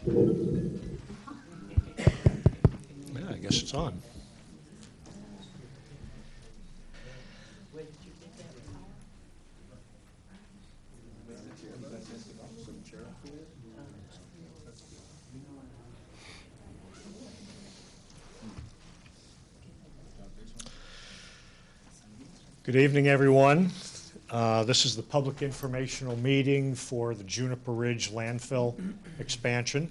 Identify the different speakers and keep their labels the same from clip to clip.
Speaker 1: Yeah, I guess it's on. Good evening, everyone. This is the public informational meeting for the Juniper Ridge landfill expansion.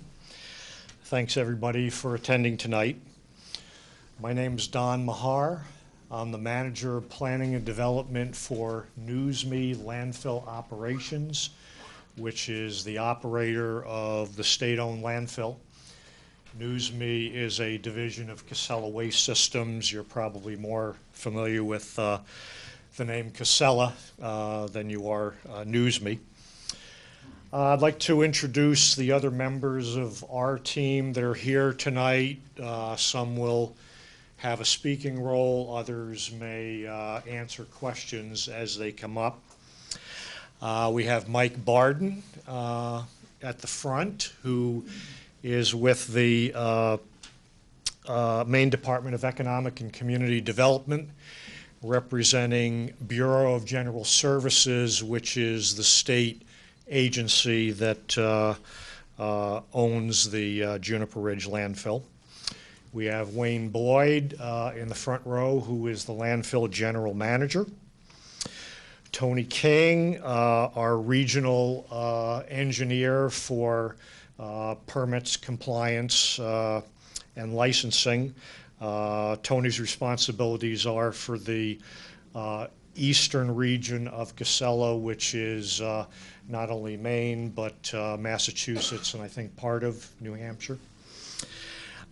Speaker 1: Thanks, everybody, for attending tonight. My name is Don Mahar. I'm the Manager of Planning and Development for NewsMe Landfill Operations, which is the operator of the state-owned landfill. NewsMe is a division of Casella Waste Systems. You're probably more familiar with the name Casella than you are NewsMe. I'd like to introduce the other members of our team that are here tonight. Some will have a speaking role, others may answer questions as they come up. We have Mike Barden at the front, who is with the Maine Department of Economic and Community Development, representing Bureau of General Services, which is the state agency that owns the Juniper Ridge landfill. We have Wayne Boyd in the front row, who is the landfill general manager. Tony King, our regional engineer for permits, compliance, and licensing. Tony's responsibilities are for the eastern region of Casella, which is not only Maine, but Massachusetts, and I think part of New Hampshire.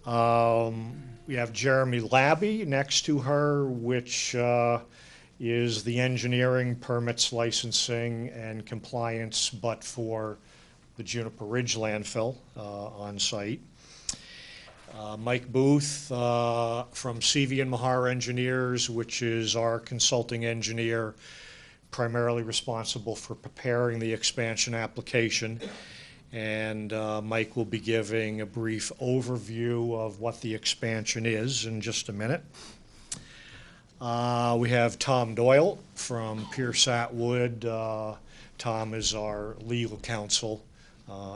Speaker 1: We have Jeremy Labby next to her, which is the engineering, permits, licensing, and compliance, but for the Juniper Ridge landfill on site. Mike Booth from CV and Mahar Engineers, which is our consulting engineer, primarily responsible for preparing the expansion application. And Mike will be giving a brief overview of what the expansion is in just a minute. We have Tom Doyle from Pierce Atwood. Tom is our legal counsel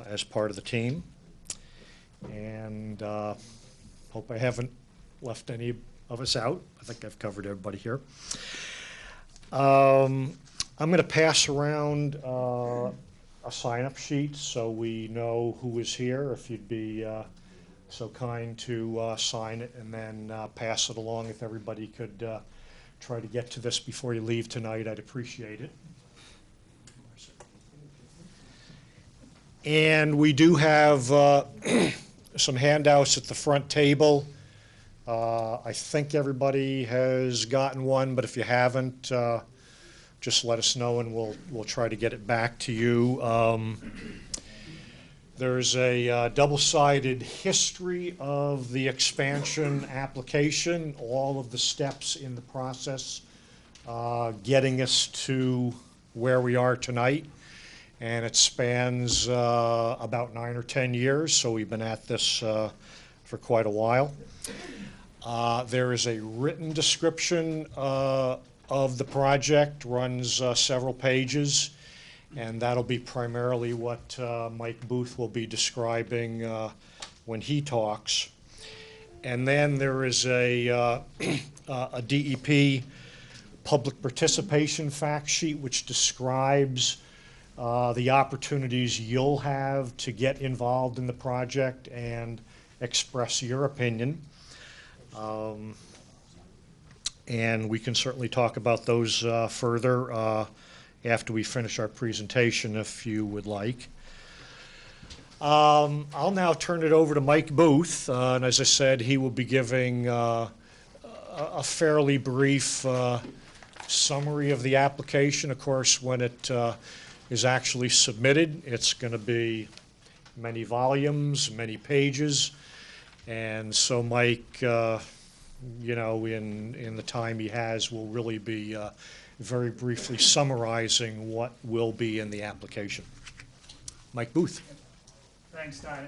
Speaker 1: as part of the team. And hope I haven't left any of us out. I think I've covered everybody here. I'm going to pass around a sign-up sheet so we know who is here. If you'd be so kind to sign it and then pass it along. If everybody could try to get to this before you leave tonight, I'd appreciate it. And we do have some handouts at the front table. I think everybody has gotten one, but if you haven't, just let us know and we'll try to get it back to you. There's a double-sided history of the expansion application, all of the steps in the process, getting us to where we are tonight. And it spans about 9 or 10 years, so we've been at this for quite a while. There is a written description of the project, runs several pages, and that'll be primarily what Mike Booth will be describing when he talks. And then there is a DEP public participation fact sheet, which describes the opportunities you'll have to get involved in the project and express your opinion. And we can certainly talk about those further after we finish our presentation, if you would like. I'll now turn it over to Mike Booth, and as I said, he will be giving a fairly brief summary of the application. Of course, when it is actually submitted, it's going to be many volumes, many pages, and so Mike, you know, in the time he has, will really be very briefly summarizing what will be in the application. Mike Booth.
Speaker 2: Thanks, Don.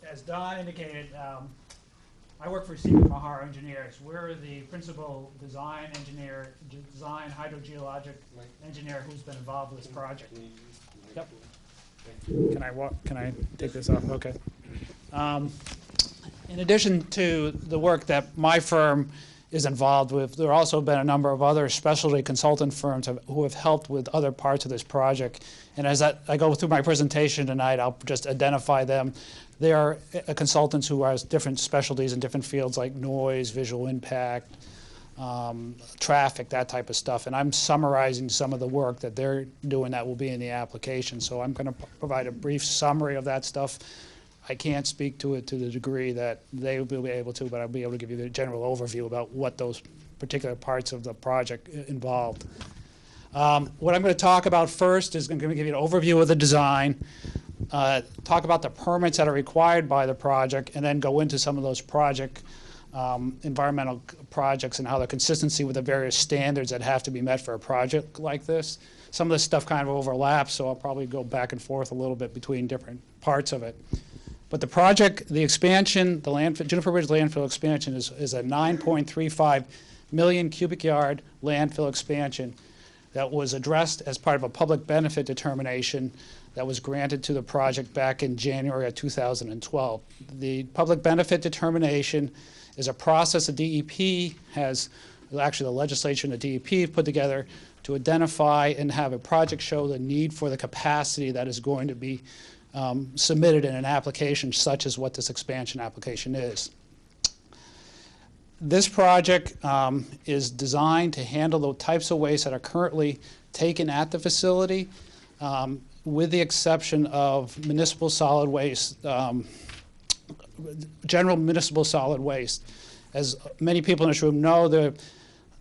Speaker 2: As Don indicated, I work for Stephen Mahar Engineers. We're the principal design engineer, design hydrogeologic engineer who's been involved with this project. Yep. Can I take this off? Okay. In addition to the work that my firm is involved with, there have also been a number of other specialty consultant firms who have helped with other parts of this project. And as I go through my presentation tonight, I'll just identify them. They are consultants who have different specialties in different fields like noise, visual impact, traffic, that type of stuff. And I'm summarizing some of the work that they're doing that will be in the application. So I'm going to provide a brief summary of that stuff. I can't speak to it to the degree that they will be able to, but I'll be able to give you the general overview about what those particular parts of the project involved. What I'm going to talk about first is I'm going to give you an overview of the design, talk about the permits that are required by the project, and then go into some of those environmental projects and how the consistency with the various standards that have to be met for a project like this. Some of this stuff kind of overlaps, so I'll probably go back and forth a little bit between different parts of it. But the project, the expansion, the Juniper Ridge landfill expansion is a 9.35 million cubic yard landfill expansion that was addressed as part of a public benefit determination that was granted to the project back in January of 2012. The public benefit determination is a process the DEP has, actually the legislation the DEP put together to identify and have a project show the need for the capacity that is going to be submitted in an application such as what this expansion application is. This project is designed to handle the types of waste that are currently taken at the facility, with the exception of municipal solid waste, general municipal solid waste. As many people in this room know,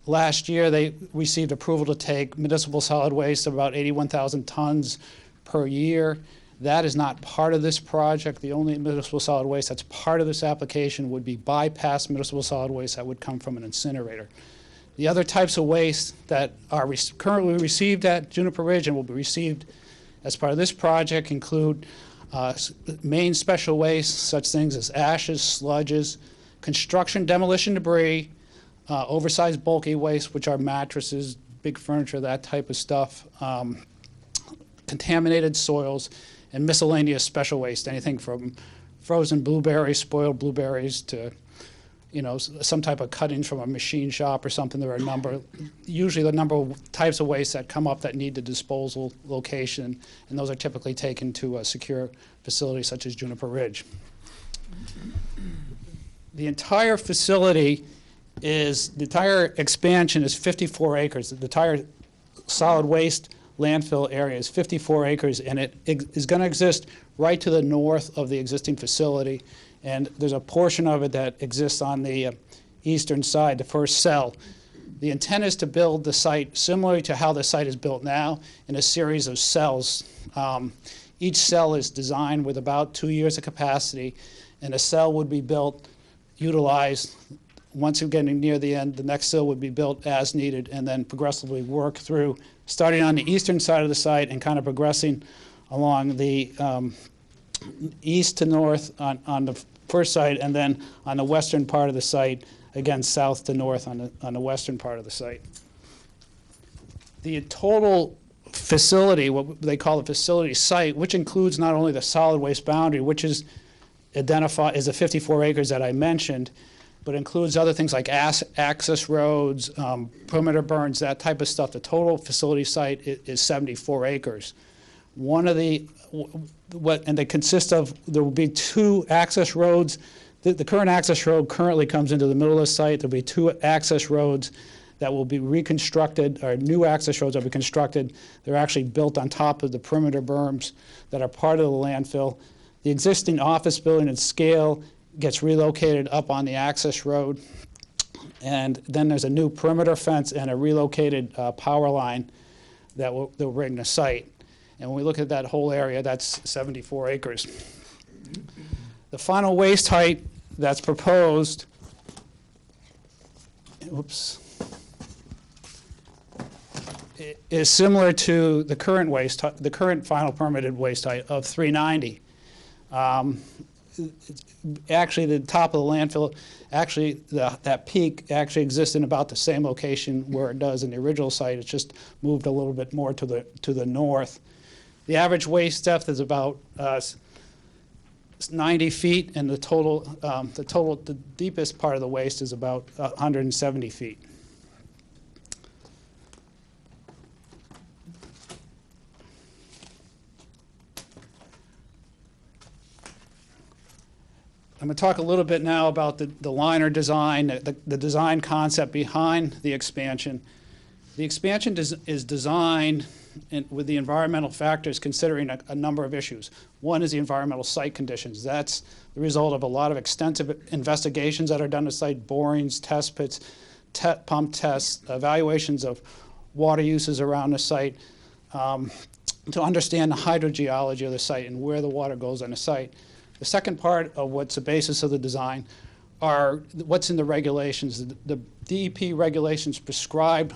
Speaker 2: last year they received approval to take municipal solid waste of about 81,000 tons per year. That is not part of this project. The only municipal solid waste that's part of this application would be bypass municipal solid waste that would come from an incinerator. The other types of waste that are currently received at Juniper Ridge and will be received as part of this project include main special waste, such things as ashes, sludges, construction demolition debris, oversized bulky waste, which are mattresses, big furniture, that type of stuff, contaminated soils, and miscellaneous special waste, anything from frozen blueberries, spoiled blueberries, to some type of cuttings from a machine shop or something. There are usually the number of types of waste that come up that need the disposal location, and those are typically taken to a secure facility such as Juniper Ridge. The entire facility the entire expansion is 54 acres. The entire solid waste landfill area is 54 acres, and it is going to exist right to the north of the existing facility. And there's a portion of it that exists on the eastern side, the first cell. The intent is to build the site similar to how the site is built now, in a series of cells. Each cell is designed with about 2 years of capacity, and a cell would be built, utilized. Once you're getting near the end, the next cell would be built as needed, and then progressively work through, starting on the eastern side of the site and kind of progressing along the east to north on the first site, and then on the western part of the site, again south to north on the western part of the site. The total facility, what they call the facility site, which includes not only the solid waste boundary, which is identified as the 54 acres that I mentioned, but includes other things like access roads, perimeter burns, that type of stuff. The total facility site is 74 acres. And they consist of, there will be 2 access roads. The current access road currently comes into the middle of the site. There'll be 2 access roads that will be reconstructed, or new access roads that will be constructed. They're actually built on top of the perimeter berms that are part of the landfill. The existing office building and scale gets relocated up on the access road. And then there's a new perimeter fence and a relocated power line that will bring the site. And when we look at that whole area, that's 74 acres. The final waste height that's proposed, is similar to the current final permitted waste height of 390. Actually, the top of the landfill, actually, that peak actually exists in about the same location where it does in the original site. It's just moved a little bit more to the north. The average waste depth is about 90 feet, and the deepest part of the waste is about 170 feet. I'm going to talk a little bit now about the liner design, the design concept behind the expansion. The expansion is designed with the environmental factors considering a number of issues. One is the environmental site conditions. That's the result of a lot of extensive investigations that are done to site, borings, test pits, pump tests, evaluations of water uses around the site, to understand the hydrogeology of the site and where the water goes on the site. The second part of what's the basis of the design are what's in the regulations. The DEP regulations prescribe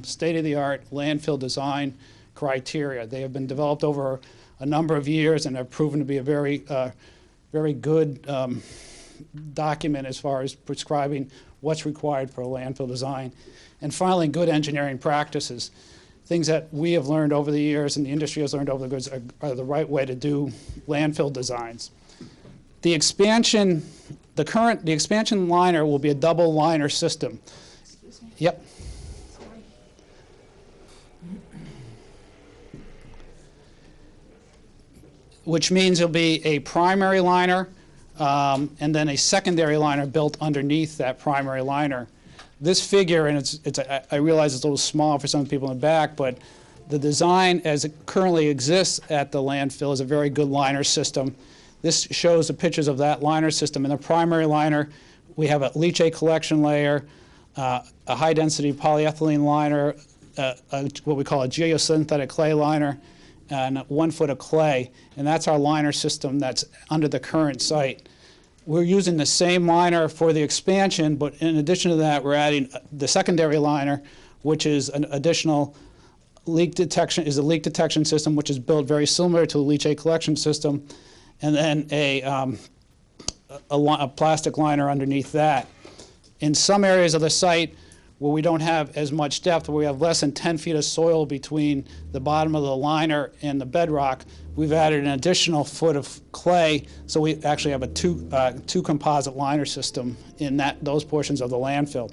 Speaker 2: state-of-the-art landfill design criteria. They have been developed over a number of years and have proven to be a very good document as far as prescribing what's required for a landfill design. And finally, good engineering practices. Things that we have learned over the years and the industry has learned over the years are the right way to do landfill designs. The expansion liner will be a double liner system.
Speaker 3: Excuse me.
Speaker 2: Yep.
Speaker 3: Sorry.
Speaker 2: Which means there'll be a primary liner and then a secondary liner built underneath that primary liner. This figure, and I realize it's a little small for some people in the back, but the design as it currently exists at the landfill is a very good liner system. This shows the pictures of that liner system. In the primary liner, we have a leachate collection layer, a high-density polyethylene liner, what we call a geosynthetic clay liner, and 1 foot of clay. And that's our liner system that's under the current site. We're using the same liner for the expansion, but in addition to that, we're adding the secondary liner, which is an additional leak detection system, which is built very similar to a leachate collection system, and then a plastic liner underneath that. In some areas of the site where we don't have as much depth, where we have less than 10 feet of soil between the bottom of the liner and the bedrock, we've added an additional foot of clay, so we actually have a two composite liner system in those portions of the landfill.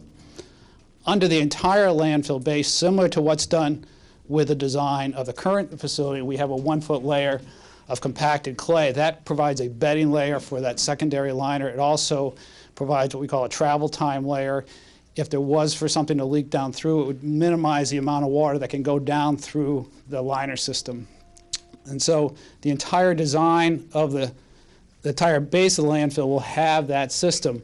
Speaker 2: Under the entire landfill base, similar to what's done with the design of the current facility, we have a 1 foot layer of compacted clay. That provides a bedding layer for that secondary liner. It also provides what we call a travel time layer. If there was for something to leak down through, it would minimize the amount of water that can go down through the liner system. And so the entire design of the entire base of the landfill will have that system.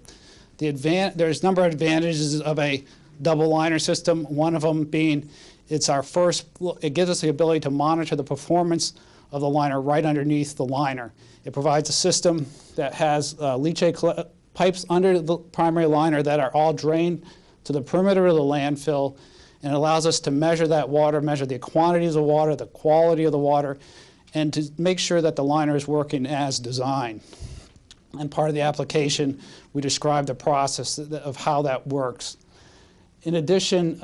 Speaker 2: There's a number of advantages of a double liner system, one of them being it gives us the ability to monitor the performance of the liner right underneath the liner. It provides a system that has leachate pipes under the primary liner that are all drained to the perimeter of the landfill, and it allows us to measure that water, measure the quantities of water, the quality of the water, and to make sure that the liner is working as designed. And part of the application, we describe the process of how that works. In addition,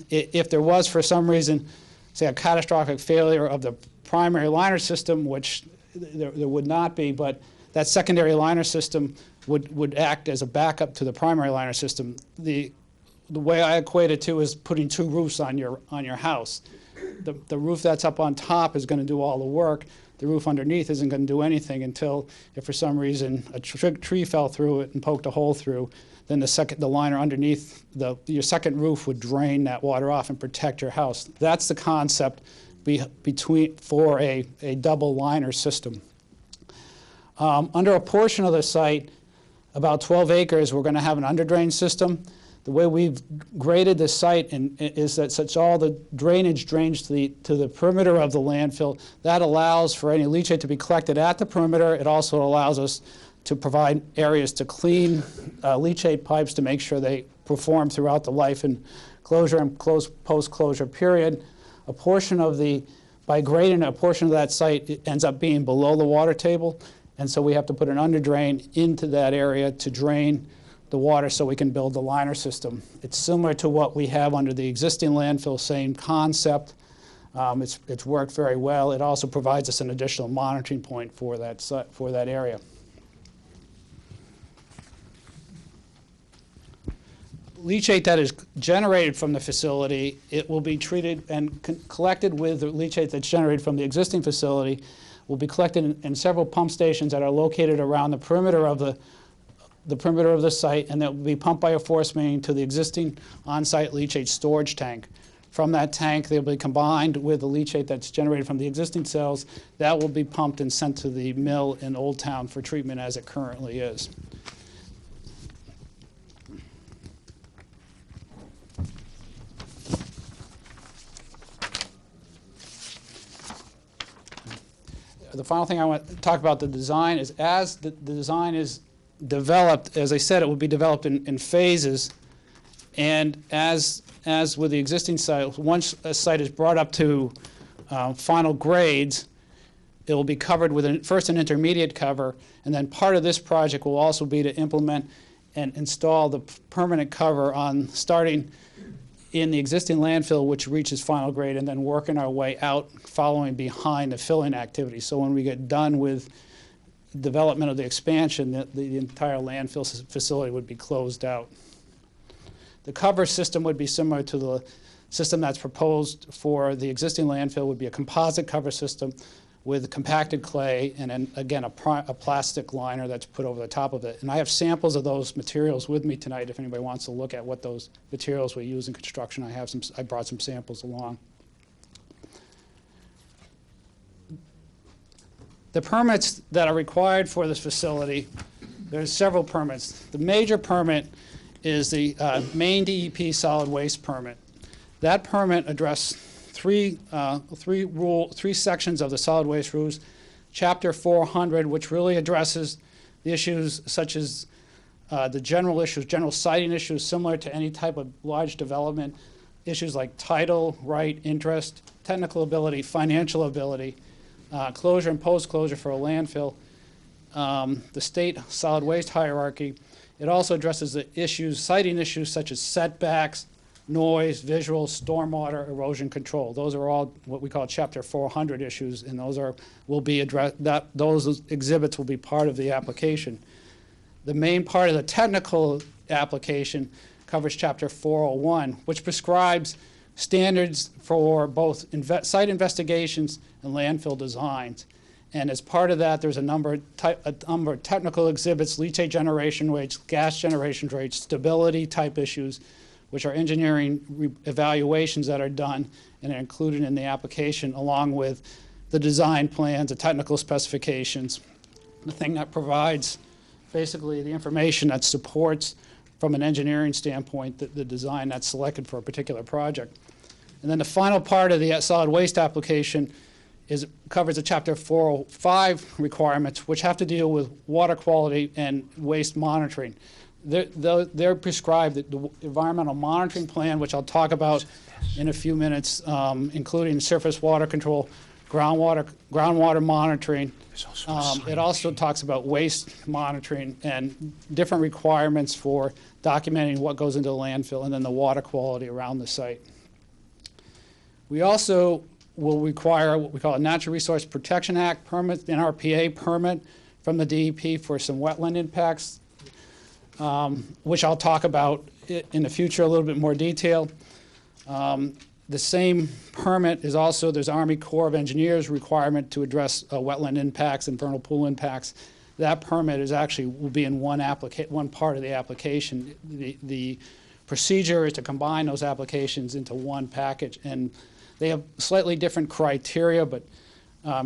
Speaker 2: if there was for some reason, say a catastrophic failure of the primary liner system, which there would not be, but that secondary liner system would act as a backup to the primary liner system. The way I equate it to is putting two roofs on your house. The roof that's up on top is going to do all the work. The roof underneath isn't going to do anything until, if for some reason a tree fell through it and poked a hole through, then the liner underneath your second roof would drain that water off and protect your house. That's the concept for a double liner system. Under a portion of the site, about 12 acres, we're going to have an underdrain system. The way we've graded the site is that such all the drainage drains to the perimeter of the landfill. That allows for any leachate to be collected at the perimeter. It also allows us to provide areas to clean leachate pipes to make sure they perform throughout the life and closure and post-closure period. By grading a portion of that site, it ends up being below the water table. And so we have to put an under drain into that area to drain the water so we can build the liner system. It's similar to what we have under the existing landfill, same concept. It's worked very well. It also provides us an additional monitoring point for that area. Leachate that is generated from the facility, it will be treated and collected with the leachate that's generated from the existing facility, will be collected in several pump stations that are located around the perimeter of the site, and that will be pumped by a force main to the existing on-site leachate storage tank. From that tank, they'll be combined with the leachate that's generated from the existing cells. That will be pumped and sent to the mill in Old Town for treatment as it currently is. The final thing I want to talk about the design is, as the design is developed, as I said, it will be developed in phases. And as with the existing site, once a site is brought up to final grades, it will be covered with first an intermediate cover, and then part of this project will also be to implement and install the permanent cover on starting in the existing landfill, which reaches final grade, and then working our way out, following behind the filling activity. So when we get done with development of the expansion, the entire landfill facility would be closed out. The cover system would be similar to the system that's proposed for the existing landfill. Would be a composite cover system with compacted clay and then, again, a plastic liner that's put over the top of it. And I have samples of those materials with me tonight if anybody wants to look at what those materials we use in construction. I brought some samples along. The permits that are required for this facility, there's several permits. The major permit is the main DEP solid waste permit. That permit addressed three sections of the solid waste rules. Chapter 400, which really addresses the issues such as the general issues, general siting issues similar to any type of large development, issues like title, right, interest, technical ability, financial ability, closure and post-closure for a landfill, the state solid waste hierarchy. It also addresses the issues, siting issues such as setbacks, noise, visual, stormwater, erosion control. Those are all what we call Chapter 400 issues, and will be addressed. Those exhibits will be part of the application. The main part of the technical application covers Chapter 401, which prescribes standards for both site investigations and landfill designs. And as part of that, there's a number of technical exhibits, leachate generation rates, gas generation rates, stability type issues, which are engineering evaluations that are done and are included in the application, along with the design plans, the technical specifications, the thing that provides basically the information that supports, from an engineering standpoint, the design that's selected for a particular project. And then the final part of the solid waste application covers the Chapter 405 requirements, which have to deal with water quality and waste monitoring. They're prescribed the environmental monitoring plan, which I'll talk about in a few minutes, including surface water control, groundwater monitoring. It also talks about waste monitoring and different requirements for documenting what goes into the landfill and then the water quality around the site. We also will require what we call a Natural Resource Protection Act permit, NRPA permit from the DEP for some wetland impacts, which I'll talk about in the future a little bit more detail. The same permit is also, there's Army Corps of Engineers requirement to address wetland impacts and vernal pool impacts. That permit will be in one part of the application. The procedure is to combine those applications into one package, and they have slightly different criteria, but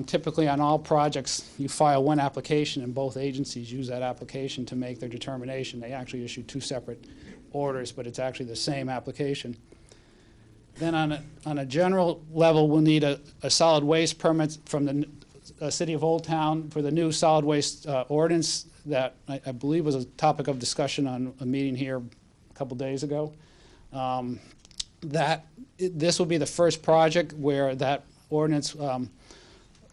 Speaker 2: typically on all projects, you file one application and both agencies use that application to make their determination. They actually issue two separate orders, but it's actually the same application. Then on a general level, we'll need a solid waste permit from the City of Old Town for the new solid waste ordinance that I believe was a topic of discussion on a meeting here a couple days ago. This will be the first project where that ordinance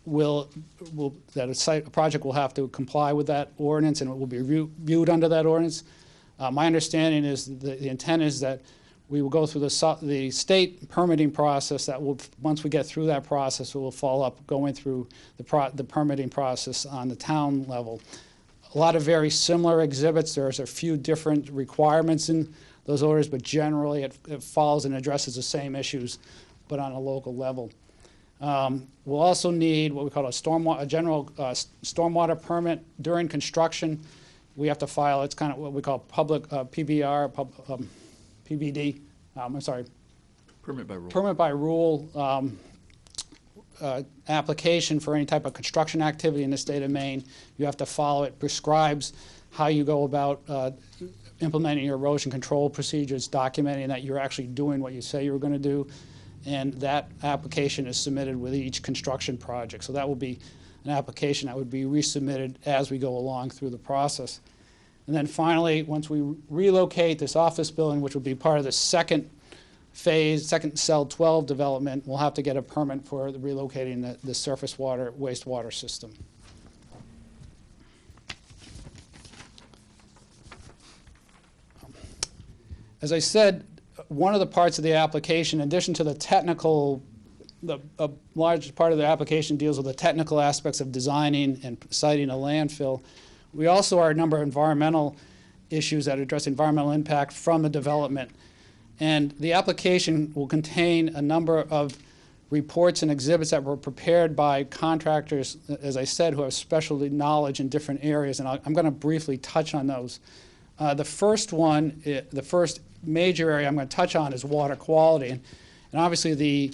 Speaker 2: a project will have to comply with that ordinance, and it will be reviewed under that ordinance. My understanding is the intent is that we will go through the state permitting process. That will, once we get through that process, we will follow up going through the permitting process on the town level. A lot of very similar exhibits. There's a few different requirements in those orders, but generally it follows and addresses the same issues, but on a local level. We'll also need what we call a general stormwater permit during construction. We have to file, it's kind of what we call public PBR, PBD, I'm sorry.
Speaker 4: Permit by rule.
Speaker 2: Permit by rule application for any type of construction activity in the state of Maine. You have to follow it. Prescribes how you go about implementing your erosion control procedures, documenting that you're actually doing what you say you're going to do. And that application is submitted with each construction project. So that will be an application that would be resubmitted as we go along through the process. And then finally, once we relocate this office building, which will be part of the second phase, second cell 12 development, we'll have to get a permit for relocating the surface water, wastewater system. As I said, one of the parts of the application, in addition to the technical, a large part of the application deals with the technical aspects of designing and siting a landfill. We also are a number of environmental issues that address environmental impact from the development. And the application will contain a number of reports and exhibits that were prepared by contractors, as I said, who have specialty knowledge in different areas, and I'm going to briefly touch on those. The first one, the first major area I'm going to touch on is water quality. And obviously the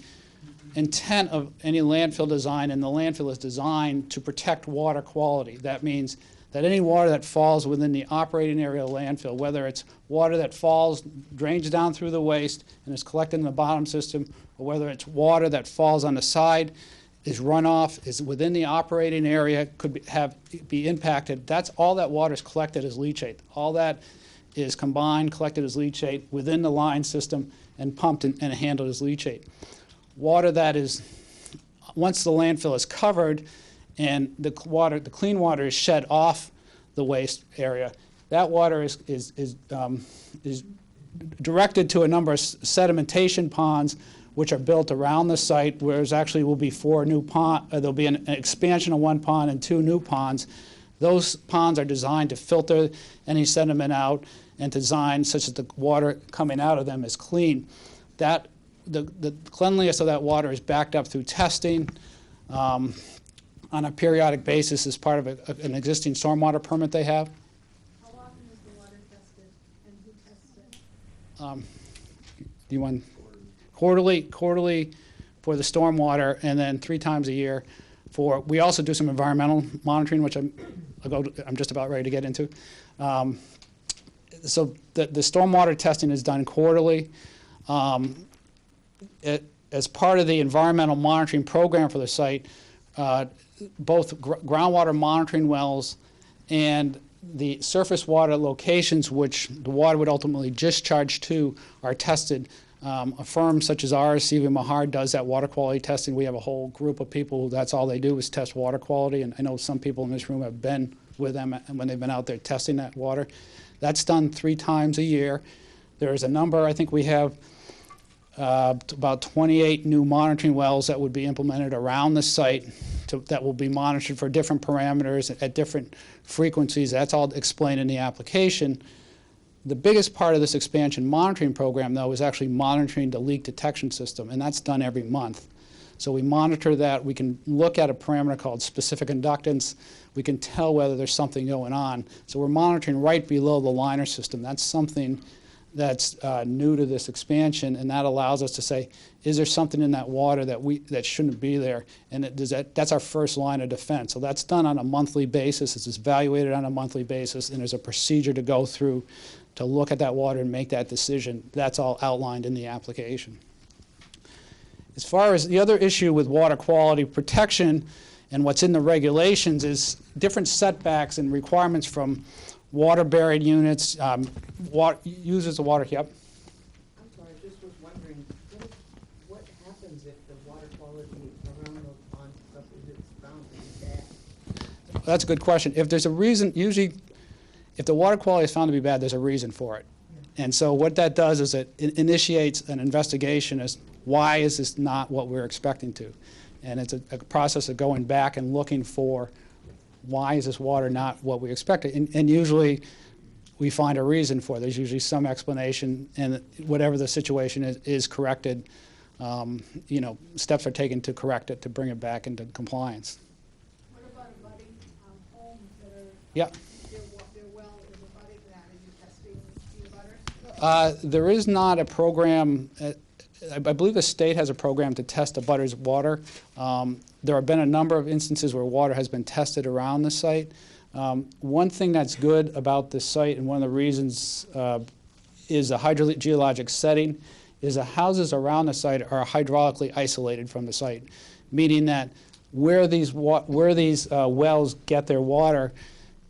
Speaker 2: intent of any landfill design, and the landfill is designed to protect water quality. That means that any water that falls within the operating area of the landfill, whether it's water that falls, drains down through the waste and is collected in the bottom system, or whether it's water that falls on the side, is runoff, is within the operating area, could be impacted. That's all that water is collected as leachate. All that is combined, collected as leachate within the line system and pumped and handled as leachate. Water that is, once the landfill is covered and the clean water is shed off the waste area, that water is directed to a number of sedimentation ponds which are built around the site, where there actually will be 4 new ponds. There'll be an expansion of 1 pond and 2 new ponds. Those ponds are designed to filter any sediment out and designed such that the water coming out of them is clean. That the cleanliness of that water is backed up through testing on a periodic basis as part of an existing stormwater permit they have.
Speaker 3: How often is the water tested and who tests it?
Speaker 2: Do you want quarterly for the stormwater, and then 3 times a year for, we also do some environmental monitoring, which I'm just about ready to get into. So the stormwater testing is done quarterly. As part of the environmental monitoring program for the site, both groundwater monitoring wells and the surface water locations which the water would ultimately discharge to are tested. A firm such as ours, CV Mahar, does that water quality testing. We have a whole group of people who that's all they do is test water quality, and I know some people in this room have been with them when they've been out there testing that water. That's done 3 times a year. There's a number, I think we have about 28 new monitoring wells that would be implemented around the site that will be monitored for different parameters at different frequencies. That's all explained in the application. The biggest part of this expansion monitoring program, though, is actually monitoring the leak detection system, and that's done every month. So we monitor that. We can look at a parameter called specific inductance. We can tell whether there's something going on. So we're monitoring right below the liner system. That's something that's new to this expansion, and that allows us to say, is there something in that water that shouldn't be there? And that's our first line of defense. So that's done on a monthly basis. It's evaluated on a monthly basis, and there's a procedure to go through to look at that water and make that decision. That's all outlined in the application. As far as the other issue with water quality protection and what's in the regulations is different setbacks and requirements from water-buried units, users of water. Yep.
Speaker 5: I'm sorry, I just was wondering, what happens if the water quality around those ponds is found
Speaker 2: That's a good question. If there's a reason, usually, if the water quality is found to be bad, there's a reason for it. And so what that does is it initiates an investigation as why is this not what we're expecting to? And it's a process of going back and looking for why is this water not what we expected? And usually we find a reason for it. There's usually some explanation, and whatever the situation is corrected. Steps are taken to correct it, to bring it back into compliance.
Speaker 3: What about abutting homes that are?
Speaker 2: Yeah.
Speaker 3: Their well is abutting that, are you testing the abutters?
Speaker 2: There is not a program, I believe the state has a program to test a butter's water. There have been a number of instances where water has been tested around the site. One thing that's good about this site, and one of the reasons is the hydrogeologic setting, is the houses around the site are hydraulically isolated from the site, meaning that where these wells get their water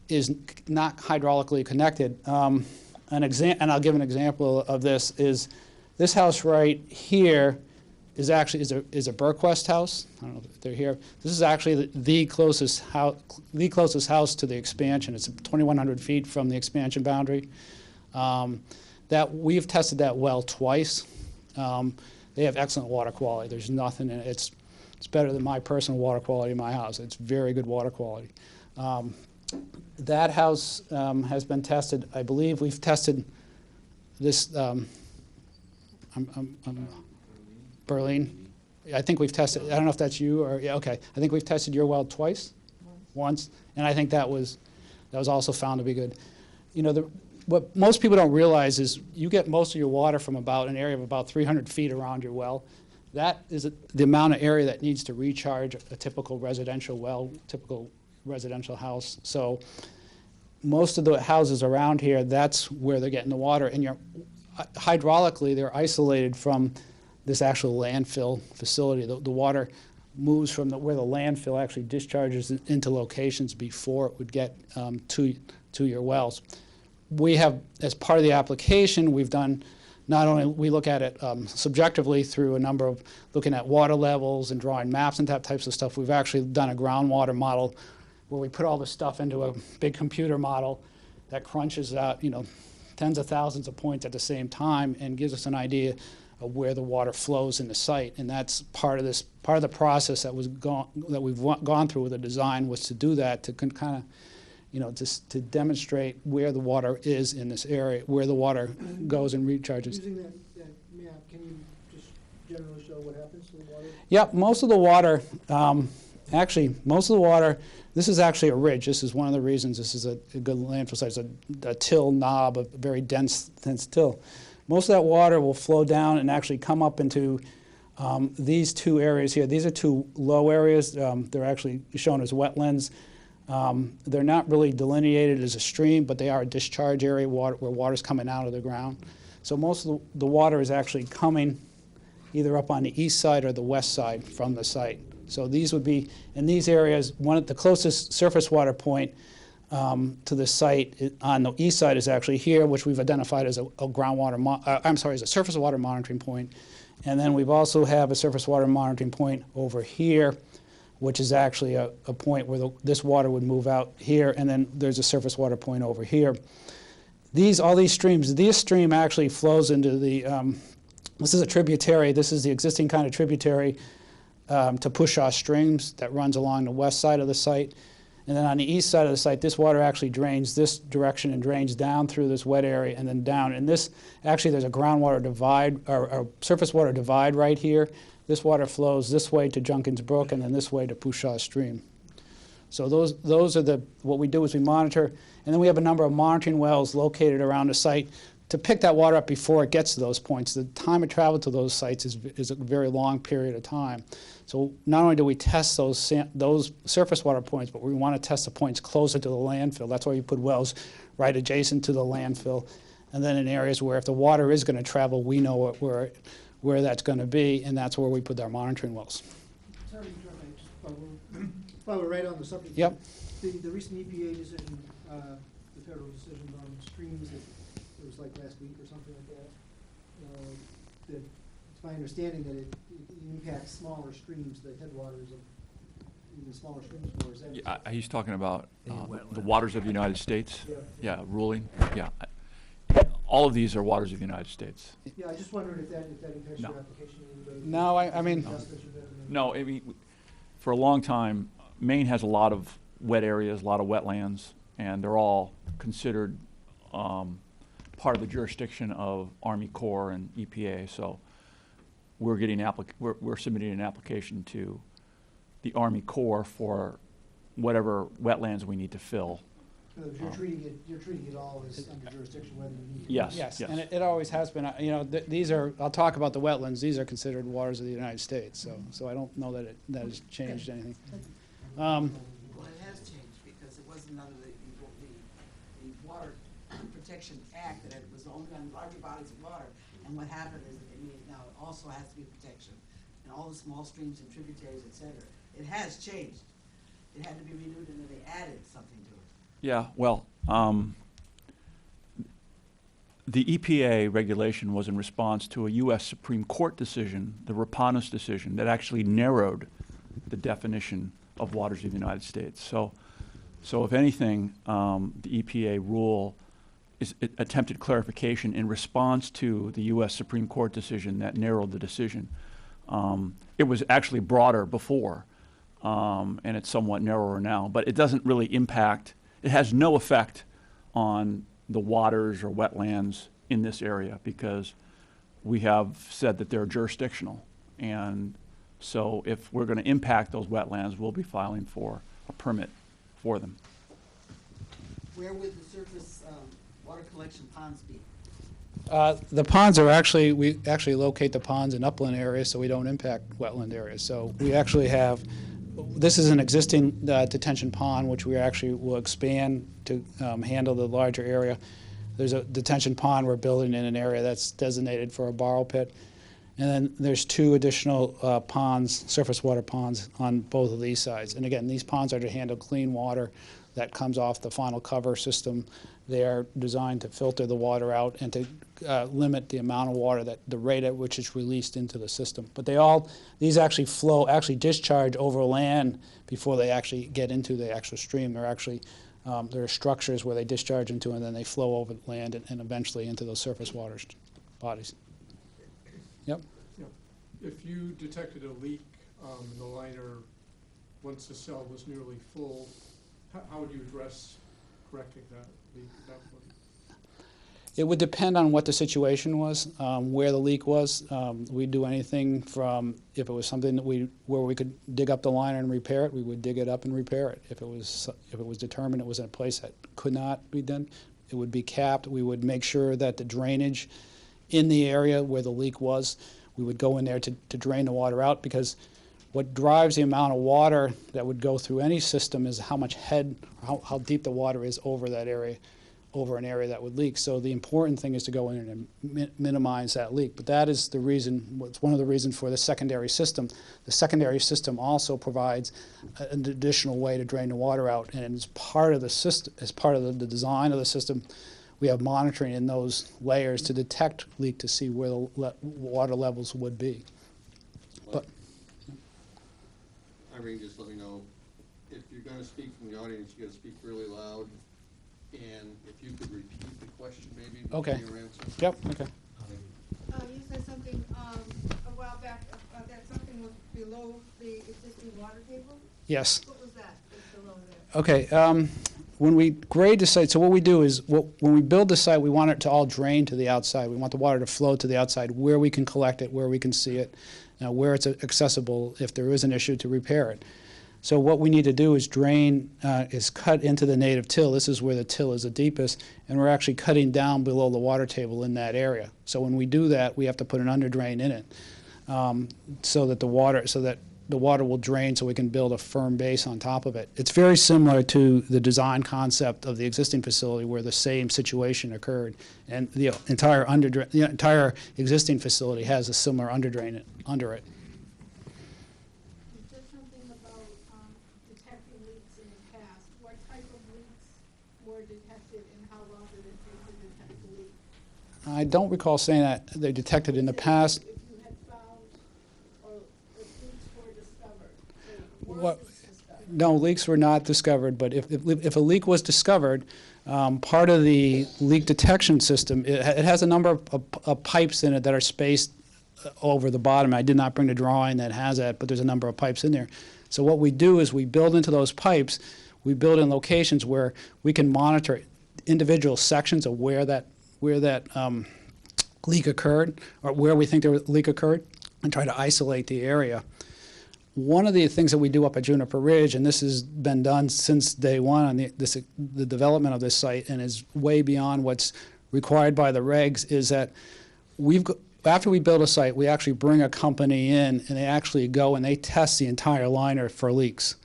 Speaker 2: is not hydraulically connected. And I'll give an example of this. Is this house right here is actually is a Burquest house. I don't know if they're here. This is actually the closest house to the expansion. It's 2,100 feet from the expansion boundary. That we've tested that well twice. They have excellent water quality. There's nothing in it. It's better than my personal water quality in my house. It's very good water quality. That house has been tested. I believe we've tested this. Berlin. I think we've tested. I don't know if that's you or yeah. Okay. I think we've tested your well twice, once, and I think that was also found to be good. What most people don't realize is you get most of your water from about an area of about 300 feet around your well. That is the amount of area that needs to recharge a typical residential well, typical residential house. So most of the houses around here, that's where they're getting the water. And hydraulically, they're isolated from this actual landfill facility. The water moves from where the landfill actually discharges into locations before it would get to your wells. We have, as part of the application, we've done, not only we look at it subjectively through a number of looking at water levels and drawing maps and that types of stuff, we've actually done a groundwater model where we put all this stuff into a big computer model that crunches out, tens of thousands of points at the same time and gives us an idea of where the water flows in the site. And that's part of the process that we've gone through with the design, was to do that, to kind of, just to demonstrate where the water is in this area, where the water goes and recharges.
Speaker 5: Using that map, can you just generally show what happens to the water?
Speaker 2: Yep, most of the water, this is actually a ridge. This is one of the reasons this is a good landfill site. It's a till knob, a very dense till. Most of that water will flow down and actually come up into these two areas here. These are two low areas. They're actually shown as wetlands. They're not really delineated as a stream, but they are a discharge area where water's coming out of the ground. So most of the water is actually coming either up on the east side or the west side from the site. So these would be, in these areas, the closest surface water point to the site on the east side is actually here, which we've identified as as a surface water monitoring point. And then we've also have a surface water monitoring point over here, which is actually a point where this water would move out here, and then there's a surface water point over here. All these streams, this stream actually flows into the, this is a tributary, this is the existing kind of tributary to Pushaw Streams that runs along the west side of the site. And then on the east side of the site, this water actually drains this direction and drains down through this wet area and then down. And this, actually there's a groundwater divide, or surface water divide right here. This water flows this way to Junkins Brook and then this way to Pushaw Stream. So those are what we do is we monitor, and then we have a number of monitoring wells located around the site to pick that water up before it gets to those points. The time of travel to those sites is a very long period of time. So not only do we test those surface water points, but we want to test the points closer to the landfill. That's why you put wells right adjacent to the landfill. And then in areas where if the water is going to travel, we know where that's going to be, and that's where we put our monitoring wells.
Speaker 5: Sorry to interrupt, just while we're right on the subject.
Speaker 2: Yep.
Speaker 5: The recent EPA decision, the federal decision on streams, it was like last week or something like that. It's my understanding that it impacts smaller streams, the headwaters of in the smaller streams more? Is that?
Speaker 4: Yeah, he's talking about the waters of the United States.
Speaker 5: Yeah.
Speaker 4: Yeah, ruling. Yeah. All of these are waters of the United States.
Speaker 5: Yeah, I just wondered if that impacts
Speaker 4: No.
Speaker 5: your application.
Speaker 2: No, I mean-
Speaker 5: Adjustments you've had to make?
Speaker 4: No, I mean, for a long time, Maine has a lot of wet areas, a lot of wetlands, and they're all considered part of the jurisdiction of Army Corps and EPA. So we're getting we're submitting an application to the Army Corps for whatever wetlands we need to fill.
Speaker 5: You're treating it all as under jurisdiction whether you need to.
Speaker 4: Yes.
Speaker 2: Yes, and it always has been. You know, these are, I'll talk about the wetlands, these are considered waters of the United States, so I don't know that that has changed anything.
Speaker 6: Well, it has changed because it wasn't under the Water Protection Act, that it was only on larger bodies of water. And what happened is that they made it now it also has to be protection. And all the small streams and tributaries, et cetera. It has changed. It had to be renewed and then they added something to it.
Speaker 4: Yeah, well, the EPA regulation was in response to a U.S. Supreme Court decision, the Rapanos decision, that actually narrowed the definition of waters of the United States. So if anything, the EPA rule is attempted clarification in response to the U.S. Supreme Court decision that narrowed the decision. It was actually broader before, and it's somewhat narrower now, but it doesn't really impact. It has no effect on the waters or wetlands in this area because we have said that they're jurisdictional. And so if we're going to impact those wetlands, we'll be filing for a permit for them.
Speaker 6: Where would the surface water collection ponds be?
Speaker 2: The ponds are actually, we actually locate the ponds in upland areas so we don't impact wetland areas. So we actually have, this is an existing detention pond, which we actually will expand to handle the larger area. There's a detention pond we're building in an area that's designated for a borrow pit. And then there's two additional ponds, surface water ponds, on both of these sides. And again, these ponds are to handle clean water that comes off the final cover system. They are designed to filter the water out and to limit the amount of water, that the rate at which it's released into the system. But these actually discharge over land before they actually get into the actual stream. They're actually, there are structures where they discharge into and then they flow over land and eventually into those surface water bodies. Yep.
Speaker 7: Yeah. If you detected a leak in the liner once the cell was nearly full, how would you address correcting that leak at that point?
Speaker 2: It would depend on what the situation was, where the leak was. We'd do anything from, if it was something that where we could dig up the liner and repair it, we would dig it up and repair it. If it was determined it was in a place that could not be done, it would be capped. We would make sure that the drainage in the area where the leak was, we would go in there to drain the water out, because what drives the amount of water that would go through any system is how much how deep the water is over that area, over an area that would leak. So the important thing is to go in and minimize that leak. But that is the reason, it's one of the reasons for the secondary system. The secondary system also provides an additional way to drain the water out, and as part of the system, as part of the design of the system, we have monitoring in those layers to detect leak to see where the water levels would be. But
Speaker 8: Irene, just let me know, if you're gonna speak from the audience, you gotta speak really loud, and if you could repeat the question maybe.
Speaker 2: Okay.
Speaker 8: Your answer.
Speaker 2: Yep. Okay.
Speaker 3: You said something a while back that something was below the existing water table?
Speaker 2: Yes.
Speaker 3: What was that that's below there?
Speaker 2: Okay. When we grade the site, so what we do is, when we build the site, we want it to all drain to the outside. We want the water to flow to the outside, where we can collect it, where we can see it, where it's accessible if there is an issue to repair it. So what we need to do is drain, is cut into the native till. This is where the till is the deepest, and we're actually cutting down below the water table in that area. So when we do that, we have to put an under drain in it, so that the water will drain, so we can build a firm base on top of it. It's very similar to the design concept of the existing facility where the same situation occurred, and the entire existing facility has a similar under drain under it.
Speaker 3: You said something about detecting leaks in the past. What type of leaks were detected and how long did it take to detect the leak?
Speaker 2: I don't recall saying that they detected in the past.
Speaker 3: If you had found, or if leaks were discovered, so were
Speaker 2: What-
Speaker 3: leaks discovered?
Speaker 2: No, leaks were not discovered, but if a leak was discovered, part of the leak detection system, it has a number of pipes in it that are spaced over the bottom. I did not bring the drawing that has that, but there's a number of pipes in there. So what we do is we build into those pipes, we build in locations where we can monitor individual sections of where that leak occurred, or where we think the leak occurred, and try to isolate the area. One of the things that we do up at Juniper Ridge, and this has been done since day one on the development of this site, and is way beyond what's required by the regs, is that after we build a site, we actually bring a company in, and they actually go and they test the entire liner for leaks.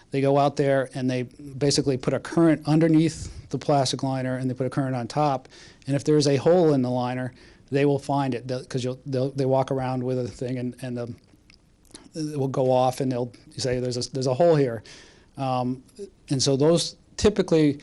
Speaker 2: They go out there and they basically put a current underneath the plastic liner, and they put a current on top, and if there's a hole in the liner, they will find it, because they walk around with a thing, and it will go off, and they'll say there's a hole here, and so those typically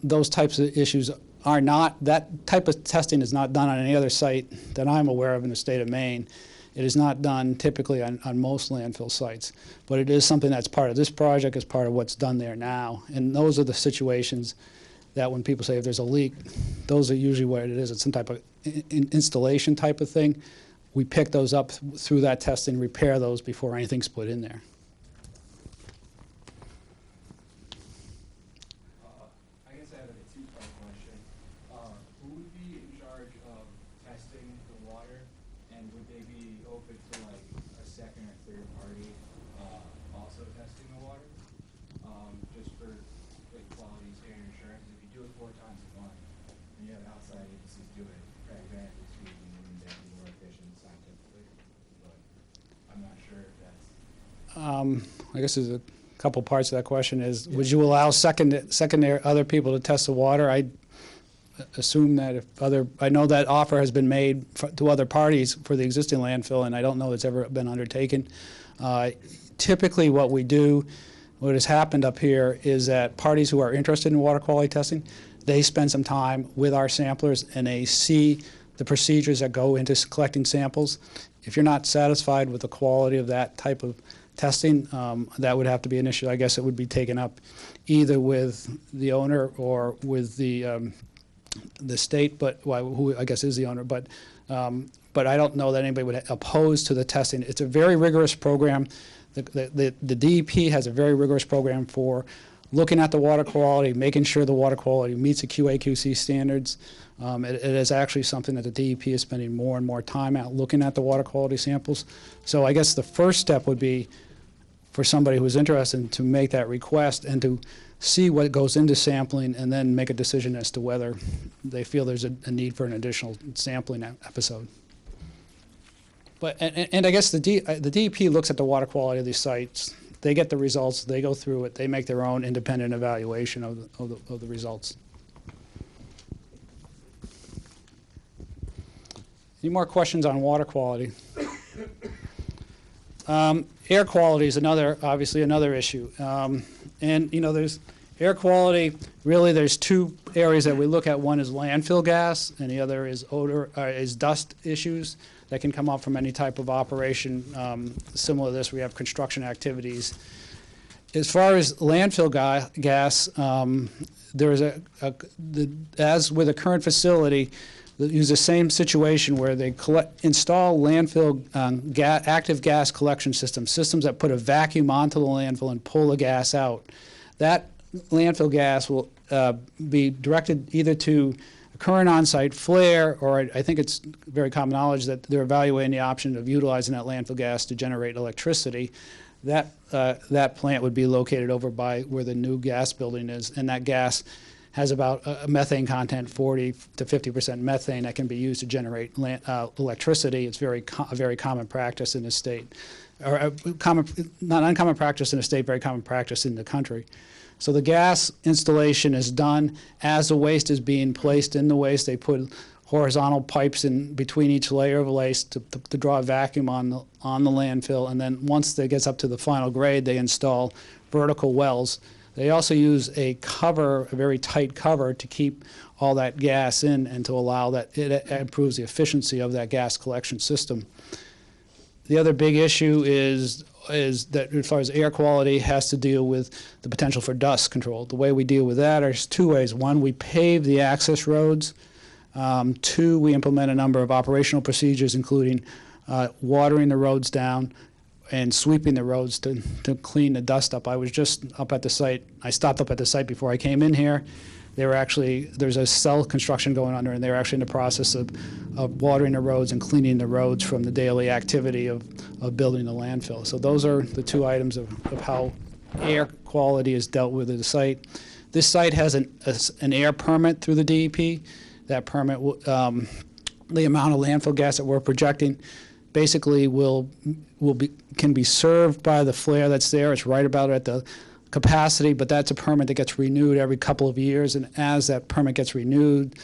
Speaker 2: those types of issues are not, that type of testing is not done on any other site that I'm aware of in the state of Maine. It is not done typically on most landfill sites, but it is something that's part of this project, as part of what's done there now, and those are the situations that when people say if there's a leak, those are usually what it is. It's some type of installation type of thing. We pick those up through that testing, repair those before anything's put in there.
Speaker 9: I guess I have a two-part question. Who would be in charge of testing the water, and would they be open to like a second or third party also testing the water? Just for like quality standard assurance. If you do it 4 times a month, and you have outside agencies do it, pragmatically speaking, wouldn't that be more efficient scientifically? But I'm not sure if that's.
Speaker 2: I guess there's a couple parts of that question. Would you allow secondary other people to test the water? I assume that if I know that offer has been made to other parties for the existing landfill, and I don't know it's ever been undertaken. Typically what we do, what has happened up here, is that parties who are interested in water quality testing, they spend some time with our samplers, and they see the procedures that go into collecting samples. If you're not satisfied with the quality of that type of testing, that would have to be an issue. I guess it would be taken up either with the owner or with the state, but who I guess is the owner. But I don't know that anybody would oppose to the testing. It's a very rigorous program. The DEP has a very rigorous program for looking at the water quality, making sure the water quality meets the QA/QC standards. It is actually something that the DEP is spending more and more time at, looking at the water quality samples. So I guess the first step would be for somebody who's interested to make that request and to see what goes into sampling, and then make a decision as to whether they feel there's a need for an additional sampling episode. But and I guess the DEP looks at the water quality of these sites. They get the results, they go through it, they make their own independent evaluation of the results. Any more questions on water quality? Air quality is obviously another issue. And you know, there's air quality, really there's 2 areas that we look at. One is landfill gas, and the other is is dust issues that can come up from any type of operation. Similar to this, we have construction activities. As far as landfill gas, there is as with a current facility, they use the same situation where they install landfill active gas collection systems that put a vacuum onto the landfill and pull the gas out. That landfill gas will be directed either to a current on-site flare, or I think it's very common knowledge that they're evaluating the option of utilizing that landfill gas to generate electricity. That plant would be located over by where the new gas building is, and that gas has about a methane content, 40 to 50% methane, that can be used to generate electricity. It's a very common practice in the state, or not uncommon practice in the state, very common practice in the country. So the gas installation is done as the waste is being placed in the waste. They put horizontal pipes in between each layer of waste to draw a vacuum on the landfill, and then once it gets up to the final grade, they install vertical wells. They also use a very tight cover, to keep all that gas in, and to allow that it improves the efficiency of that gas collection system. The other big issue is that as far as air quality has to deal with the potential for dust control. The way we deal with that is two ways. One, we pave the access roads. Two, we implement a number of operational procedures, including watering the roads down and sweeping the roads to clean the dust up. I was just up at the site. I stopped up at the site before I came in here. They were actually, there's a cell construction going on there, and they were actually in the process of watering the roads and cleaning the roads from the daily activity of building the landfill. So those are the two items of how air quality is dealt with at the site. This site has an air permit through the DEP. That permit, the amount of landfill gas that we're projecting basically can be served by the flare that's there. It's right about at the capacity, but that's a permit that gets renewed every couple of years, and as that permit gets renewed,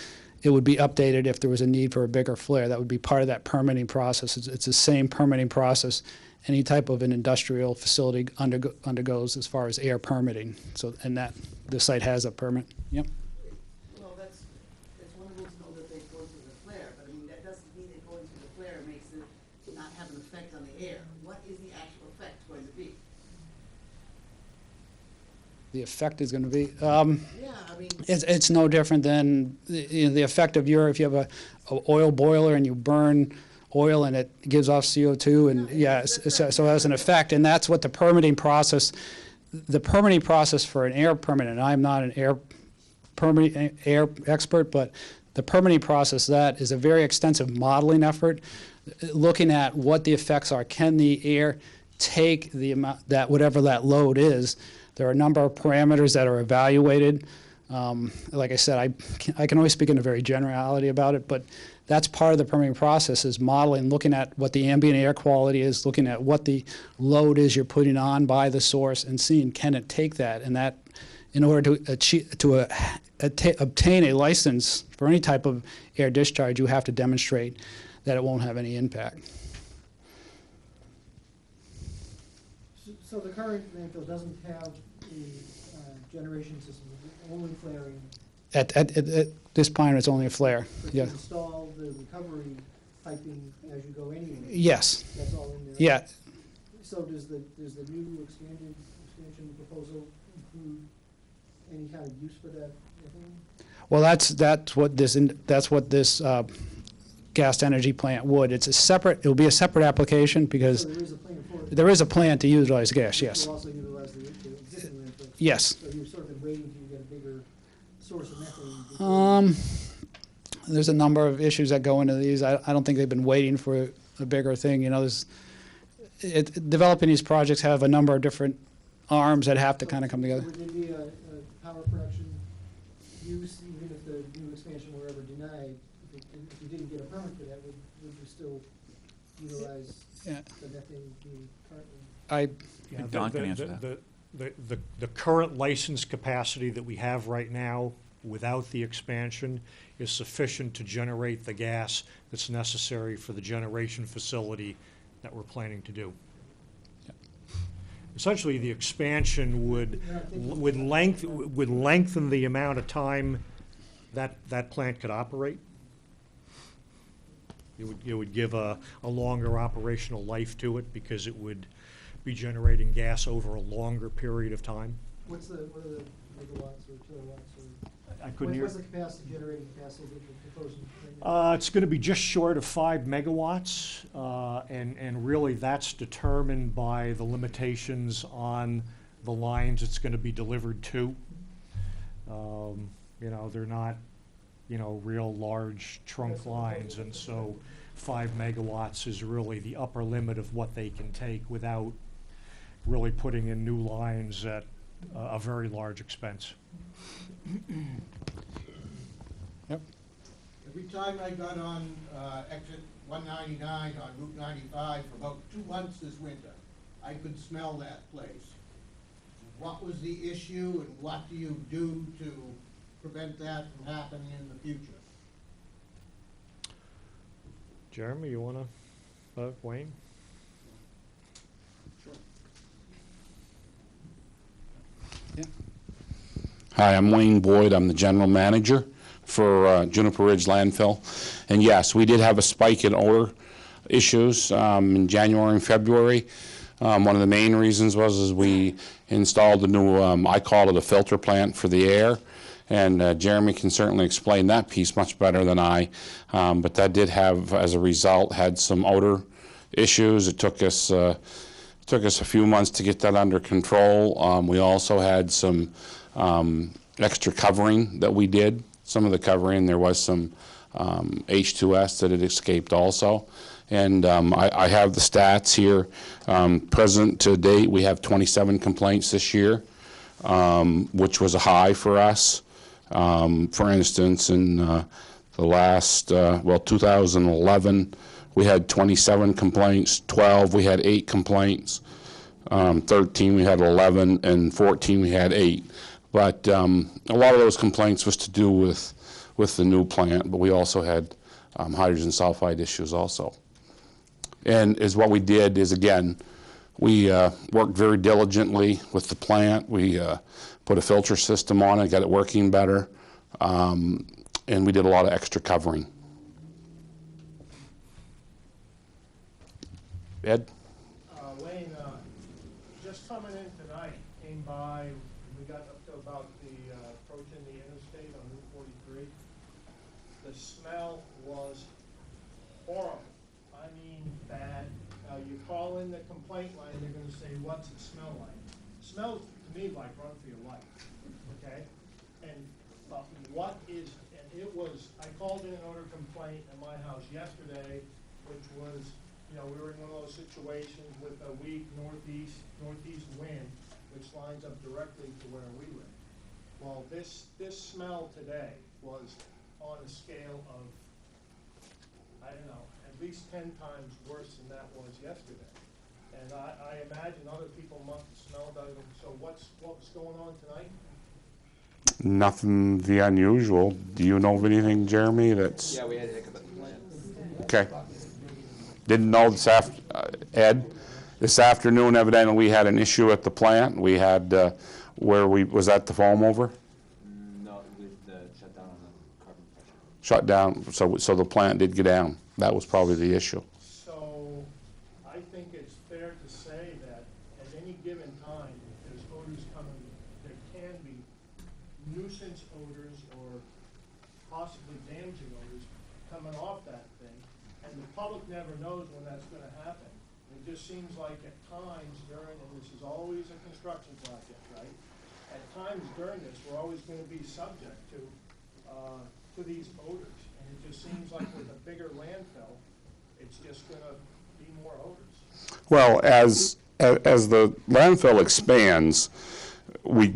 Speaker 2: it would be updated if there was a need for a bigger flare. That would be part of that permitting process. It's the same permitting process any type of an industrial facility undergoes as far as air permitting. So, and that the site has a permit. Yep.
Speaker 6: Well, that's wonderful to know that they go through the flare, but I mean, that doesn't mean that going through the flare makes it not have an effect on the air. What is the actual effect going to be?
Speaker 2: The effect is going to be,
Speaker 6: Yeah, I mean,
Speaker 2: it's no different than the effect of if you have a oil boiler and you burn oil and it gives off CO2, and so it has an effect, and that's what the permitting process for an air permit, and I'm not an air expert, but the permitting process, that is a very extensive modeling effort, looking at what the effects are. Can the air take the amount, that whatever that load is? There are a number of parameters that are evaluated. Like I said, I can only speak in a very generality about it, but that's part of the permitting process, is modeling, looking at what the ambient air quality is, looking at what the load is you're putting on by the source, and seeing can it take that. And that, in order to obtain a license for any type of air discharge, you have to demonstrate that it won't have any impact.
Speaker 5: So the current landfill doesn't have a generation system, it's only flaring.
Speaker 2: At this point, it's only a flare.
Speaker 5: But
Speaker 2: Yeah.
Speaker 5: you install the recovery piping as you go anyway.
Speaker 2: Yes.
Speaker 5: That's all in there.
Speaker 2: Yeah.
Speaker 5: So does the new expansion proposal include any kind of use for that methane?
Speaker 2: Well, that's what this gas to energy plant would. It will be a separate application because
Speaker 5: So there is a plan for it.
Speaker 2: there is a plan to utilize gas. Yes.
Speaker 5: Will also utilize the existing landfill.
Speaker 2: Yes.
Speaker 5: So you've sort of been waiting till you get a bigger source of methane.
Speaker 2: There's a number of issues that go into these. I don't think they've been waiting for a bigger thing. You know, developing these projects have a number of different arms that have to kind of come together.
Speaker 5: Would there be a power production use, even if the new expansion were ever denied? If you didn't get a permit for that, would you still utilize
Speaker 2: Yeah.
Speaker 5: the methane being currently?
Speaker 1: Yeah,
Speaker 4: Don can answer that.
Speaker 1: The current license capacity that we have right now, without the expansion, is sufficient to generate the gas that's necessary for the generation facility that we're planning to do. Essentially, the expansion would lengthen the amount of time that plant could operate. It would give a longer operational life to it because it would be generating gas over a longer period of time.
Speaker 5: What are the megawatts or kilowatts or?
Speaker 1: I couldn't hear.
Speaker 5: What's the generating capacity that you're proposing? Right now?
Speaker 1: It's going to be just short of 5 megawatts, and really that's determined by the limitations on the lines it's going to be delivered to. You know, they're not, real large trunk lines, and so 5 megawatts is really the upper limit of what they can take without really putting in new lines at a very large expense.
Speaker 2: Yep.
Speaker 10: Every time I got on exit 199 on Route 95 for about 2 months this winter, I could smell that place. What was the issue, and what do you do to prevent that from happening in the future?
Speaker 1: Jeremy, you want to, Wayne?
Speaker 11: Hi, I'm Wayne Boyd. I'm the general manager for Juniper Ridge Landfill. And yes, we did have a spike in odor issues in January and February. One of the main reasons was we installed a new, I call it a filter plant for the air, and Jeremy can certainly explain that piece much better than I, but that did have, as a result, had some odor issues. It took us a few months to get that under control. We also had some extra covering that we did. Some of the covering, there was some H2S that had escaped also. And I have the stats here. Present to date, we have 27 complaints this year, which was a high for us. For instance, in the last, 2011, we had 27 complaints. 12, we had 8 complaints. 13, we had 11, and 14, we had 8. But a lot of those complaints was to do with the new plant, but we also had hydrogen sulfide issues also. And what we did is, again, we worked very diligently with the plant. We put a filter system on it, got it working better, and we did a lot of extra covering. Ed?
Speaker 1: Wayne, just coming in tonight, came by, we got up to about approaching the interstate on Route 43. The smell was horrible. I mean, bad. You call in the complaint line, they're gonna say, what's it smell like? It smells to me like run for your life, okay? And it was, I called in an odor complaint at my house yesterday, which was, we were in one of those situations with a weak northeast wind, which lines up directly to where we live. Well, this smell today was on a scale of, I don't know, at least 10 times worse than that was yesterday. And I imagine other people must have smelled it. So what was going on tonight?
Speaker 11: Nothing the unusual. Do you know of anything, Jeremy, that's...
Speaker 9: Yeah, we had a hiccup at the plant.
Speaker 11: Okay. Didn't know Ed, this afternoon, evidently, we had an issue at the plant. We had, was that the foam over?
Speaker 9: No, the shutdown on the carbon pressure.
Speaker 11: Shut down, so the plant did go down. That was probably the issue.
Speaker 1: So I think it's fair to say that at any given time, if there's odors coming, there can be nuisance odors or possibly damaging odors coming off that thing. And the public never knows when that's going to happen. It just seems like at times during, and this is always a construction project, right? At times during this, we're always going to be subject to these odors. And it just seems like with a bigger landfill, it's just going to be more odors.
Speaker 11: Well, as the landfill expands, we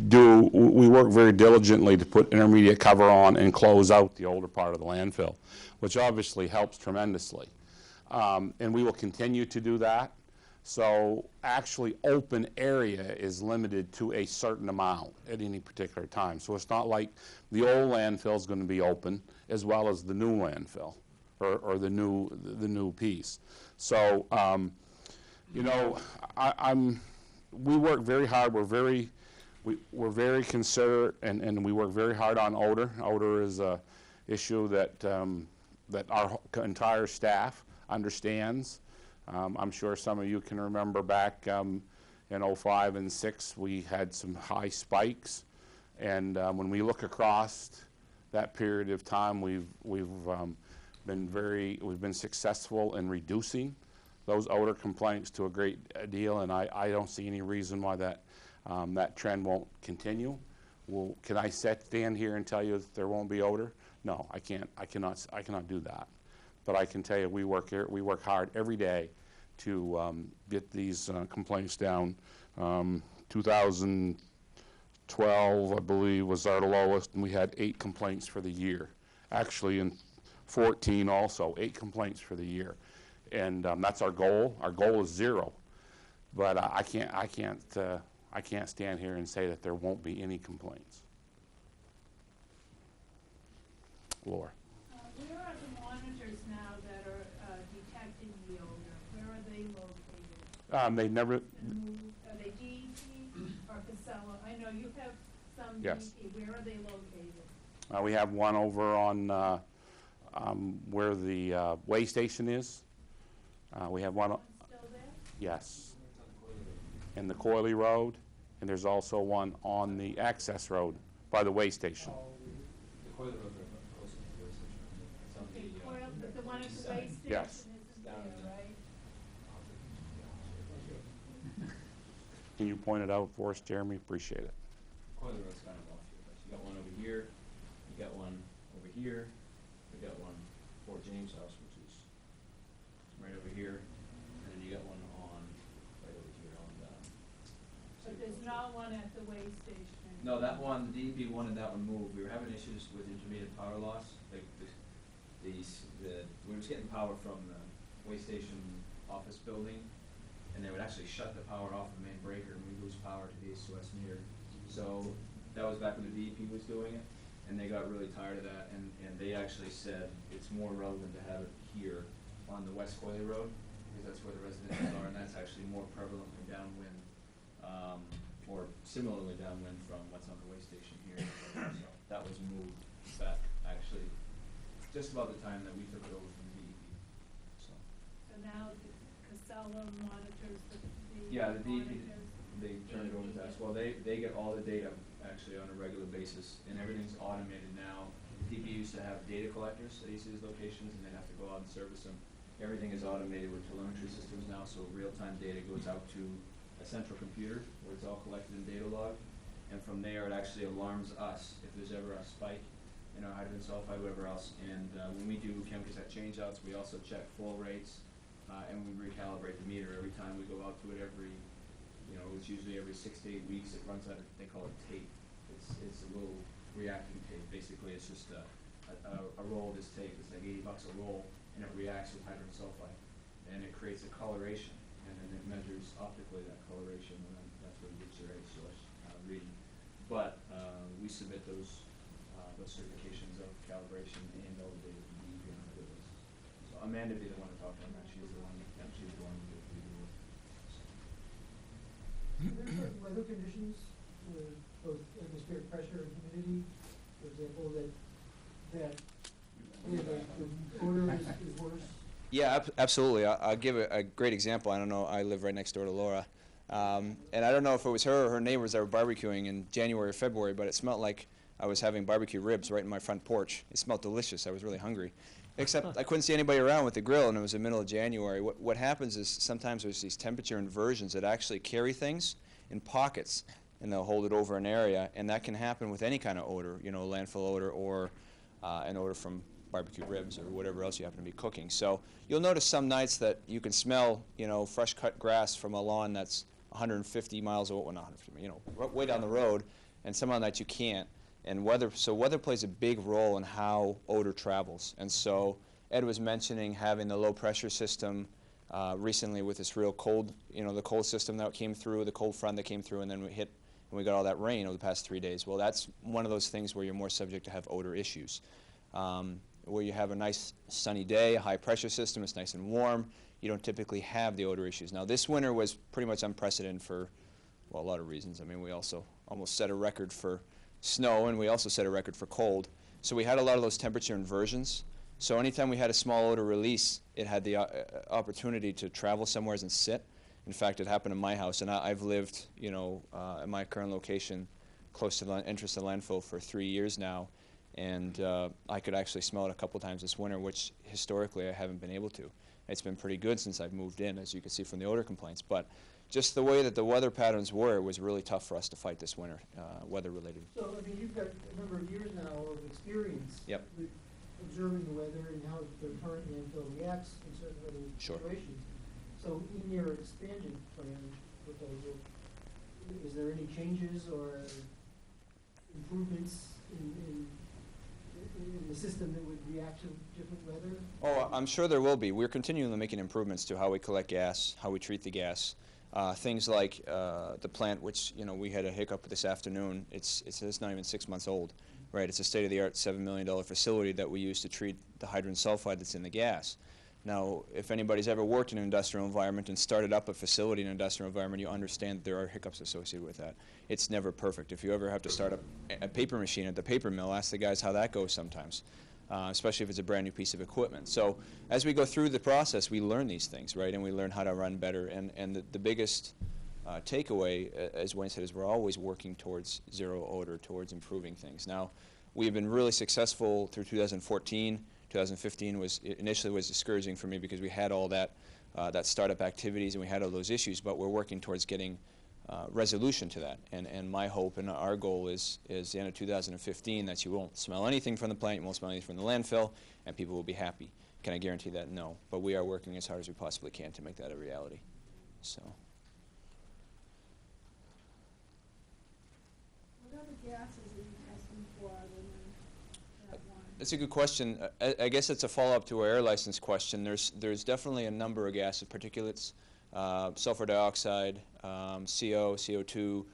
Speaker 11: work very diligently to put intermediate cover on and close out the older part of the landfill, which obviously helps tremendously. And we will continue to do that. So actually open area is limited to a certain amount at any particular time. So it's not like the old landfill is going to be open as well as the new landfill or the new piece. So, we work very hard. We're very considerate, and we work very hard on odor. Odor is a issue that our entire staff understands. I'm sure some of you can remember back in 05 and 06, we had some high spikes, and when we look across that period of time, we've been successful in reducing those odor complaints to a great deal, and I don't see any reason why that trend won't continue. Well, can I stand here and tell you that there won't be odor? No, I can't. I cannot do that. But I can tell you we work hard every day to get these complaints down. 2012, I believe, was our lowest, and we had 8 complaints for the year. Actually, in 14 also, 8 complaints for the year. And that's our goal. Our goal is 0. But I can't stand here and say that there won't be any complaints. Laura.
Speaker 3: Where are the monitors now that are detecting the odor? Where are they located?
Speaker 11: They never.
Speaker 3: Are they DEP or Casella? I know you have some
Speaker 11: Yes.
Speaker 3: DEP. Where are they located?
Speaker 11: We have one over on where the weigh station is. We have one,
Speaker 3: One still there?
Speaker 11: yes, in the Coily Road, and there's also one on the access road by the way station.
Speaker 9: The Coiler Road are close to the way station. It's on
Speaker 3: Okay,
Speaker 9: the,
Speaker 3: Coyle, but the one at the way station
Speaker 11: Yes.
Speaker 3: isn't
Speaker 9: Down
Speaker 3: there,
Speaker 9: in the-
Speaker 3: right?
Speaker 11: Can you point it out for us, Jeremy? Appreciate it.
Speaker 9: Coiler Road's kind of off here, but you got one over here, you got one over here, you got one Fort James House, which is right over here, and then you got one on, right over here on,
Speaker 3: But there's not one at the way station.
Speaker 9: no, that one, the DEP wanted that one moved. We were having issues with intermittent power loss, like we was getting power from the way station office building, and they would actually shut the power off the main breaker, and we'd lose power to the east-west meter. So that was back when the DEP was doing it, and they got really tired of that, and they actually said it's more relevant to have it here on the West Coily Road, because that's where the residences are, and that's actually more prevalently downwind, or similarly downwind from what's on the way station here. So that was moved back, actually, just about the time that we took it over from the DEP, so.
Speaker 3: So now Casella monitors the
Speaker 9: Yeah, the DEP,
Speaker 3: monitors.
Speaker 9: they turn it over to us. Well, they get all the data actually on a regular basis, and everything's automated now. DEP used to have data collectors at each of these locations, and they'd have to go out and service them. Everything is automated with telemetry systems now, so real-time data goes out to a central computer where it's all collected in data log, and from there it actually alarms us if there's ever a spike in our hydrogen sulfide, whatever else. And when we do chem cassette changeouts, we also check flow rates, and we recalibrate the meter every time we go out to it every, it's usually every 6 to 8 weeks. It runs out of, they call it tape. It's a little reacting tape. Basically, it's just a roll of this tape. It's like $80 a roll, and it reacts with hydrogen sulfide. And it creates a coloration, and then it measures optically that coloration, and then that's where you get your A source reading. But we submit those certifications of calibration and all the data to DEP on a regular basis. So Amanda would be the one to talk to on that. She's the one who we do it.
Speaker 5: Are there certain weather conditions, both atmospheric pressure and humidity, for example, that where the odor is worse?
Speaker 12: Yeah, absolutely. I'll give a great example. I don't know, I live right next door to Laura. And I don't know if it was her or her neighbors that were barbecuing in January or February, but it smelled like I was having barbecue ribs right in my front porch. It smelled delicious. I was really hungry. Except I couldn't see anybody around with the grill, and it was the middle of January. What happens is sometimes there's these temperature inversions that actually carry things in pockets, and they'll hold it over an area, and that can happen with any kind of odor, landfill odor or an odor from barbecue ribs or whatever else you happen to be cooking. So you'll notice some nights that you can smell, fresh cut grass from a lawn that's 150 miles away, well, not 150, way down the road, and some other nights you can't. And weather plays a big role in how odor travels. And so Ed was mentioning having the low pressure system recently with this real cold, the cold system that came through, the cold front that came through, and then we got all that rain over the past 3 days. Well, that's one of those things where you're more subject to have odor issues. Where you have a nice sunny day, a high pressure system, it's nice and warm, you don't typically have the odor issues. Now this winter was pretty much unprecedented for, well, a lot of reasons. I mean, we also almost set a record for snow, and we also set a record for cold. So we had a lot of those temperature inversions. So anytime we had a small odor release, it had the opportunity to travel somewhere and sit. In fact, it happened in my house, and I've lived, at my current location close to the entrance to the landfill for 3 years now. And I could actually smell it a couple times this winter, which historically I haven't been able to. It's been pretty good since I've moved in, as you can see from the odor complaints. But just the way that the weather patterns were, it was really tough for us to fight this winter, weather-related.
Speaker 5: So, I mean, you've got a number of years now of experience
Speaker 12: Yep.
Speaker 5: with observing the weather and how the current landfill reacts in certain weather
Speaker 12: Sure.
Speaker 5: situations. So in your expansion plan proposal, is there any changes or improvements in the system that would react to different weather?
Speaker 12: Oh, I'm sure there will be. We're continually making improvements to how we collect gas, how we treat the gas. Things like the plant, which we had a hiccup this afternoon. It's not even 6 months old, right? It's a state-of-the-art $7 million facility that we use to treat the hydrogen sulfide that's in the gas. Now, if anybody's ever worked in an industrial environment and started up a facility in an industrial environment, you understand there are hiccups associated with that. It's never perfect. If you ever have to start up a paper machine at the paper mill, ask the guys how that goes sometimes. especially if it's a brand new piece of equipment. So as we go through the process, we learn these things, right? And we learn how to run better. And the biggest takeaway, as Wayne said, is we're always working towards zero odor, towards improving things. Now, we've been really successful through 2014. 2015 initially was discouraging for me because we had all that startup activities and we had all those issues, but we're working towards getting resolution to that. And my hope and our goal is the end of 2015 that you won't smell anything from the plant, you won't smell anything from the landfill, and people will be happy. Can I guarantee that? No. But we are working as hard as we possibly can to make that a reality. So.
Speaker 3: What other gases are you testing for other than that one?
Speaker 12: That's a good question. I guess it's a follow-up to our air license question. There's definitely a number of gases, particulates, sulfur dioxide, CO, CO2,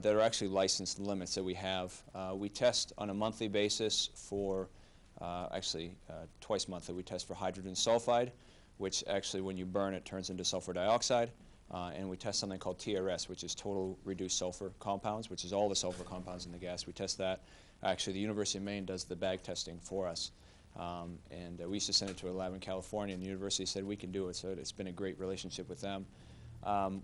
Speaker 12: that are actually licensed limits that we have. We test on a monthly basis for, twice monthly, we test for hydrogen sulfide, which actually when you burn it turns into sulfur dioxide. And we test something called TRS, which is total reduced sulfur compounds, which is all the sulfur compounds in the gas. We test that. Actually, the University of Maine does the bag testing for us. We used to send it to a lab in California, and the university said we can do it, so it's been a great relationship with them.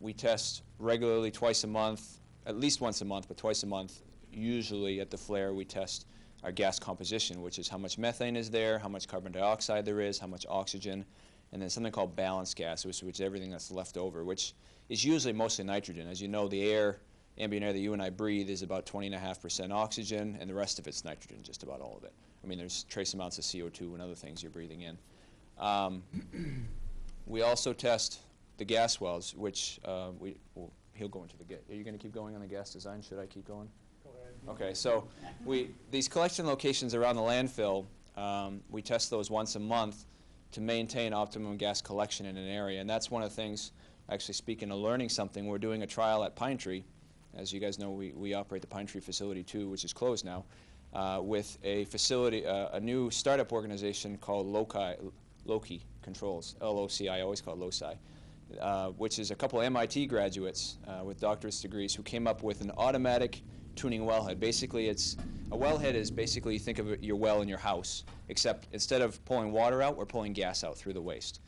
Speaker 12: We test regularly twice a month, at least once a month, but twice a month. Usually at the flare, we test our gas composition, which is how much methane is there, how much carbon dioxide there is, how much oxygen, and then something called balanced gas, which is everything that's left over, which is usually mostly nitrogen. As you know, the air, ambient air that you and I breathe is about 20.5% oxygen, and the rest of it's nitrogen, just about all of it. I mean, there's trace amounts of CO2 and other things you're breathing in. We also test the gas wells, which he'll go into the gas. Are you going to keep going on the gas design? Should I keep going?
Speaker 7: Go ahead.
Speaker 12: Okay, so these collection locations around the landfill, we test those once a month to maintain optimum gas collection in an area. And that's one of the things, actually speaking of learning something, we're doing a trial at Pine Tree. As you guys know, we operate the Pine Tree facility too, which is closed now, with a facility, a new startup organization called Loci Controls, L-O-C, I always call it LOCI, which is a couple MIT graduates with doctorate degrees who came up with an automatic tuning wellhead. Basically, a wellhead is basically, you think of your well in your house, except instead of pulling water out, we're pulling gas out through the waste.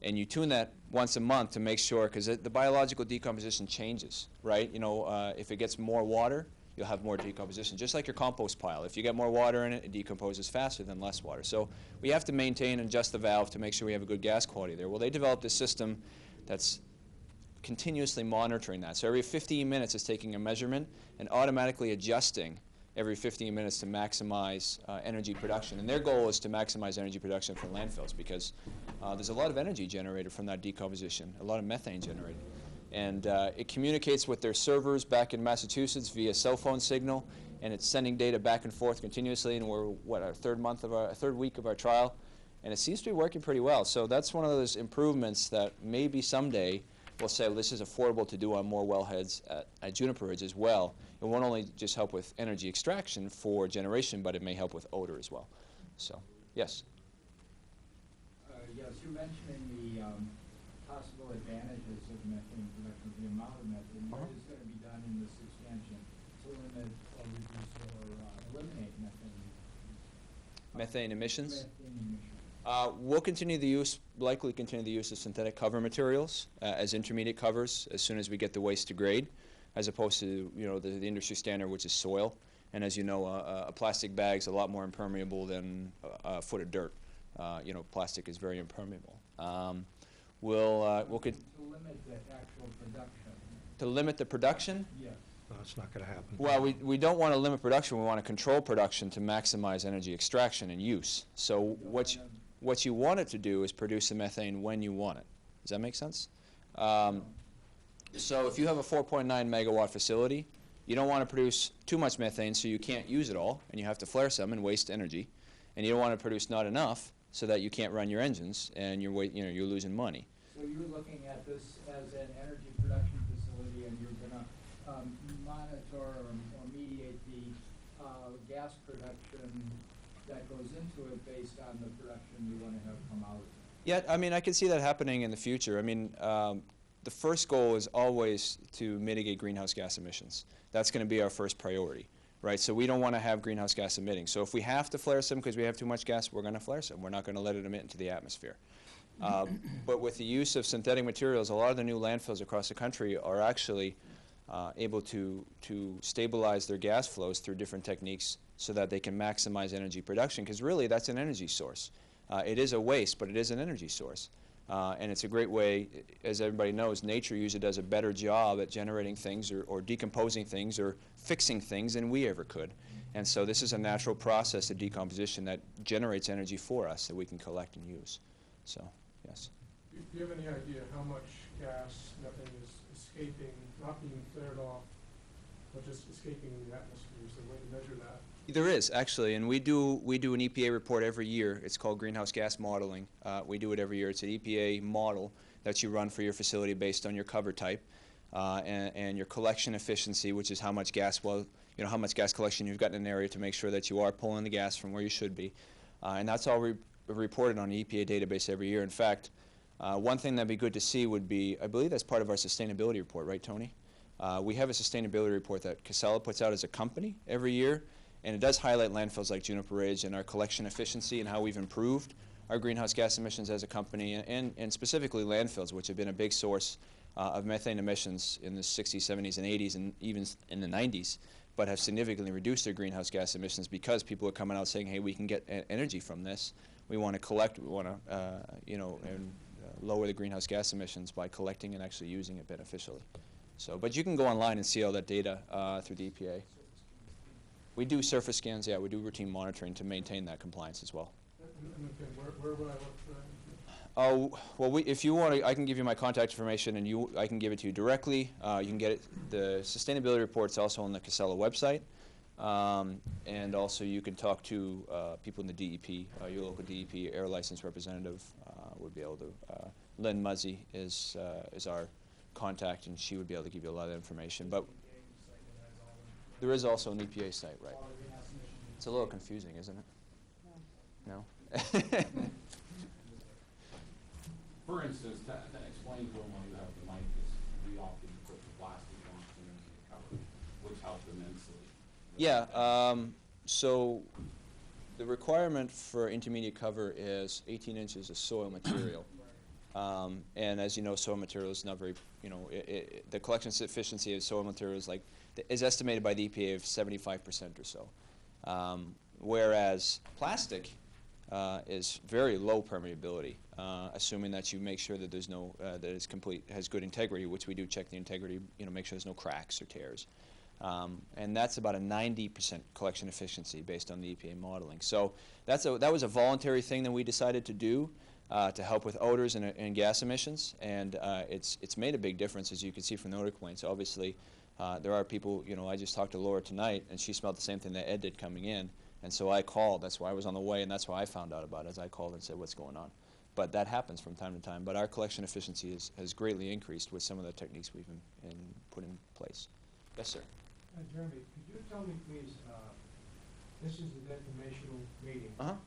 Speaker 12: And you tune that once a month to make sure, because the biological decomposition changes, right? You know, if it gets more water, you'll have more decomposition. Just like your compost pile. If you get more water in it, it decomposes faster than less water. So we have to maintain and adjust the valve to make sure we have a good gas quality there. Well, they developed a system that's continuously monitoring that. So every 15 minutes it's taking a measurement and automatically adjusting every 15 minutes to maximize energy production. And their goal is to maximize energy production for landfills because there's a lot of energy generated from that decomposition, a lot of methane generated. And it communicates with their servers back in Massachusetts via cell phone signal, and it's sending data back and forth continuously, and we're, our third week of our trial, and it seems to be working pretty well. So that's one of those improvements that maybe someday we'll say, well, this is affordable to do on more wellheads at Juniper Ridge as well. It won't only just help with energy extraction for generation, but it may help with odor as well. So, yes?
Speaker 9: Yes, you're mentioning the possible advantages of methane production, the amount of methane. What is going to be done in this expansion to limit or reduce or eliminate
Speaker 12: Methane emissions?
Speaker 9: Methane emissions.
Speaker 12: We'll likely continue the use of synthetic cover materials as intermediate covers as soon as we get the waste to grade, as opposed to the industry standard, which is soil. And as you know, a plastic bag's a lot more impermeable than a foot of dirt. Plastic is very impermeable. We'll
Speaker 9: to limit the actual production.
Speaker 12: To limit the production?
Speaker 9: Yes.
Speaker 1: No, it's not going to happen.
Speaker 12: Well, we don't want to limit production. We want to control production to maximize energy extraction and use. So what you want it to do is produce the methane when you want it. Does that make sense? So if you have a 4.9 megawatt facility, you don't want to produce too much methane so you can't use it all, and you have to flare some and waste energy. And you don't want to produce not enough so that you can't run your engines and you're losing money.
Speaker 9: So you're looking at this as an energy production facility, and you're going to monitor or mediate the gas production that goes into it based on the production you want to have come out of it.
Speaker 12: Yeah, I mean, I can see that happening in the future. I mean, the first goal is always to mitigate greenhouse gas emissions. That's going to be our first priority. right? So we don't want to have greenhouse gas emitting. So if we have to flare some because we have too much gas, we're going to flare some. We're not going to let it emit into the atmosphere. But with the use of synthetic materials, a lot of the new landfills across the country are actually able to stabilize their gas flows through different techniques so that they can maximize energy production, because really that's an energy source. It is a waste, but it is an energy source. And it's a great way, as everybody knows, nature usually does a better job at generating things or decomposing things or fixing things than we ever could. And so this is a natural process of decomposition that generates energy for us that we can collect and use. So, yes.
Speaker 7: Do you have any idea how much gas, methane is escaping, not being flared off, but just escaping the atmosphere? Is there a way to measure that?
Speaker 12: There is, actually, and we do an EPA report every year. It's called greenhouse gas modeling. We do it every year. It's an EPA model that you run for your facility based on your cover type and your collection efficiency, which is how much gas, how much gas collection you've got in an area to make sure that you are pulling the gas from where you should be. And that's all reported on the EPA database every year. In fact, one thing that'd be good to see would be, I believe that's part of our sustainability report, right, Tony? We have a sustainability report that Casella puts out as a company every year. And it does highlight landfills like Juniper Ridge and our collection efficiency and how we've improved our greenhouse gas emissions as a company, and specifically landfills, which have been a big source of methane emissions in the 60s, 70s, and 80s, and even in the 90s, but have significantly reduced their greenhouse gas emissions because people are coming out saying, hey, we can get energy from this. We want to collect, we want to, lower the greenhouse gas emissions by collecting and actually using it beneficially. So, but you can go online and see all that data through the EPA. We do surface scans, yeah, we do routine monitoring to maintain that compliance as well.
Speaker 7: And where would I look for that?
Speaker 12: Oh, well, if you want to, I can give you my contact information and I can give it to you directly. You can get it, the sustainability report's also on the Casella website. And also you can talk to people in the DEP, your local DEP air license representative would be able to, Lynn Muzzy is our contact, and she would be able to give you a lot of information. But there is also an EPA site, right? It's a little confusing, isn't it? No?
Speaker 11: For instance, to explain to them while you have the mic, is we often put the plastic on the cover, which helps immensely.
Speaker 12: Yeah, so the requirement for intermediate cover is 18 inches of soil material. And as you know, soil material is not very, the collection efficiency of soil material is estimated by the EPA of 75% or so. Whereas plastic is very low permeability, assuming that you make sure that there's no, that it's complete, has good integrity, which we do check the integrity, make sure there's no cracks or tears. And that's about a 90% collection efficiency based on the EPA modeling. So that was a voluntary thing that we decided to do to help with odors and gas emissions, and it's made a big difference, as you can see from the odor complaints. Obviously, there are people, I just talked to Laura tonight, and she smelled the same thing that Ed did coming in, and so I called. That's why I was on the way, and that's why I found out about it, as I called and said, what's going on? But that happens from time to time. But our collection efficiency has greatly increased with some of the techniques we've put in place. Yes, sir.
Speaker 13: Jeremy, could you tell me, please, this is an informational meeting.
Speaker 12: Uh-huh.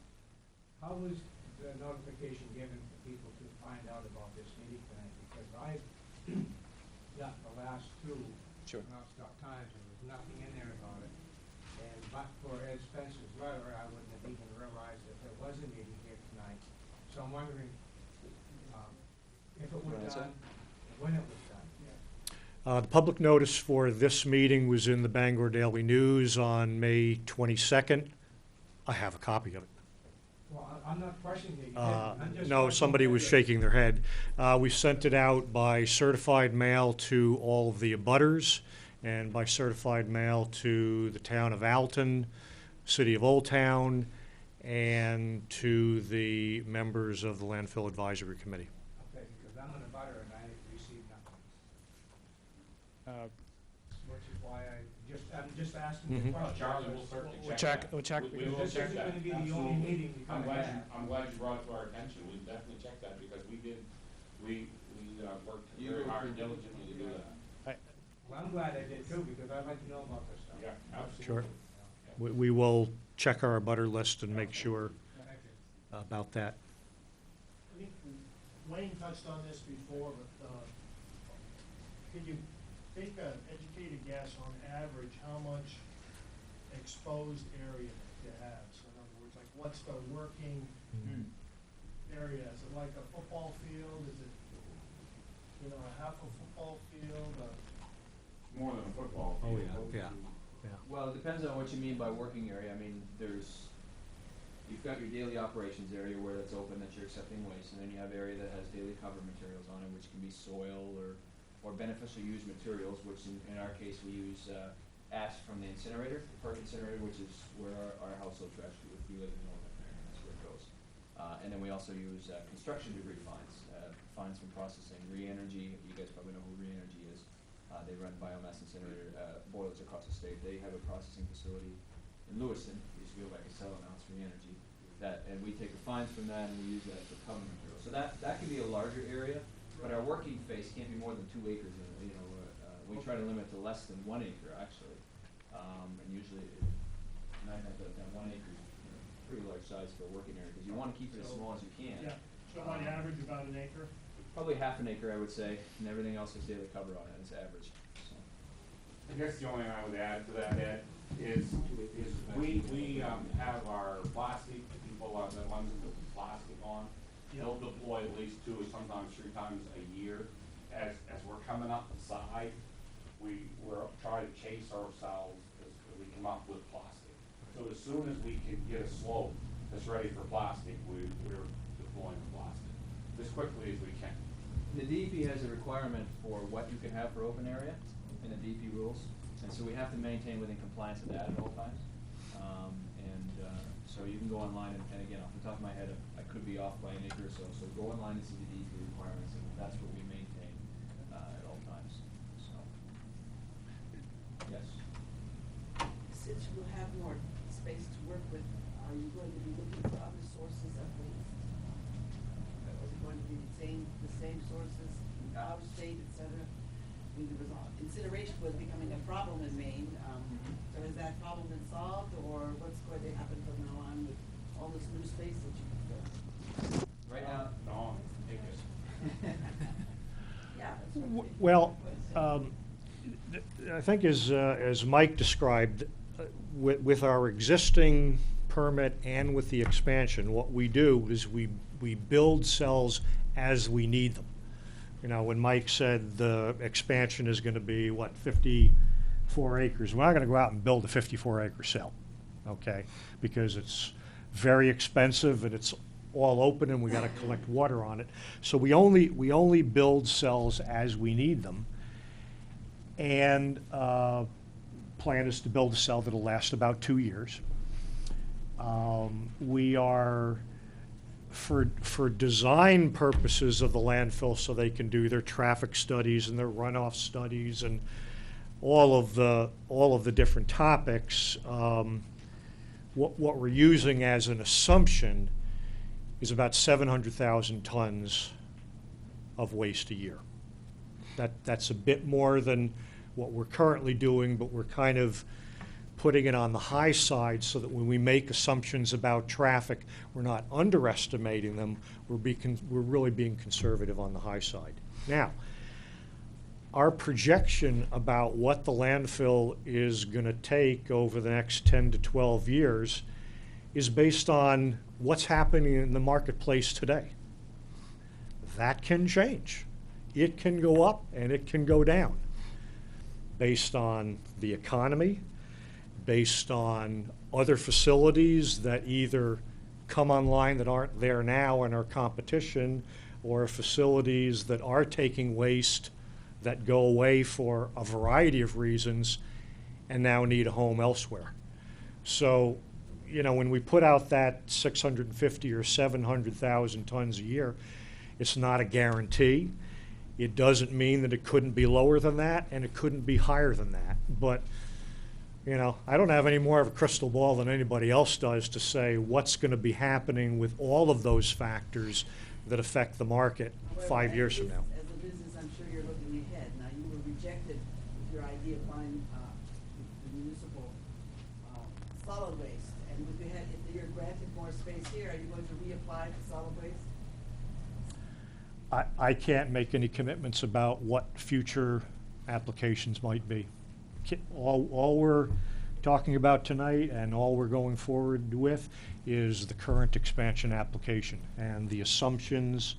Speaker 13: How was the notification given for people to find out about this meeting tonight? Because I've got the last two nonstop times, and there's nothing in there about it. And but for Ed Spencer's letter, I wouldn't have even realized that there was a meeting here tonight. So I'm wondering if it was done, when it was done.
Speaker 1: The public notice for this meeting was in the Bangor Daily News on May 22nd. I have a copy of it.
Speaker 13: Well, I'm not questioning it. I'm just
Speaker 1: No, somebody was shaking their head. We sent it out by certified mail to all of the abutters and by certified mail to the town of Alton, city of Old Town, and to the members of the Landfill Advisory Committee.
Speaker 13: Okay, because I'm an abutter and I received nothing. Which is why I'm just asking the question.
Speaker 11: Charlie, we'll certainly
Speaker 2: We'll
Speaker 11: check
Speaker 2: check.
Speaker 11: that. We will
Speaker 13: This
Speaker 11: check
Speaker 13: isn't
Speaker 11: that.
Speaker 13: gonna be the only meeting you
Speaker 11: I'm
Speaker 13: come
Speaker 11: glad
Speaker 13: back.
Speaker 11: I'm glad you brought it to our attention. We definitely checked that because we worked very hard and diligently to do that.
Speaker 13: Well, I'm glad I did too, because I'd like to know about this stuff.
Speaker 11: Yeah, absolutely.
Speaker 1: Sure. We will check our abutter list and make sure
Speaker 13: Thank you.
Speaker 1: about that.
Speaker 5: I think Wayne touched on this before, but can you take an educated guess on average how much
Speaker 14: exposed area that you have? So in other words, like, what's the working area? Is it like a football field? Is it, you know, a half a football field?
Speaker 11: More than a football
Speaker 1: Oh,
Speaker 11: field.
Speaker 1: yeah.
Speaker 12: Well, it depends on what you mean by working area. I mean, you've got your daily operations area where that's open, that you're accepting waste, and then you have area that has daily cover materials on it, which can be soil or beneficial used materials, which in our case, we use ash from the incinerator, the park incinerator, which is where our household trash, if we live in Northern Ireland, that's where it goes. And then we also use construction debris fines, fines from processing, Re-Energy. You guys probably know who Re-Energy is. They run biomass incinerator boilers across the state. They have a processing facility in Lewiston. We used to go back and sell it, now it's Re-Energy. And we take the fines from that and we use that for cover material. So that can be a larger area, but our working space can't be more than 2 acres. We try to limit to less than 1 acre actually, and usually 9 times out of 10, 1 acre is pretty large size for a working area because you want to keep it as small as you can.
Speaker 14: Yeah, so on average, about an acre?
Speaker 12: Probably half an acre, I would say, and everything else is daily cover on it as average. So.
Speaker 11: I guess the only thing I would add to that, Ed, is we have our plastic people that ones that put plastic on. They'll deploy at least 2 or sometimes 3 times a year. As we're coming up the side, we're trying to chase ourselves as we come up with plastic. So as soon as we can get a slope that's ready for plastic, we're deploying the plastic as quickly as we can.
Speaker 12: The DEP has a requirement for what you can have for open area in the DEP rules, and so we have to maintain within compliance of that at all times. So you can go online, and again, off the top of my head, I could be off by an acre or so. So go online and see the DEP requirements, and that's what we maintain at all times. So, yes.
Speaker 6: Since you have more space to work with, are you going to be looking for other sources of waste? Is it going to be the same sources, out of state, et cetera? I mean, incineration was becoming a problem in Maine. So has that problem been solved, or what's going to happen from now on with all this new space that you can fill?
Speaker 12: Right now,
Speaker 11: No, take it.
Speaker 6: Yeah, that's what I'm saying.
Speaker 1: Well, I think as Mike described, with our existing permit and with the expansion, what we do is we build cells as we need them. You know, when Mike said the expansion is going to be, 54 acres, we're not going to go out and build a 54-acre cell, okay? Because it's very expensive and it's all open and we got to collect water on it. So we only build cells as we need them. And plan is to build a cell that'll last about 2 years. We are, for design purposes of the landfill, so they can do their traffic studies and their runoff studies and all of the different topics, what we're using as an assumption is about 700,000 tons of waste a year. That's a bit more than what we're currently doing, but we're kind of putting it on the high side so that when we make assumptions about traffic, we're not underestimating them, we're really being conservative on the high side. Now, our projection about what the landfill is going to take over the next 10 to 12 years is based on what's happening in the marketplace today. That can change. It can go up and it can go down based on the economy, based on other facilities that either come online that aren't there now and are competition, or facilities that are taking waste that go away for a variety of reasons and now need a home elsewhere. So, you know, when we put out that 650 or 700,000 tons a year, it's not a guarantee. It doesn't mean that it couldn't be lower than that and it couldn't be higher than that. But, you know, I don't have any more of a crystal ball than anybody else does to say what's going to be happening with all of those factors that affect the market 5 years from now.
Speaker 6: As a business, I'm sure you're looking ahead. Now, you were rejected with your idea of buying the municipal solid waste. And if you're granted more space here, are you going to reapply for solid waste?
Speaker 1: I can't make any commitments about what future applications might be. All we're talking about tonight, and all we're going forward with, is the current expansion application. And the assumptions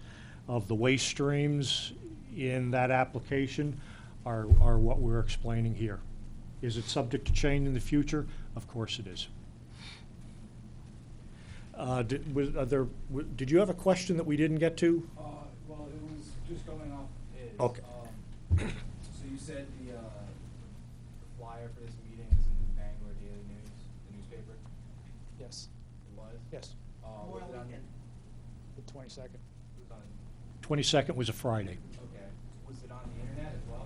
Speaker 1: of the waste streams in that application are what we're explaining here. Is it subject to change in the future? Of course it is. Did you have a question that we didn't get to?
Speaker 9: Well, it was just going off his.
Speaker 1: Okay.
Speaker 9: So you said the flyer for this meeting is in the Bangor Daily News, the newspaper?
Speaker 2: Yes,
Speaker 9: It was?
Speaker 2: yes,
Speaker 9: Was it on,
Speaker 2: the 22nd.
Speaker 9: it was on,
Speaker 1: 22nd was a Friday.
Speaker 9: okay. Was it on the internet as well?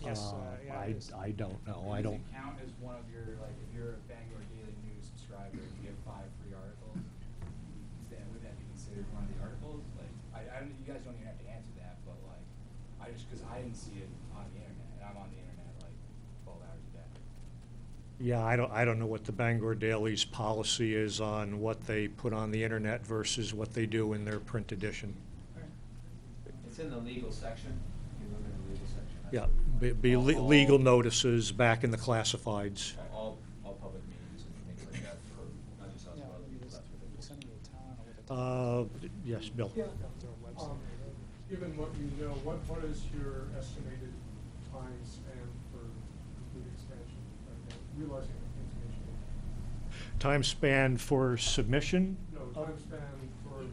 Speaker 2: Yes, yeah, it is.
Speaker 1: I don't know.
Speaker 9: And
Speaker 1: I
Speaker 9: does
Speaker 1: don't.
Speaker 9: it count as one of your, like, if you're a Bangor Daily News subscriber, and you get 5 free articles, would that be considered one of the articles? Like, I don't, you guys don't even have to answer that, but like, because I didn't see it on the internet, and I'm on the internet like 12 hours a day.
Speaker 1: Yeah, I don't know what the Bangor Daily's policy is on what they put on the internet versus what they do in their print edition.
Speaker 15: It's in the legal section. You look at the legal section. that's
Speaker 1: Yeah,
Speaker 15: where you
Speaker 1: be
Speaker 15: find all-
Speaker 1: legal notices back in the classifieds.
Speaker 15: All public meetings and things like that for not just us,
Speaker 2: Yeah,
Speaker 15: but other people. That's what they do.
Speaker 2: sending you a town or with a
Speaker 1: Yes, Bill.
Speaker 7: Yeah.
Speaker 2: their website.
Speaker 7: Given what you know, what is your estimated time span for complete expansion? Realizing information.
Speaker 1: Time span for submission?
Speaker 7: No, time span for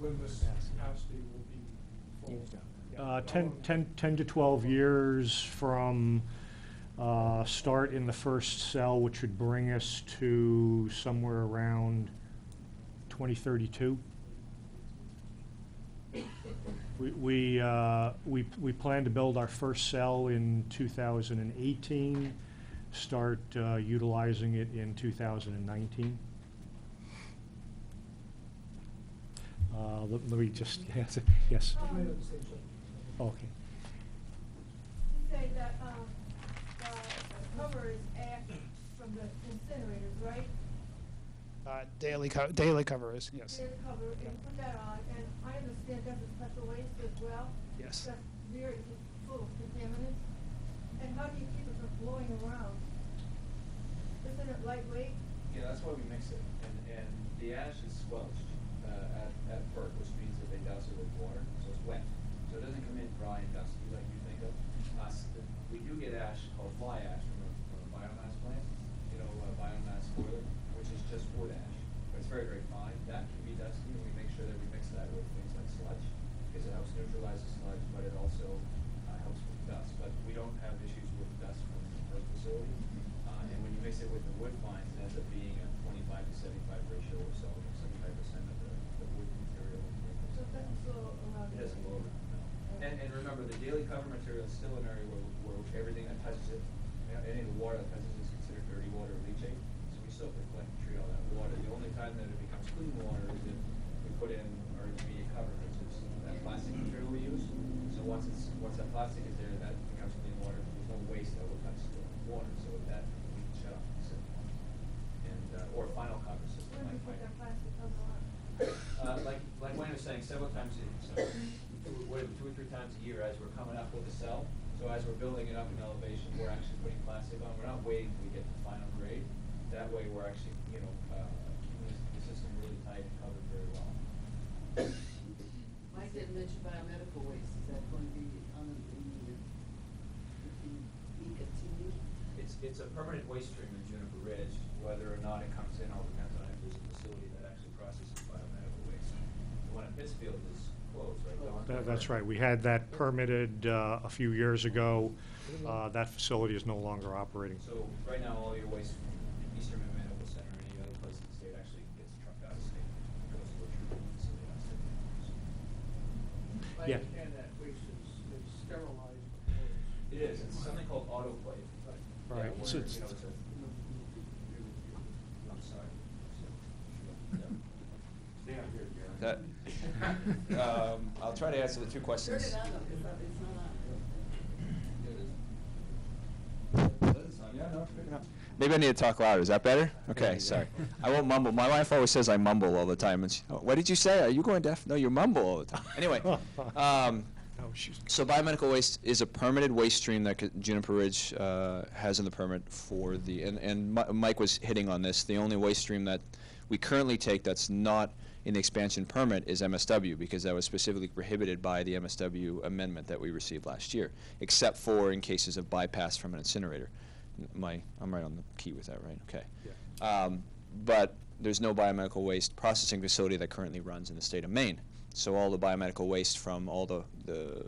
Speaker 7: when this capacity will be full.
Speaker 1: 10 to 12 years from start in the first cell, which would bring us to somewhere around 2032. We plan to build our first cell in 2018, start utilizing it in 2019. Let me just, yes. Okay.
Speaker 3: You say that, the cover is ash from the incinerators, right?
Speaker 2: Daily cover is, yes.
Speaker 3: There's cover, and you put that on, and I understand that's a special waste as well.
Speaker 2: Yes.
Speaker 3: That's very full of contaminants. And how do you keep it from blowing around? Isn't it lightweight?
Speaker 15: Yeah, that's why we mix it. And the ash is squelched at FERC, which means that they douse it with water, so it's wet. So it doesn't come in dry and dusty like you think of. We do get ash called fly ash from a biomass plant, a biomass boiler, which is just wood ash. But it's very, very fine. That can be dusty, and we make sure that we mix that with things like sludge, because it helps neutralize the sludge, but it also helps with dust. But we don't have issues with dust from the FERC facility. And when you mix it with the wood fines, it ends up being a 25 to 75 ratio or so, 75% of the wood material.
Speaker 3: So it doesn't flow around.
Speaker 15: It doesn't blow around, no. And remember, the daily cover material is still an area where everything that touches it, any of the water that touches it is considered dirty water or leachate. So we still have to collect and treat all that water. The only time that it becomes clean water is if we put in our intermediate cover, which is that plastic material we use. So once that plastic is there, that becomes clean water. There's no waste that will touch the water. So that we can shut off the system. And or a final cover system
Speaker 3: When do
Speaker 15: like
Speaker 3: you put
Speaker 15: mine.
Speaker 3: that plastic cover on?
Speaker 15: Like Wayne was saying, several times, whatever, 2 or 3 times a year as we're coming up with a cell. So as we're building it up in elevation, we're actually putting plastic on. We're not waiting till we get the final grade. That way we're actually, keeping the system really tight and covered very well.
Speaker 6: Mike didn't mention biomedical waste, is that going to be on the be continued?
Speaker 15: It's a permanent waste stream in Juniper Ridge. Whether or not it comes in all depends on if there's a facility that actually processes biomedical waste. The one at Pittsfield is closed, right, Dawn?
Speaker 1: That's right. We had that permitted a few years ago. That facility is no longer operating.
Speaker 15: So right now, all your waste from Eastern Medical Center or any other place in the state actually gets trucked out of state. It goes to a treatment facility out of state.
Speaker 14: I
Speaker 1: Yeah.
Speaker 14: understand that waste is sterilized before it's.
Speaker 15: It is. It's something called autoclave.
Speaker 1: Right.
Speaker 15: Yeah,
Speaker 1: So
Speaker 15: where,
Speaker 1: it's-
Speaker 15: it's a. I'm sorry. Stay out here, Jeremy.
Speaker 12: I'll try to answer the 2
Speaker 6: Turn
Speaker 12: questions.
Speaker 6: it on, it's not on.
Speaker 15: Yeah, no, it's big enough.
Speaker 12: Maybe I need to talk louder. Is that better? Okay, sorry. I won't mumble. My wife always says I mumble all the time. And she, oh, what did you say? Are you going deaf? No, you mumble all the time. Anyway,
Speaker 1: Oh, she's.
Speaker 12: So biomedical waste is a permitted waste stream that Juniper Ridge has in the permit for the, and Mike was hitting on this, the only waste stream that we currently take that's not in the expansion permit is MSW, because that was specifically prohibited by the MSW amendment that we received last year, except for in cases of bypass from an incinerator. I'm right on the key with that, right? Okay.
Speaker 1: Yeah.
Speaker 12: But there's no biomedical waste processing facility that currently runs in the state of Maine. So all the biomedical waste from all the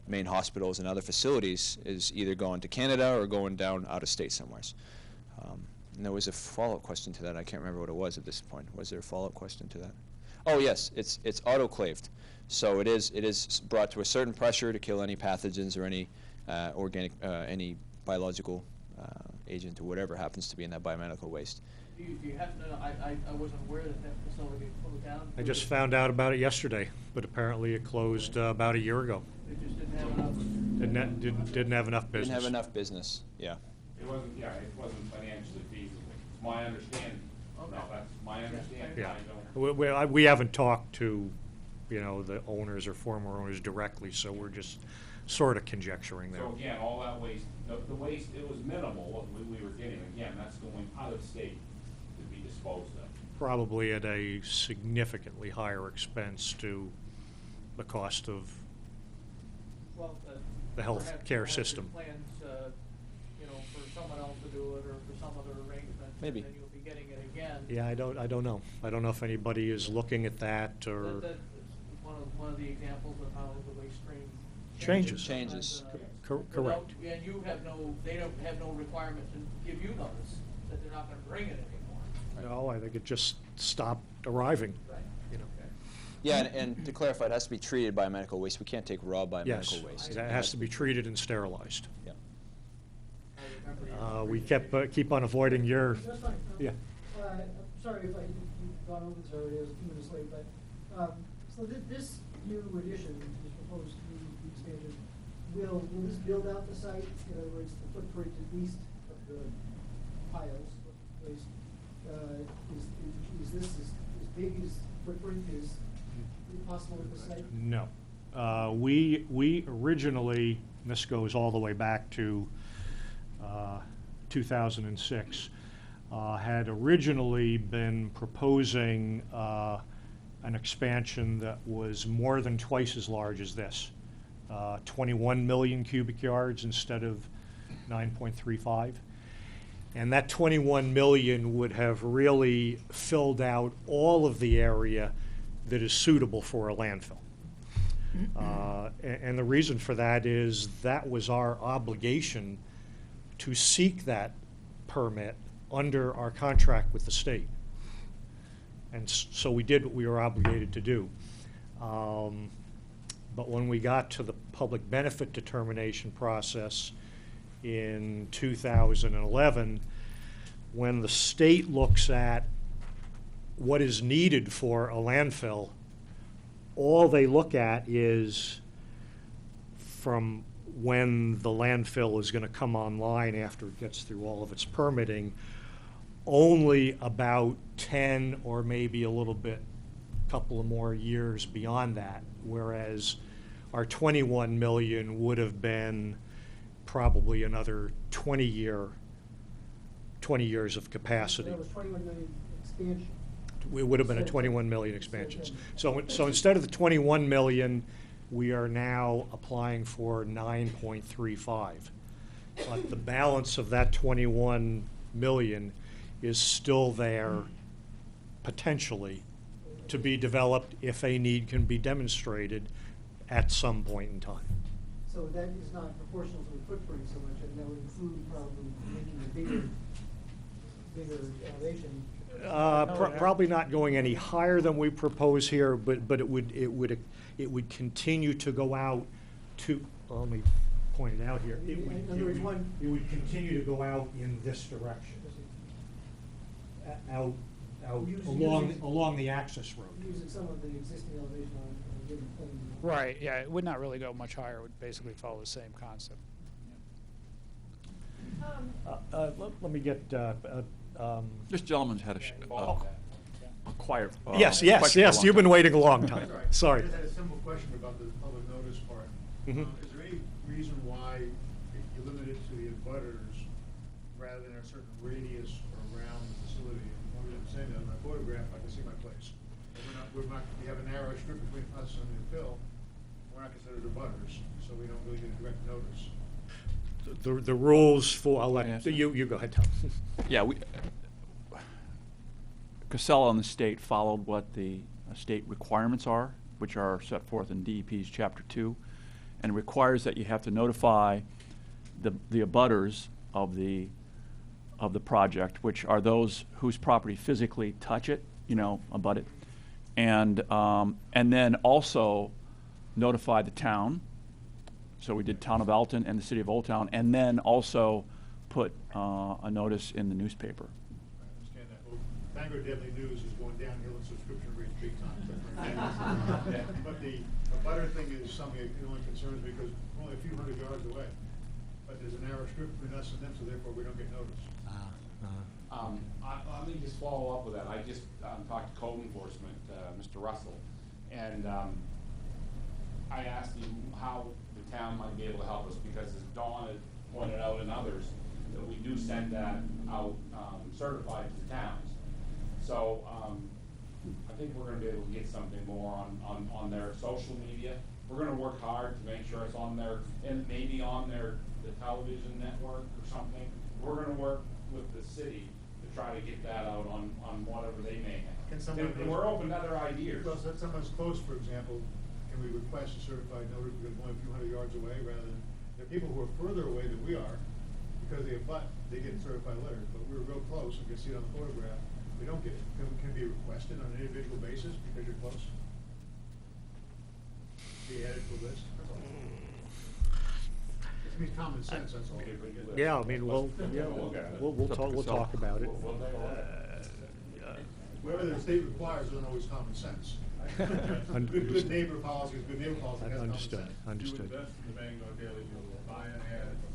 Speaker 12: main hospitals and other facilities is either going to Canada or going down out of state somewhere. And there was a follow-up question to that. I can't remember what it was at this point. Was there a follow-up question to that? Oh yes, it's autoclaved. So it is brought to a certain pressure to kill any pathogens or any organic, any biological agent or whatever happens to be in that biomedical waste.
Speaker 14: Do you happen to know, I wasn't aware that that facility closed down?
Speaker 1: I just found out about it yesterday, but apparently it closed about a year ago.
Speaker 14: They just didn't have enough?
Speaker 1: Didn't have enough business.
Speaker 12: Didn't have enough business, yeah.
Speaker 16: It wasn't financially feasible. It's my understanding.
Speaker 14: Okay.
Speaker 16: No, that's my understanding.
Speaker 1: Yeah.
Speaker 16: I don't.
Speaker 1: We haven't talked to, the owners or former owners directly, so we're just sort of conjecturing there.
Speaker 16: So again, all that waste, the waste, it was minimal, what we were getting. Again, that's going out of state to be disposed of.
Speaker 1: Probably at a significantly higher expense to the cost of
Speaker 14: Well,
Speaker 1: the health
Speaker 14: perhaps
Speaker 1: care
Speaker 14: you have
Speaker 1: system.
Speaker 14: Plans, for someone else to do it or for some other arrangement.
Speaker 12: Maybe.
Speaker 14: And then you'll be getting it again.
Speaker 1: Yeah, I don't know. I don't know if anybody is looking at that or
Speaker 14: That's one of the examples of how the waste stream
Speaker 1: changes.
Speaker 12: Changes.
Speaker 1: Correct.
Speaker 14: And you have they don't have no requirement to give you notice that they're not gonna bring it anymore.
Speaker 1: No, I think it just stopped arriving.
Speaker 14: Right.
Speaker 12: Yeah, and to clarify, it has to be treated by medical waste. We can't take raw biomedical
Speaker 1: Yes,
Speaker 12: waste.
Speaker 1: it has to be treated and sterilized.
Speaker 12: Yeah.
Speaker 1: We keep on avoiding your,
Speaker 5: That's fine.
Speaker 1: yeah.
Speaker 5: I'm sorry if you've gone over this already, I was a few minutes late, but, so this new addition, this proposed new expansion, will this build out the site? In other words, the footprint at least of the piles of waste, is this as big as footprint is possible with the site?
Speaker 1: No. We originally, and this goes all the way back to 2006, had originally been proposing an expansion that was more than twice as large as this, 21 million cubic yards instead of 9.35. And that 21 million would have really filled out all of the area that is suitable for a landfill. And the reason for that is that was our obligation to seek that permit under our contract with the state. And so we did what we were obligated to do. But when we got to the public benefit determination process in 2011, when the state looks at what is needed for a landfill, all they look at is from when the landfill is going to come online after it gets through all of its permitting, only about 10 or maybe a little bit, couple of more years beyond that, whereas our 21 million would have been probably another 20 years of capacity.
Speaker 5: That was 21 million expansion.
Speaker 1: It would have been a 21 million expansion. So instead of the 21 million, we are now applying for 9.35. But the balance of that 21 million is still there potentially to be developed if a need can be demonstrated at some point in time.
Speaker 5: So that is not proportional to the footprint so much, and that would include probably making a bigger elevation.
Speaker 1: Probably not going any higher than we propose here, but it would continue to go out to, let me point it out here. It would continue to go out in this direction. Out along the access road.
Speaker 5: Using some of the existing elevation on a given plane.
Speaker 2: Right, yeah, it would not really go much higher. It would basically follow the same concept.
Speaker 1: Let me get,
Speaker 4: This gentleman's had a quiet.
Speaker 1: Yes,
Speaker 4: question for a long
Speaker 1: you've been
Speaker 4: time.
Speaker 1: waiting a long time.
Speaker 14: That's right.
Speaker 1: Sorry.
Speaker 14: I just had a simple question about the public notice part.
Speaker 1: Mhm.
Speaker 14: Is there any reason why you limit it to the abutters rather than a certain radius around the facility? And one reason I'm saying that, in my photograph, I can see my place. But we have a narrow strip between us and the fill. We're not considered abutters, so we don't really get a direct notice.
Speaker 1: The rules for, I'll let,
Speaker 4: Yes.
Speaker 1: you go ahead, Tom.
Speaker 4: Yeah, Casella and the state followed what the state requirements are, which are set forth in DEP's Chapter 2, and requires that you have to notify the abutters of the project, which are those whose property physically touch it, abut it, and then also notify the town. So we did Town of Alton and the City of Old Town, and then also put a notice in the newspaper.
Speaker 14: I understand that. Well, Bangor Deadly News is going downhill in subscription rates big time. But the abutter thing is something that only concerns me because we're only a few hundred yards away. But there's a narrow strip between us and them, so therefore we don't get noticed.
Speaker 16: Let me just follow up with that. I just talked to code enforcement, Mr. Russell, and I asked him how the town might be able to help us, because as Dawn had pointed out and others, that we do send that out certified to the towns. So I think we're gonna be able to get something more on their social media. We're gonna work hard to make sure it's on their, and maybe on the television network or something. We're gonna work with the city to try to get that out on whatever they may
Speaker 14: Can
Speaker 16: have.
Speaker 14: someone-
Speaker 16: And we're open to other ideas.
Speaker 14: Well, so if someone's close, for example, can we request a certified notice because we're only a few hundred yards away rather than, there are people who are further away than we are because they abut, they get certified letters, but we're real close, you can see it on the photograph, we don't get it. Can it be requested on an individual basis because you're close? Be added to the list? That's all. It means common sense, that's all.
Speaker 1: Yeah, I mean, we'll talk about it.
Speaker 14: Whatever the state requires isn't always common sense. Good neighbor policy is good neighbor policy. That's common
Speaker 1: Understood,
Speaker 14: sense.
Speaker 1: understood.
Speaker 14: You invest in the Bangor Daily, you'll buy an ad from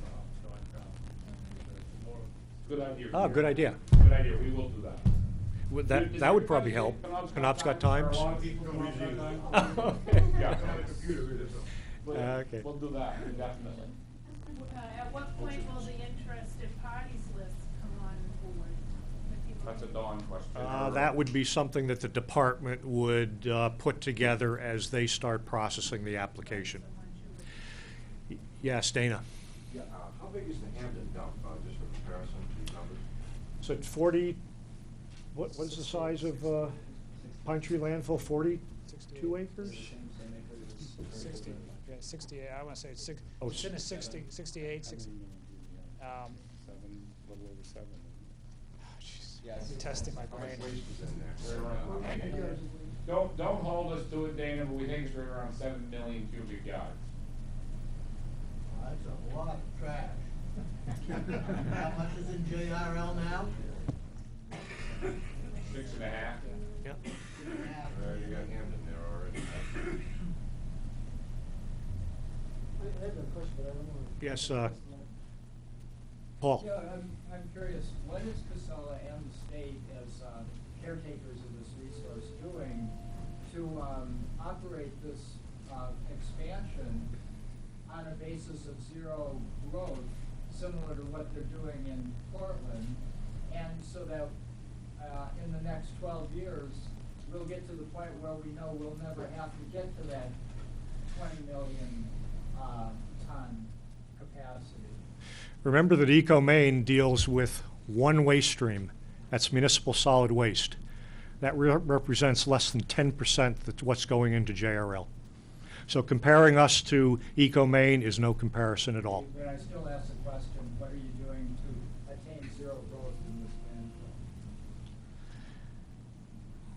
Speaker 16: Good idea.
Speaker 1: Oh, good idea.
Speaker 16: Good idea, we will do that.
Speaker 1: That would probably help. Penobscot Times?
Speaker 16: Are a lot of people from Penobscot Times?
Speaker 1: Okay.
Speaker 16: Yeah.
Speaker 14: On a computer, it is.
Speaker 1: Okay.
Speaker 16: We'll do that, definitely.
Speaker 3: At what point will the interested parties list come on board?
Speaker 16: That's a Dawn question.
Speaker 1: That would be something that the department would put together as they start processing the application. Yes, Dana.
Speaker 17: Yeah, how big is the Hampton dump, just for comparison to these numbers?
Speaker 1: So it's 40, what is the size of Pine Tree landfill, 42 acres?
Speaker 2: 60, yeah, 68, I want to say it's six,
Speaker 1: Oh,
Speaker 2: it's in the 60, 68, 60.
Speaker 17: A little over 7.
Speaker 2: You're testing my brain.
Speaker 16: Don't hold us to it, Dana, but we think it's right around 7 million cubic yards.
Speaker 10: That's a lot of trash. How much is in JRL now?
Speaker 16: 6.5.
Speaker 1: Yeah.
Speaker 17: You got Hampton there already.
Speaker 5: I have a question, but I don't want to.
Speaker 1: Yes, Paul.
Speaker 13: Yeah, I'm curious, what is Casella and the state as caretakers of this resource doing to operate this expansion on a basis of zero growth, similar to what they're doing in Portland, and so that in the next 12 years, we'll get to the point where we know we'll never have to get to that 20 million ton capacity.
Speaker 1: Remember that Eco-Maine deals with one waste stream. That's municipal solid waste. That represents less than 10% of what's going into JRL. So comparing us to Eco-Maine is no comparison at all.
Speaker 13: But I still ask the question, what are you doing to attain zero growth in this landfill?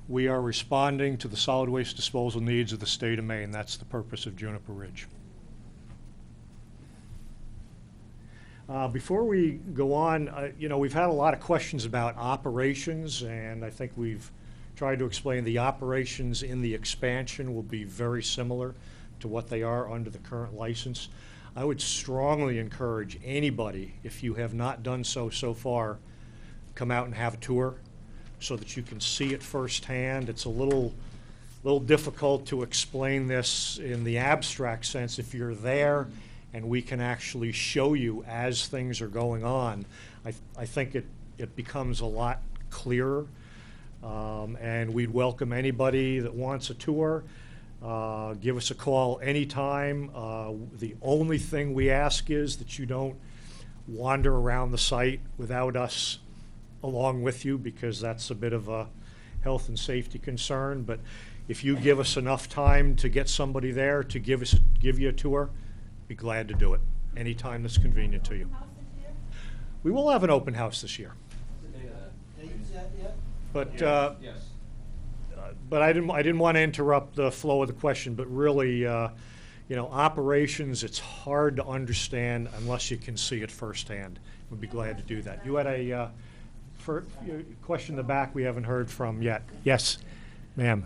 Speaker 1: We are responding to the solid waste disposal needs of the state of Maine. That's the purpose of Juniper Ridge. Before we go on, we've had a lot of questions about operations, and I think we've tried to explain the operations in the expansion will be very similar to what they are under the current license. I would strongly encourage anybody, if you have not done so far, come out and have a tour so that you can see it firsthand. It's a little difficult to explain this in the abstract sense. If you're there and we can actually show you as things are going on, I think it becomes a lot clearer. And we'd welcome anybody that wants a tour. Give us a call anytime. The only thing we ask is that you don't wander around the site without us along with you, because that's a bit of a health and safety concern. But if you give us enough time to get somebody there to give you a tour, be glad to do it anytime that's convenient to you. We will have an open house this year. But
Speaker 15: Yes.
Speaker 1: but I didn't want to interrupt the flow of the question. But really, you know, operations, it's hard to understand unless you can see it firsthand. We'd be glad to do that. You had a question in the back we haven't heard from yet. Yes, ma'am.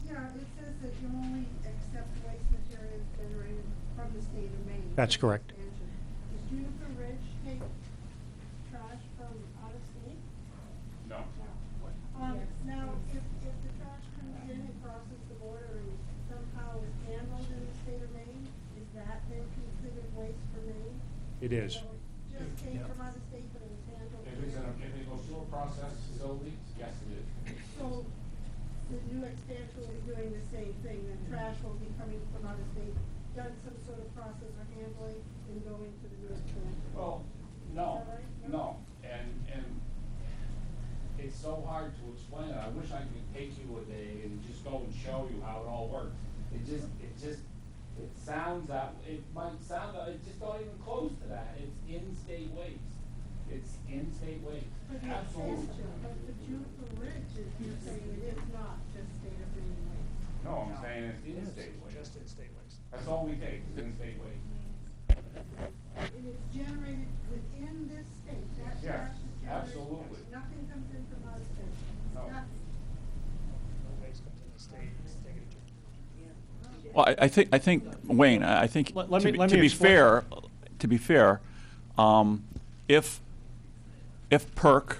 Speaker 3: Yeah, it says that you only accept waste materials generated from the state of Maine.
Speaker 1: That's correct.
Speaker 3: Does Juniper Ridge take trash from out of state?
Speaker 16: No.
Speaker 3: Now, if the trash comes in and crosses the border and somehow is handled in the state of Maine, is that then considered waste for Maine?
Speaker 1: It is.
Speaker 3: So it just came from out of state, but it was handled.
Speaker 16: If it goes through a process facility, yes, it is.
Speaker 3: So the new expansion will be doing the same thing, the trash will be coming from out of state, done some sort of process or handling and going to the new expansion.
Speaker 16: Well, no, no, and it's so hard to explain it. I wish I could take you a day and just go and show you how it all works. It sounds that, it might sound that, it just don't even close to that. It's in-state waste. It's in-state waste.
Speaker 3: But the
Speaker 16: Absolutely.
Speaker 3: expansion, but the Juniper Ridge, you're saying it is not just state of Maine waste.
Speaker 16: No, I'm saying it's in-state waste.
Speaker 2: Just in-state waste.
Speaker 16: That's all we take, is in-state waste.
Speaker 3: And it's generated within this state, that
Speaker 16: Yes,
Speaker 3: trash is generated.
Speaker 16: absolutely.
Speaker 3: Nothing comes in from out of state.
Speaker 16: No.
Speaker 3: Nothing.
Speaker 2: No waste comes in the state, it's taken to.
Speaker 4: Well, I think, Wayne, I think,
Speaker 1: Let me
Speaker 4: to be
Speaker 1: explain.
Speaker 4: fair, if PERC,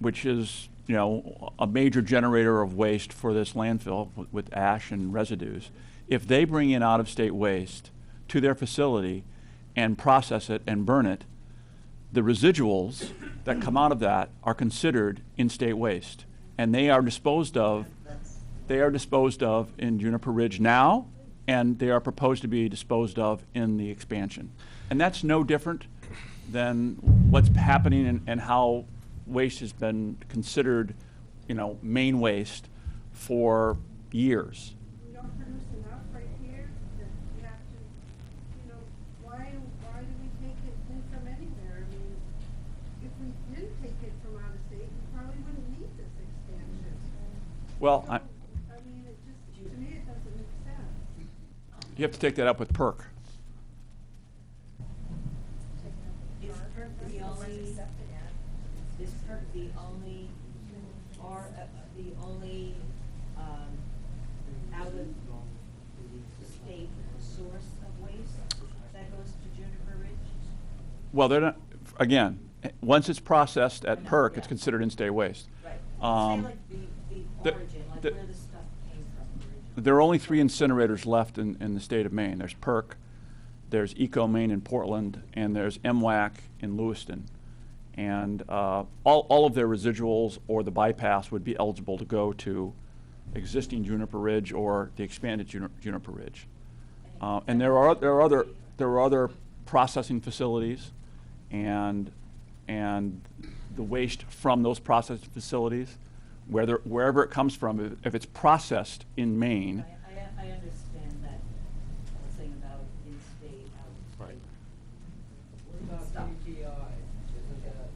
Speaker 4: which is, you know, a major generator of waste for this landfill with ash and residues, if they bring in out-of-state waste to their facility and process it and burn it, the residuals that come out of that are considered in-state waste, and they are disposed of. They are disposed of in Juniper Ridge now, and they are proposed to be disposed of in the expansion. And that's no different than what's happening and how waste has been considered, you know, main waste for years.
Speaker 3: We don't produce enough right here that we have to, you know, why do we take it in from anywhere? I mean, if we didn't take it from out of state, we probably wouldn't need this expansion.
Speaker 4: Well,
Speaker 3: I mean, it just, to me, it doesn't make sense.
Speaker 4: you have to take that up with PERC.
Speaker 18: Is PERC the only, is PERC the only, or the only, out of state source of waste that goes to Juniper Ridge?
Speaker 4: Well, they're not, again, once it's processed at PERC, it's considered in-state waste.
Speaker 18: Right.
Speaker 4: Um,
Speaker 18: Say like
Speaker 4: the-
Speaker 18: the origin, like
Speaker 4: the-
Speaker 18: where the stuff came from originally.
Speaker 4: There are only 3 incinerators left in the state of Maine. There's PERC, there's Eco Maine in Portland, and there's MWAC in Lewiston. And all of their residuals or the bypass would be eligible to go to existing Juniper Ridge or the expanded Juniper Ridge. And there are other processing facilities, and the waste from those processing facilities, wherever it comes from, if it's processed in Maine.
Speaker 18: I understand that thing about in-state, out-of-state.
Speaker 1: Right.
Speaker 5: What about
Speaker 18: Stuff.
Speaker 5: PTI? Isn't that,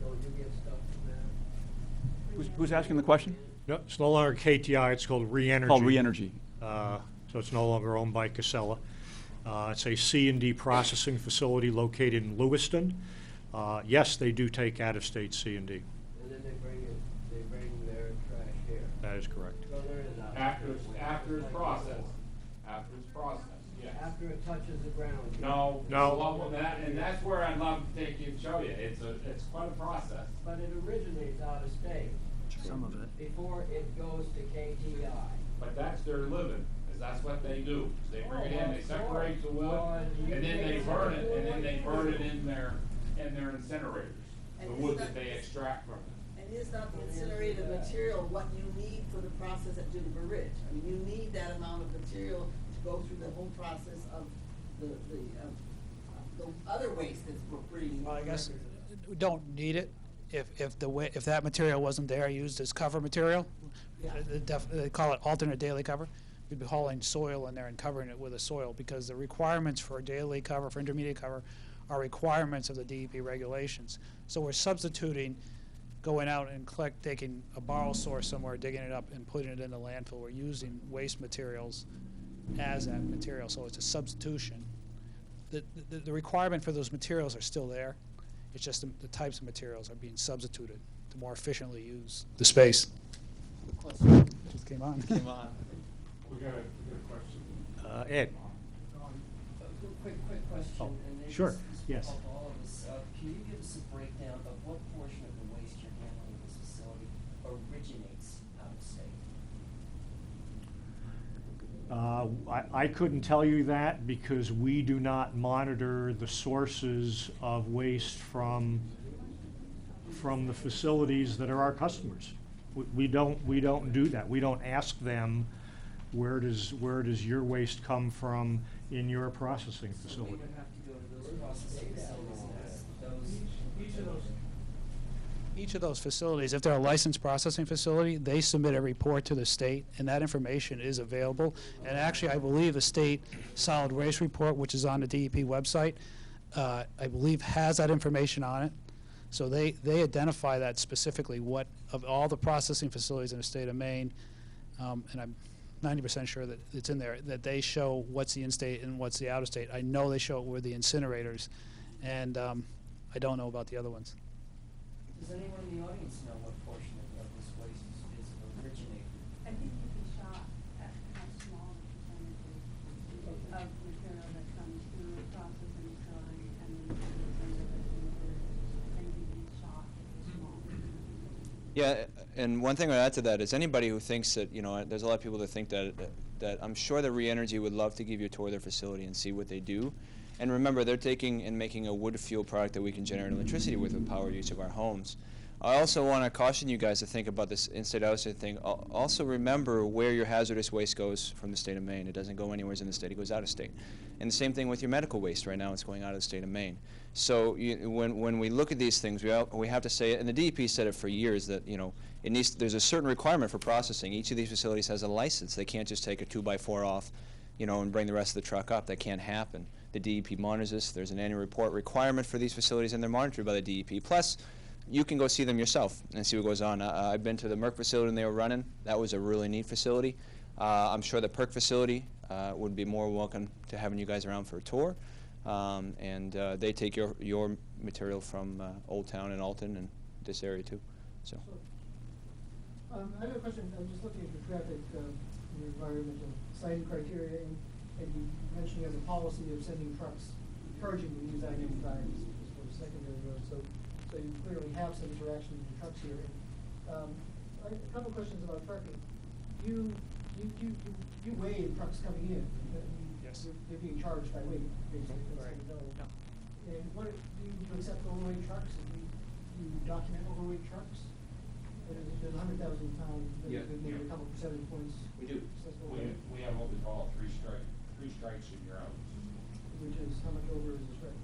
Speaker 5: don't you get stuff from that?
Speaker 4: Who's asking the question?
Speaker 1: No, it's no longer KTI, it's called Re-Energy.
Speaker 4: Called Re-Energy.
Speaker 1: So it's no longer owned by Casella. It's a C&D processing facility located in Lewiston. Yes, they do take out-of-state C&D.
Speaker 5: And then they bring their trash here.
Speaker 1: That is correct.
Speaker 5: So there is a.
Speaker 16: After it's processed, yes.
Speaker 13: after it touches the ground?
Speaker 16: No.
Speaker 1: No.
Speaker 16: Well, and that's where I'd love to take you and show you. It's quite a process.
Speaker 13: But it originates out of state.
Speaker 2: Some of it.
Speaker 13: Before it goes to KTI.
Speaker 16: But that's their living, is that's what they do. They bring it in, they separate the wood,
Speaker 13: Well,
Speaker 16: and then they burn it, and then they burn it in their incinerators, the wood that they extract from it.
Speaker 6: And is not the incinerated material what you need for the process at Juniper Ridge? I mean, you need that amount of material to go through the whole process of the other waste that's bringing.
Speaker 2: Well, I guess we don't need it if that material wasn't there, used as cover material.
Speaker 6: Yeah.
Speaker 2: They call it alternate daily cover. We'd be hauling soil in there and covering it with a soil, because the requirements for daily cover, for intermediate cover, are requirements of the DEP regulations. So we're substituting going out and taking a borrow source somewhere, digging it up and putting it in the landfill. We're using waste materials as that material, so it's a substitution. The requirement for those materials are still there. It's just the types of materials are being substituted to more efficiently use the space. Just came on.
Speaker 12: Came on.
Speaker 14: We got a question.
Speaker 19: Ed?
Speaker 20: Quick question.
Speaker 19: Oh,
Speaker 20: and maybe
Speaker 19: sure.
Speaker 20: this
Speaker 19: Yes.
Speaker 20: will help all of us. Can you give us a breakdown of what portion of the waste you're handling in this facility originates out of state?
Speaker 1: I couldn't tell you that because we do not monitor the sources of waste from the facilities that are our customers. We don't do that. We don't ask them, where does your waste come from in your processing
Speaker 20: So
Speaker 1: facility?
Speaker 20: we would have to go to those processing facilities and ask those.
Speaker 2: Each of those facilities, if they're a licensed processing facility, they submit a report to the state, and that information is available. And actually, I believe the state solid waste report, which is on the DEP website, I believe has that information on it. So they identify that specifically, what of all the processing facilities in the state of Maine, and I'm 90% sure that it's in there, that they show what's the in-state and what's the out-of-state. I know they show it with the incinerators, and I don't know about the other ones.
Speaker 20: Does anyone in the audience know what portion of this waste is originating?
Speaker 3: I think you can shot at how small the percentage is of material that comes through a processing facility and then you can shot at small.
Speaker 12: Yeah, and one thing I'd add to that is anybody who thinks that, there's a lot of people that think that I'm sure that Reenergy would love to give you a tour of their facility and see what they do. And remember, they're taking and making a wood fuel product that we can generate electricity with power use of our homes. I also want to caution you guys to think about this in-state, out-of-state thing. Also remember where your hazardous waste goes from the state of Maine. It doesn't go anywhere in the state, it goes out of state. And the same thing with your medical waste. Right now it's going out of the state of Maine. So when we look at these things, we have to say it, and the DEP said it for years, that there's a certain requirement for processing. Each of these facilities has a license. They can't just take a 2x4 off, and bring the rest of the truck up. That can't happen. The DEP monitors this. There's an annual report requirement for these facilities, and they're monitored by the DEP. Plus, you can go see them yourself and see what goes on. I've been to the Merck facility when they were running. That was a really neat facility. I'm sure the Perk facility would be more welcome to having you guys around for a tour. And they take your material from Old Town and Alton and this area too. So.
Speaker 5: I have a question. I'm just looking at the traffic environmental siting criteria, and you mentioned you have a policy of sending trucks, encouraging them to use I-95 as for secondary roads. So you clearly have some interaction with the trucks here. And, a couple questions about parking. You weigh trucks coming in.
Speaker 2: Yes.
Speaker 5: They're being charged by weight, basically.
Speaker 2: Right.
Speaker 5: And what do you accept overweight trucks? Do you document overweight trucks? There's 100,000 pounds,
Speaker 16: Yeah,
Speaker 5: maybe
Speaker 16: yeah.
Speaker 5: a couple percentage points.
Speaker 16: We do. We have what we call three strikes in your house.
Speaker 5: Which is, how much over is the strike?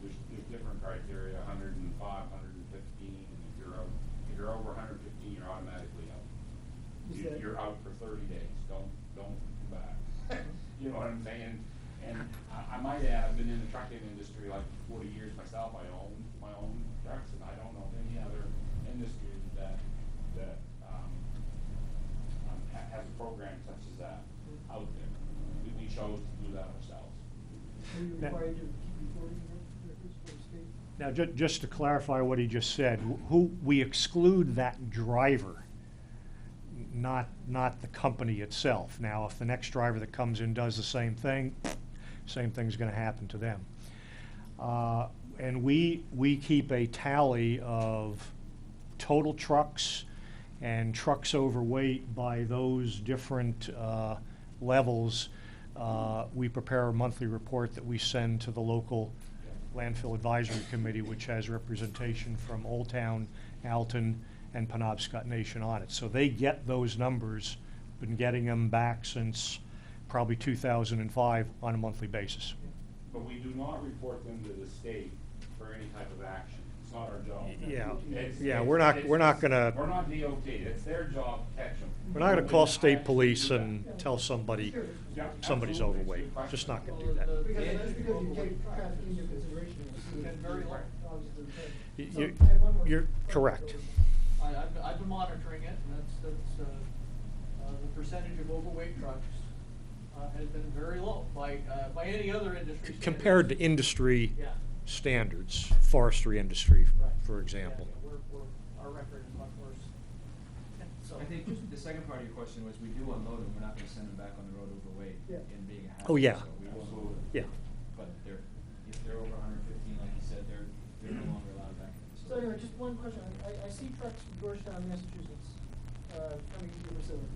Speaker 16: There's different criteria, 105, 115, and if you're over 115, you're automatically out. You're out for 30 days. Don't come back. You know what I'm saying? And I might add, I've been in the trucking industry like 40 years myself. I own my own trucks, and I don't know of any other industry that has a program such as that out there. We chose to do that ourselves.
Speaker 5: Are you required to keep recording records for the state?
Speaker 1: Now, just to clarify what he just said, who we exclude that driver. not the company itself. Now, if the next driver that comes in does the same thing's going to happen to them. And we keep a tally of total trucks and trucks overweight by those different levels. We prepare a monthly report that we send to the local landfill advisory committee, which has representation from Old Town, Alton, and Penobscot Nation on it. So they get those numbers, been getting them back since probably 2005 on a monthly basis.
Speaker 16: But we do not report them to the state for any type of action. It's not our job.
Speaker 1: We're not gonna.
Speaker 16: We're not DOT. It's their job to catch them.
Speaker 1: We're not gonna call state police and tell somebody somebody's
Speaker 16: Absolutely.
Speaker 1: overweight. Just not gonna do that.
Speaker 5: Because that's because you take traffic into consideration, it's been very long, obviously. So
Speaker 1: You-
Speaker 5: I have one more
Speaker 1: you're
Speaker 5: question.
Speaker 1: correct.
Speaker 5: I've been monitoring it, and the percentage of overweight trucks has been very low by any other industry.
Speaker 1: Compared to industry
Speaker 5: Yeah.
Speaker 1: standards, forestry industry,
Speaker 5: Right.
Speaker 1: for example.
Speaker 5: Our record is much worse. So-
Speaker 12: I think the second part of your question was, we do unload them, we're not gonna send them back on the road overweight
Speaker 5: Yeah.
Speaker 12: and being a hazard.
Speaker 1: Oh, yeah.
Speaker 12: So we won't load them.
Speaker 1: Yeah.
Speaker 12: But if they're over 115, like you said, they're no longer allowed back in the
Speaker 5: So
Speaker 12: facility.
Speaker 5: anyway, just one question. I see trucks from Georgetown, Massachusetts, coming to the facility.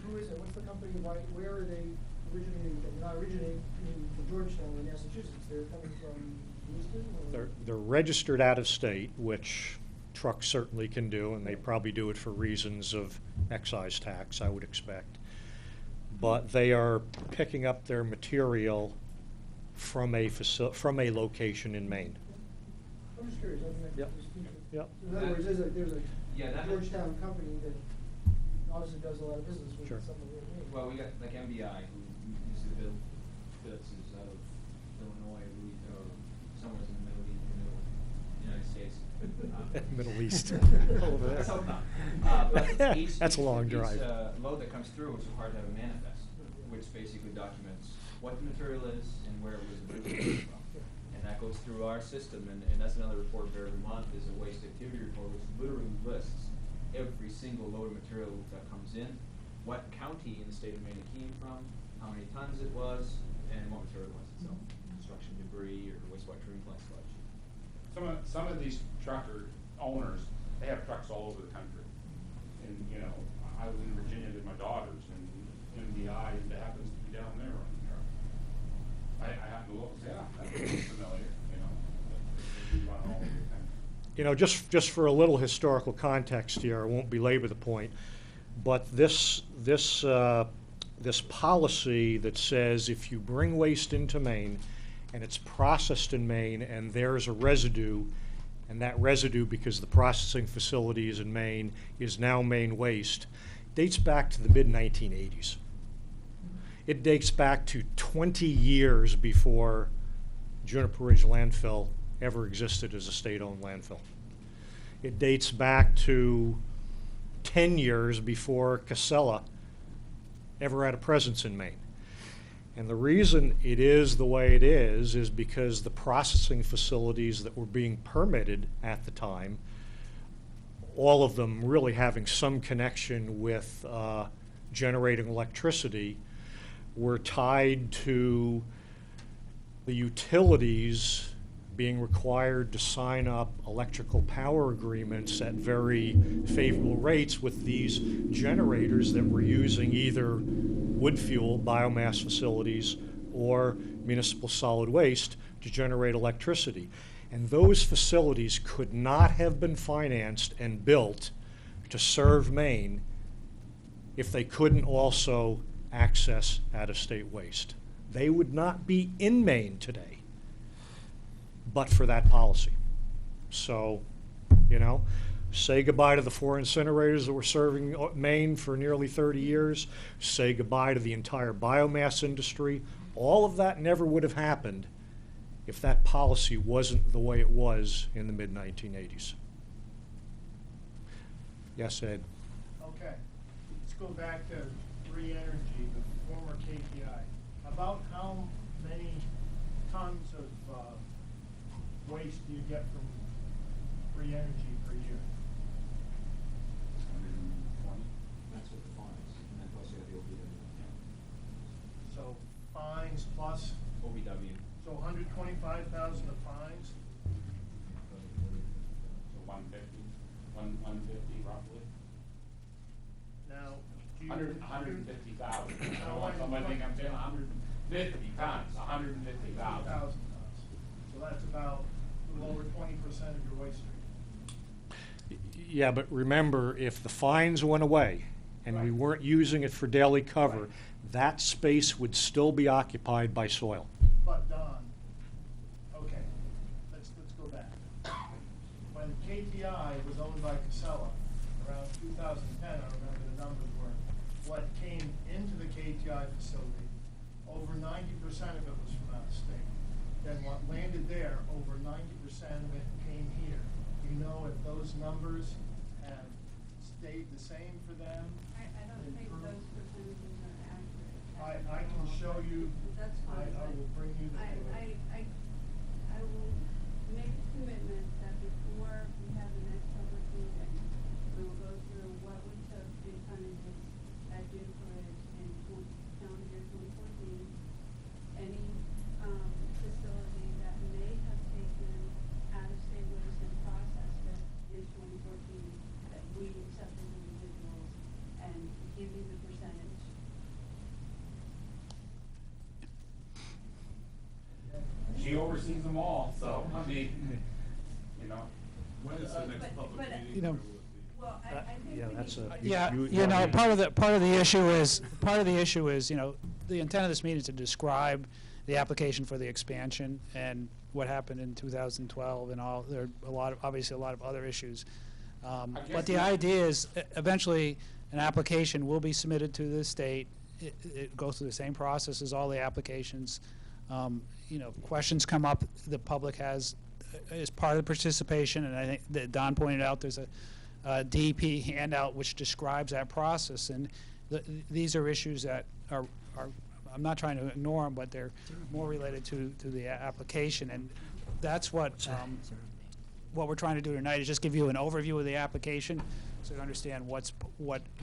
Speaker 5: Who is it? What's the company? Where are they originating? They're not originating from Georgetown or Massachusetts. They're coming from Houston or?
Speaker 1: They're registered out of state, which trucks certainly can do, and they probably do it for reasons of excise tax, I would expect. But they are picking up their material from a location in Maine.
Speaker 5: I'm just curious. I mean,
Speaker 1: Yep. Yep.
Speaker 5: In other words, there's
Speaker 12: Yeah,
Speaker 5: a
Speaker 12: that-
Speaker 5: Georgetown company that obviously does a lot of business with
Speaker 1: Sure.
Speaker 5: something like me.
Speaker 12: Well, we got like MBI, who used to build is out of Illinois, or somewhere in the middle United States.
Speaker 1: Middle East.
Speaker 12: Over there. But each,
Speaker 1: That's a long
Speaker 12: each,
Speaker 1: drive.
Speaker 12: load that comes through is required to have a manifest, which basically documents what the material is and where it was originated from. And that goes through our system, and that's another report for every month, is a waste activity report, which literally lists every single load of material that comes in, what county in the state of Maine it came from, how many tons it was, and what material it was itself. Construction debris or wastewater treatment plant sludge.
Speaker 16: Some of these trucker owners, they have trucks all over the country. And, I was in Virginia with my daughters, and MDI happens to be down there on the truck. I happen to look and say, that's familiar, but they do run all over the country.
Speaker 1: Just for a little historical context here, I won't belabor the point, but this policy that says if you bring waste into Maine and it's processed in Maine and there's a residue, and that residue, because the processing facility is in Maine, is now Maine waste, dates back to the mid-1980s. It dates back to 20 years before Juniper Ridge Landfill ever existed as a state-owned landfill. It dates back to 10 years before Casella ever had a presence in Maine. And the reason it is the way it is because the processing facilities that were being permitted at the time, all of them really having some connection with generating electricity, were tied to the utilities being required to sign up electrical power agreements at very favorable rates with these generators that were using either wood fuel, biomass facilities, or municipal solid waste to generate electricity. And those facilities could not have been financed and built to serve Maine if they couldn't also access out-of-state waste. They would not be in Maine today but for that policy. So, say goodbye to the 4 incinerators that were serving Maine for nearly 30 years, say goodbye to the entire biomass industry. All of that never would have happened if that policy wasn't the way it was in the mid-1980s. Yes, Ed?
Speaker 14: Okay, let's go back to Free Energy, the former KPI. About how many tons of waste do you get from Free Energy per year?
Speaker 16: 120.
Speaker 14: 5,000 of fines?
Speaker 16: So 150 roughly.
Speaker 14: Now, do you?
Speaker 16: 150,000. I don't want somebody to think I'm saying 150 tons, 150,000.
Speaker 14: 50,000 tons. So that's about a little over 20% of your waste stream.
Speaker 1: Yeah, but remember, if the fines went away and we weren't using it for daily cover, that space would still be occupied by soil.
Speaker 14: But Don, okay, let's go back. When KTI was owned by Casella, around 2010, I remember the numbers were, what came into the KTI facility, over 90% of it was from out of state. Then what landed there, over 90% of it came here. Do you know if those numbers have stayed the same for them?
Speaker 3: I don't think those percentages are accurate.
Speaker 14: I can show you.
Speaker 3: That's fine.
Speaker 14: I will bring you the.
Speaker 3: I will make a commitment that before we have the next public meeting, we will go through what we took in tonnages at June Bridge in calendar year 2014. Any facility that may have taken out-of-state waste and processed it in 2014, that we accept as individuals and give you the percentage.
Speaker 16: She oversees them all, so, I mean, you know.
Speaker 14: When is the next public meeting?
Speaker 2: You know,
Speaker 3: Well, I think
Speaker 1: Yeah,
Speaker 3: we
Speaker 1: that's
Speaker 3: need
Speaker 1: a.
Speaker 2: yeah, you know, part of the issue is, you know, the intent of this meeting is to describe the application for the expansion and what happened in 2012 and all. There are obviously a lot of other issues. But the idea is eventually an application will be submitted to the state. It goes through the same process as all the applications. You know, questions come up, the public has, as part of the participation, and I think that Don pointed out there's a DEP handout which describes that process, and these are issues that are, I'm not trying to ignore them, but they're more related to the application, and that's what we're trying to do tonight is just give you an overview of the application so you understand what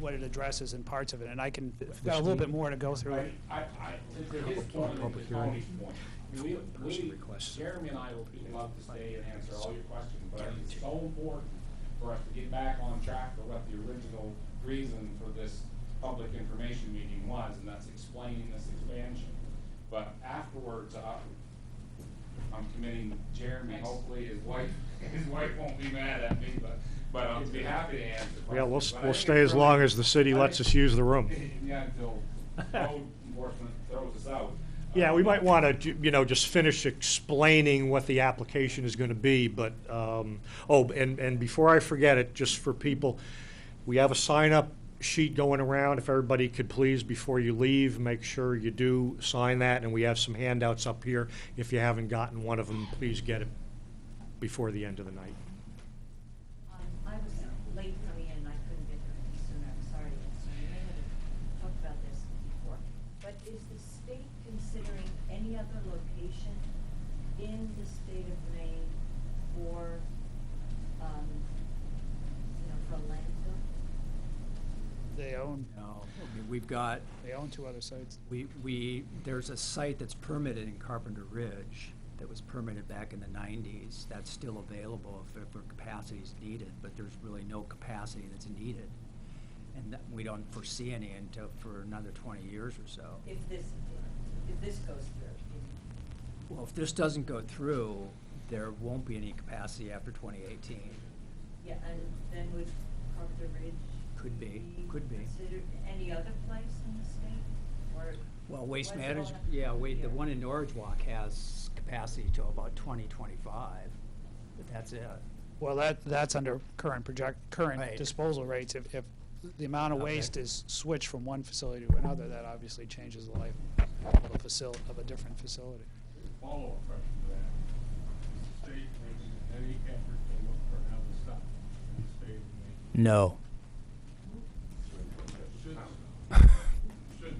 Speaker 2: it addresses and parts of it, and I've got a little bit more to go through.
Speaker 16: To his point, and to Tony's point, Jeremy and I would love to stay and answer all your questions, but I think it's so important for us to get back on track for what the original reason for this public information meeting was, and that's explaining this expansion. But afterwards, I'm committing Jeremy, hopefully his wife won't be mad at me, but I'll be happy to answer questions.
Speaker 1: Yeah, we'll
Speaker 16: But I think
Speaker 1: stay as
Speaker 16: really-
Speaker 1: long as the city lets us use the room.
Speaker 16: Yeah, until code enforcement throws us out.
Speaker 1: Yeah, we might want to, you know, just finish explaining what the application is going to be, but, and before I forget it, just for people, we have a sign-up sheet going around. If everybody could please, before you leave, make sure you do sign that, and we have some handouts up here. If you haven't gotten one of them, please get it before the end of the night.
Speaker 18: I was late coming in, and I couldn't get there any sooner, I'm sorry, so you may have talked about this before. But is the state considering any other location in the state of Maine for, for a landfill?
Speaker 2: They own,
Speaker 19: No, I mean, we've got,
Speaker 2: they own 2 other sites.
Speaker 19: there's a site that's permitted in Carpenter Ridge that was permitted back in the 90s. That's still available if capacity is needed, but there's really no capacity that's needed. And we don't foresee any until for another 20 years or so.
Speaker 18: If this goes through?
Speaker 19: Well, if this doesn't go through, there won't be any capacity after 2018.
Speaker 18: Yeah, and then would Carpenter Ridge?
Speaker 19: Could be.
Speaker 18: Considered any other place in the state? Or
Speaker 19: Well, Waste
Speaker 18: was it
Speaker 19: Management,
Speaker 18: all-
Speaker 19: yeah, the one in Norwich Walk has capacity till about 2025, but that's it.
Speaker 2: Well, that's under current
Speaker 19: Right.
Speaker 2: disposal rates. If the amount of
Speaker 19: Okay.
Speaker 2: waste is switched from one facility to another, that obviously changes the life of a different facility.
Speaker 14: Follow-up question to that. State making any effort to look for another stop in the state of Maine?
Speaker 19: No.
Speaker 14: Should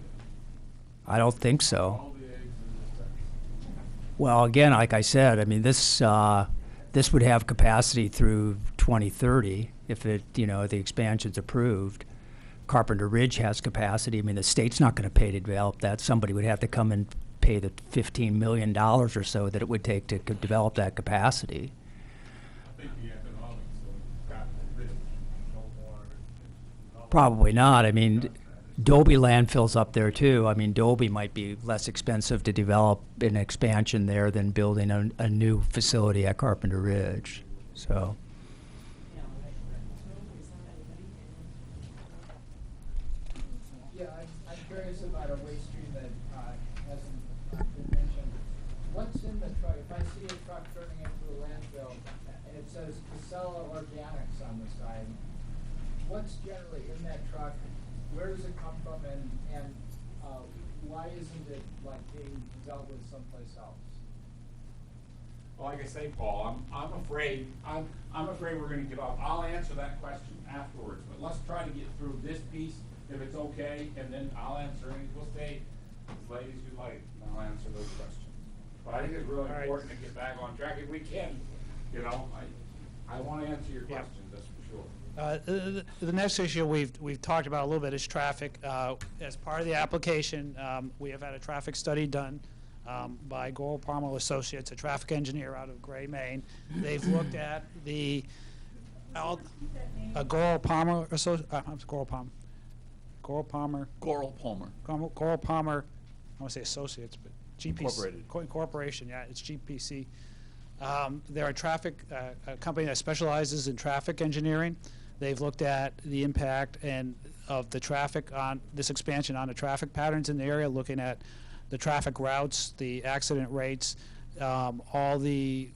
Speaker 19: I don't think so.
Speaker 14: all the eggs in this basket?
Speaker 19: Well, again, like I said, I mean, this would have capacity through 2030 if the expansion's approved. Carpenter Ridge has capacity. I mean, the state's not going to pay to develop that. Somebody would have to come and pay pay the $15 million or so that it would take to develop that capacity.
Speaker 14: I think the economics of Capitol Ridge, no more.
Speaker 19: Probably not. I mean, Dobie landfill's up there too. I mean, Dobie might be less expensive to develop an expansion there than building a new facility at Carpenter Ridge. So.
Speaker 13: Yeah, I'm curious about a waste stream that hasn't been mentioned. What's in the truck? If I see a truck turning into a landfill and it says Casella Organics on the side, what's generally in that truck? Where does it come from, and why isn't it like being dealt with someplace else?
Speaker 16: Well, like I say, Paul, I'm afraid we're going to give up. I'll answer that question afterwards, but let's try to get through this piece, if it's okay, and then I'll answer any. We'll stay as late as you like, and I'll answer those questions. But I think it's really important to get back on track if we can. You know, I want to answer your questions, that's for sure.
Speaker 2: The next issue we've talked about a little bit is traffic. As part of the application, we have had a traffic study done by Goral Palmer Associates, a traffic engineer out of Gray, Maine. They've looked at the Goral Palmer I want to say Associates, but GPC Corporation. Yeah, it's GPC. They're a company that specializes in traffic engineering. They've looked at the impact of the traffic on this expansion on the traffic patterns in the area, looking at the traffic routes, the accident rates, all the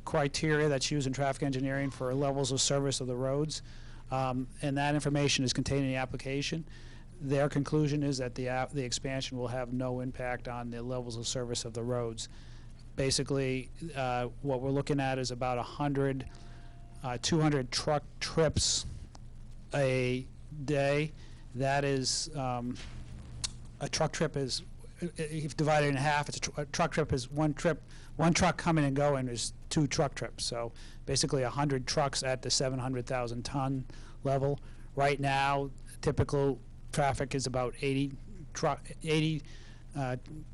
Speaker 2: criteria that's used in traffic engineering for levels of service of the roads, and that information is contained in the application. Their conclusion is that the expansion will have no impact on the levels of service of the roads. Basically, what we're looking at is about 200 truck trips a day. That is, a truck trip is, if divided in half, a truck trip is one truck coming and going is 2 truck trips. So basically 100 trucks at the 700,000 ton level. Right now, typical traffic is about 80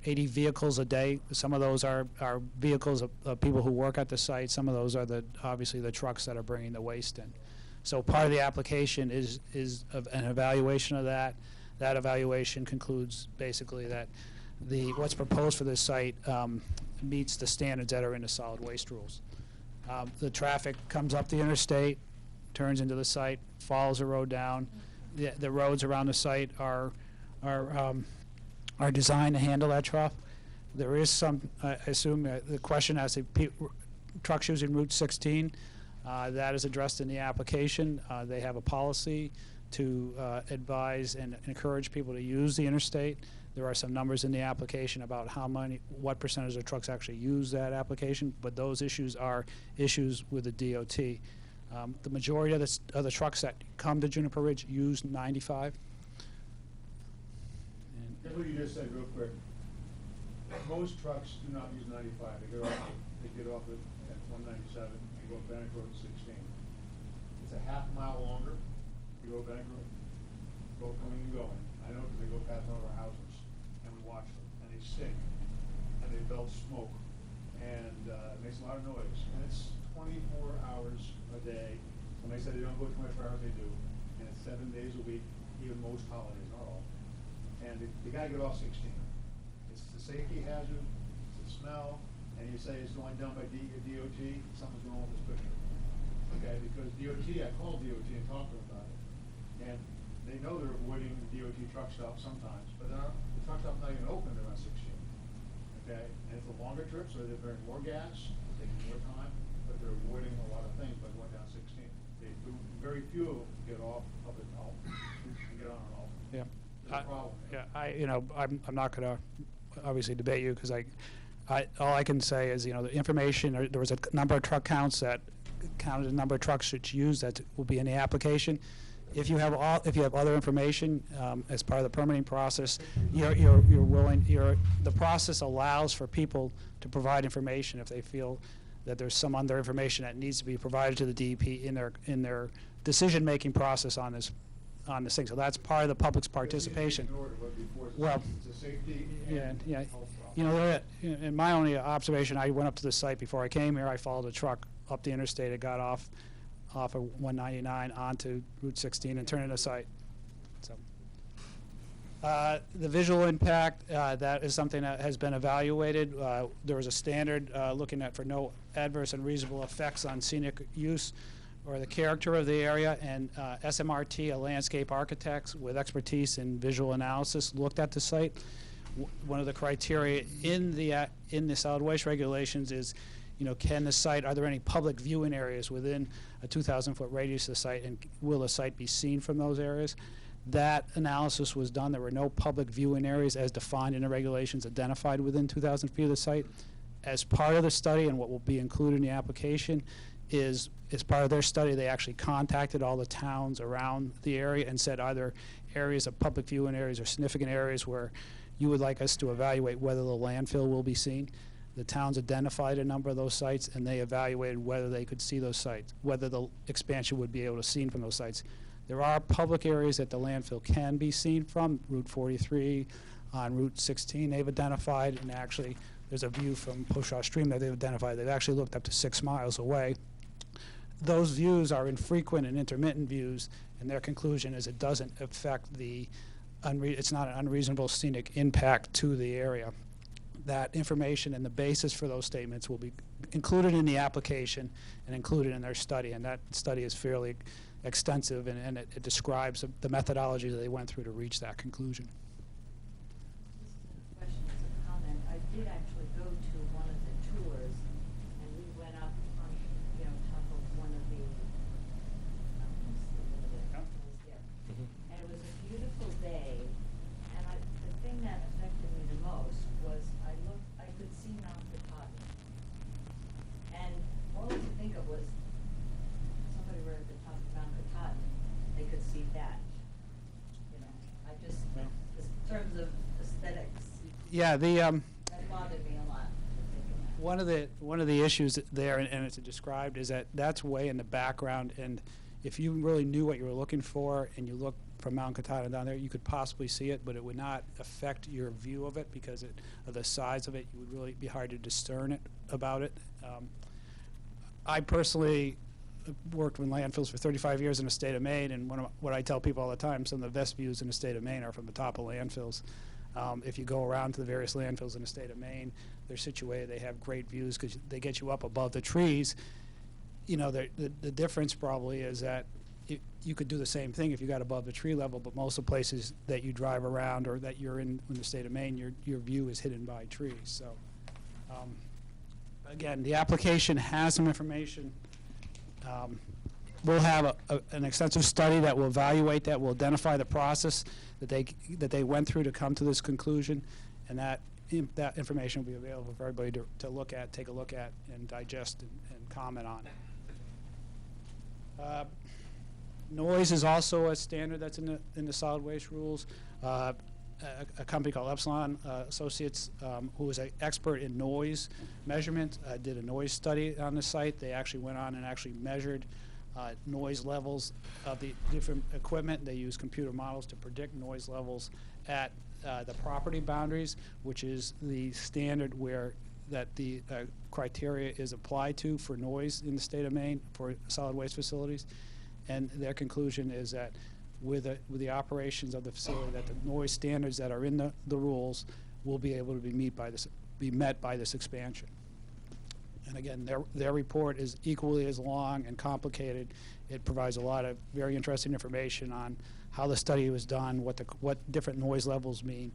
Speaker 2: vehicles a day. Some of those are vehicles of people who work at the site. Some of those are obviously the trucks that are bringing the waste in. So part of the application is an evaluation of that. That evaluation concludes basically that what's proposed for this site meets the standards that are in the solid waste rules. The traffic comes up the interstate, turns into the site, follows the road down. The roads around the site are designed to handle that traffic. There is some, I assume, the question as to trucks using Route 16, that is addressed in the application. They have a policy to advise and encourage people to use the interstate. There are some numbers in the application about what percentage of trucks actually use that application, but those issues are issues with the DOT. The majority of the trucks that come to Juniper Ridge use 95.
Speaker 14: That's what you just said real quick. Most trucks do not use 95. They get off at 197 and go up Bannock Road 16. It's a half mile longer. You go Bannock Road, go coming and going. I know because they go past one of our houses and we watch them and they stink and they belch smoke and it makes a lot of noise. And it's 24 hours a day. When they say they don't go 24 hours, they do. And it's 7 days a week, even most holidays, not all. And you gotta get off 16. It's the safety hazard, it's the smell, and you say it's only done by DOT, something's wrong with this picture. Okay, because DOT, I called DOT and talked to them about it. And they know they're avoiding the DOT truck stop sometimes, but the truck stop's not even open around 16. Okay, and it's a longer trip, so they're burning more gas, taking more time, but they're avoiding a lot of things by going down 16. They do, very few of them get off of it all and get on and off.
Speaker 2: Yeah.
Speaker 14: Problem.
Speaker 2: I'm not going to obviously debate you because all I can say is, the information, there was a number of truck counts that counted the number of trucks that's used that will be in the application. If you have other information as part of the permitting process, you're willing. The process allows for people to provide information if they feel that there's some other information that needs to be provided to the DEP in their decision-making process on this thing. So that's part of the public's participation.
Speaker 14: Well, it's a safety and
Speaker 2: You know, in my only observation, I went up to the site before I came here. I followed a truck up the interstate. It got off of 199 onto Route 16 and turned into the site. So, the visual impact, that is something that has been evaluated. There was a standard looking at for no adverse and reasonable effects on scenic use or the character of the area, and SMRT, a landscape architect with expertise in visual analysis, looked at the site. One of the criteria in the solid waste regulations is, you know, can the site, are there any public viewing areas within a 2,000-foot radius of the site, and will the site be seen from those areas? That analysis was done. There were no public viewing areas as defined in the regulations identified within 2,000 feet of the site. As part of the study, and what will be included in the application, is as part of their study, they actually contacted all the towns around the area and said, are there areas of public viewing areas or significant areas where you would like us to evaluate whether the landfill will be seen? The towns identified a number of those sites, and they evaluated whether they could see those sites, whether the expansion would be able to seen from those sites. There are public areas that the landfill can be seen from, Route 43, on Route 16 they've identified, and actually there's a view from Poshaw Stream that they've identified. They've actually looked up to 6 miles away. Those views are infrequent and intermittent views, and their conclusion is it doesn't affect the, it's not an unreasonable scenic impact to the area. That information and the basis for those statements will be included in the application and included in their study, and that study is fairly extensive, and it describes the methodology that they went through to reach that conclusion.
Speaker 18: This isn't a question, it's a comment. I did actually go to one of the tours, and we went up on, you know, top of one of the mountains, there. And it was a beautiful day, and the thing that affected me the most was I could see Mount Katahdin. And all I could think of was, somebody were at the top of Mount Katahdin, they could see that. You know, I just, in terms of aesthetics,
Speaker 2: Yeah,
Speaker 18: that bothered me a lot.
Speaker 2: one of the issues there, and it's described, is that that's way in the background, and if you really knew what you were looking for and you look from Mount Katahdin down there, you could possibly see it, but it would not affect your view of it because of the size of it. It would really be hard to discern it about it. I personally worked with landfills for 35 years in the state of Maine, and what I tell people all the time, some of the best views in the state of Maine are from the top of landfills. If you go around to the various landfills in the state of Maine, they're situated, they have great views because they get you up above the trees. You know, the difference probably is that you could do the same thing if you got above the tree level, but most of the places that you drive around or that you're in the state of Maine, your view is hidden by trees. So, again, the application has some information. We'll have an extensive study that will evaluate that, will identify the process that they went through to come to this conclusion, and that information will be available for everybody to look at, take a look at, and digest and comment on. Noise is also a standard that's in the solid waste rules. A company called Epsilon Associates, who is an expert in noise measurement, did a noise study on the site. They actually went on and actually measured noise levels of the different equipment. They use computer models to predict noise levels at the property boundaries, which is the standard that the criteria is applied to for noise in the state of Maine for solid waste facilities. And their conclusion is that with the operations of the facility, that the noise standards that are in the rules will be able to be met by this expansion. And again, their report is equally as long and complicated. It provides a lot of very interesting information on how the study was done, what different noise levels mean,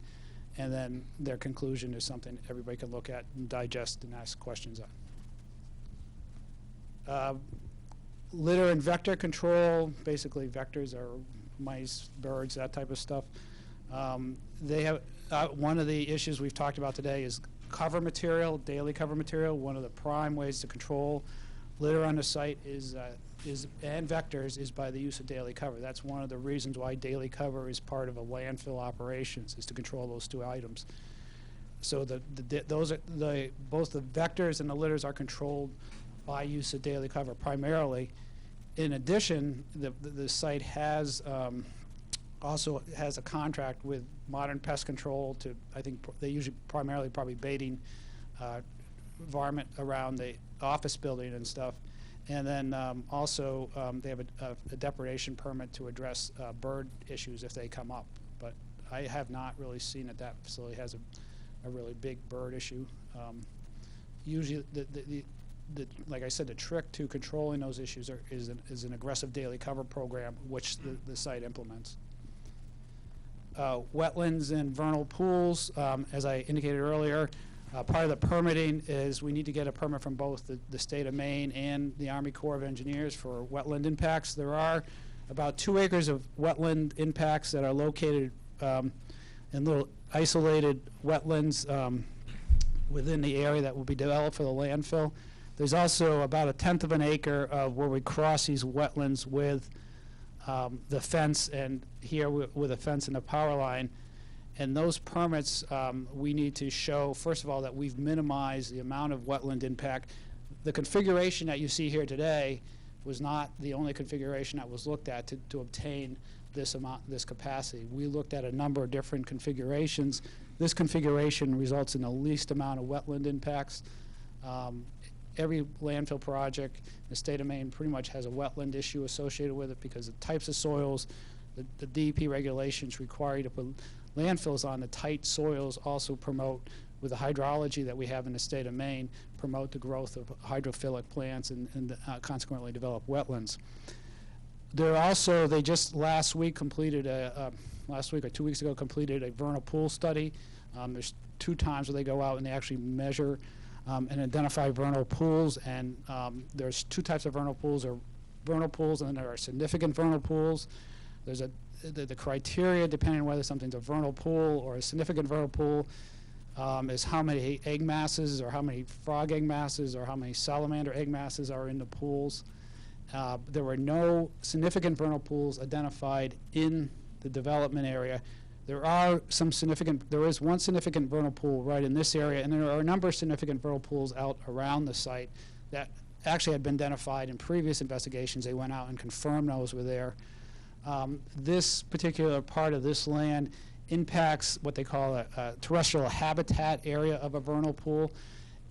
Speaker 2: and then their conclusion is something everybody can look at and digest and ask questions on. Litter and vector control, basically vectors are mice, birds, that type of stuff. They have one of the issues we've talked about today is cover material, daily cover material. One of the prime ways to control litter on the site and vectors is by the use of daily cover. That's one of the reasons why daily cover is part of a landfill operations, is to control those two items. So both the vectors and the litters are controlled by use of daily cover primarily. In addition, the site has also has a contract with Modern Pest Control to, I think they usually primarily probably baiting varmint around the office building and stuff. And then also they have a depredation permit to address bird issues if they come up. But I have not really seen that that facility has a really big bird issue. Usually, like I said, the trick to controlling those issues is an aggressive daily cover program, which the site implements. Wetlands and vernal pools, as I indicated earlier, part of the permitting is we need to get a permit from both the state of Maine and the Army Corps of Engineers for wetland impacts. There are about 2 acres of wetland impacts that are located in little isolated wetlands within the area that will be developed for the landfill. There's also about 1/10 of an acre of where we cross these wetlands with the fence, and here with a fence and a power line. And those permits, we need to show, first of all, that we've minimized the amount of wetland impact. The configuration that you see here today was not the only configuration that was looked at to obtain this amount, this capacity. We looked at a number of different configurations. This configuration results in the least amount of wetland impacts. Every landfill project in the state of Maine pretty much has a wetland issue associated with it because the types of soils, the DEP regulations require you to put landfills on the tight soils, also promote, with the hydrology that we have in the state of Maine, promote the growth of hydrophilic plants and consequently develop wetlands. They're also, they just last week completed last week or 2 weeks ago completed a vernal pool study. There's 2 times where they go out and they actually measure and identify vernal pools, and there's 2 types of vernal pools. There are vernal pools and then there are significant vernal pools. There's the criteria, depending on whether something's a vernal pool or a significant vernal pool, is how many egg masses or how many frog egg masses or how many salamander egg masses are in the pools. There were no significant vernal pools identified in the development area. There is one significant vernal pool right in this area, and there are a number of significant vernal pools out around the site that actually had been identified in previous investigations. They went out and confirmed those were there. This particular part of this land impacts what they call a terrestrial habitat area of a vernal pool.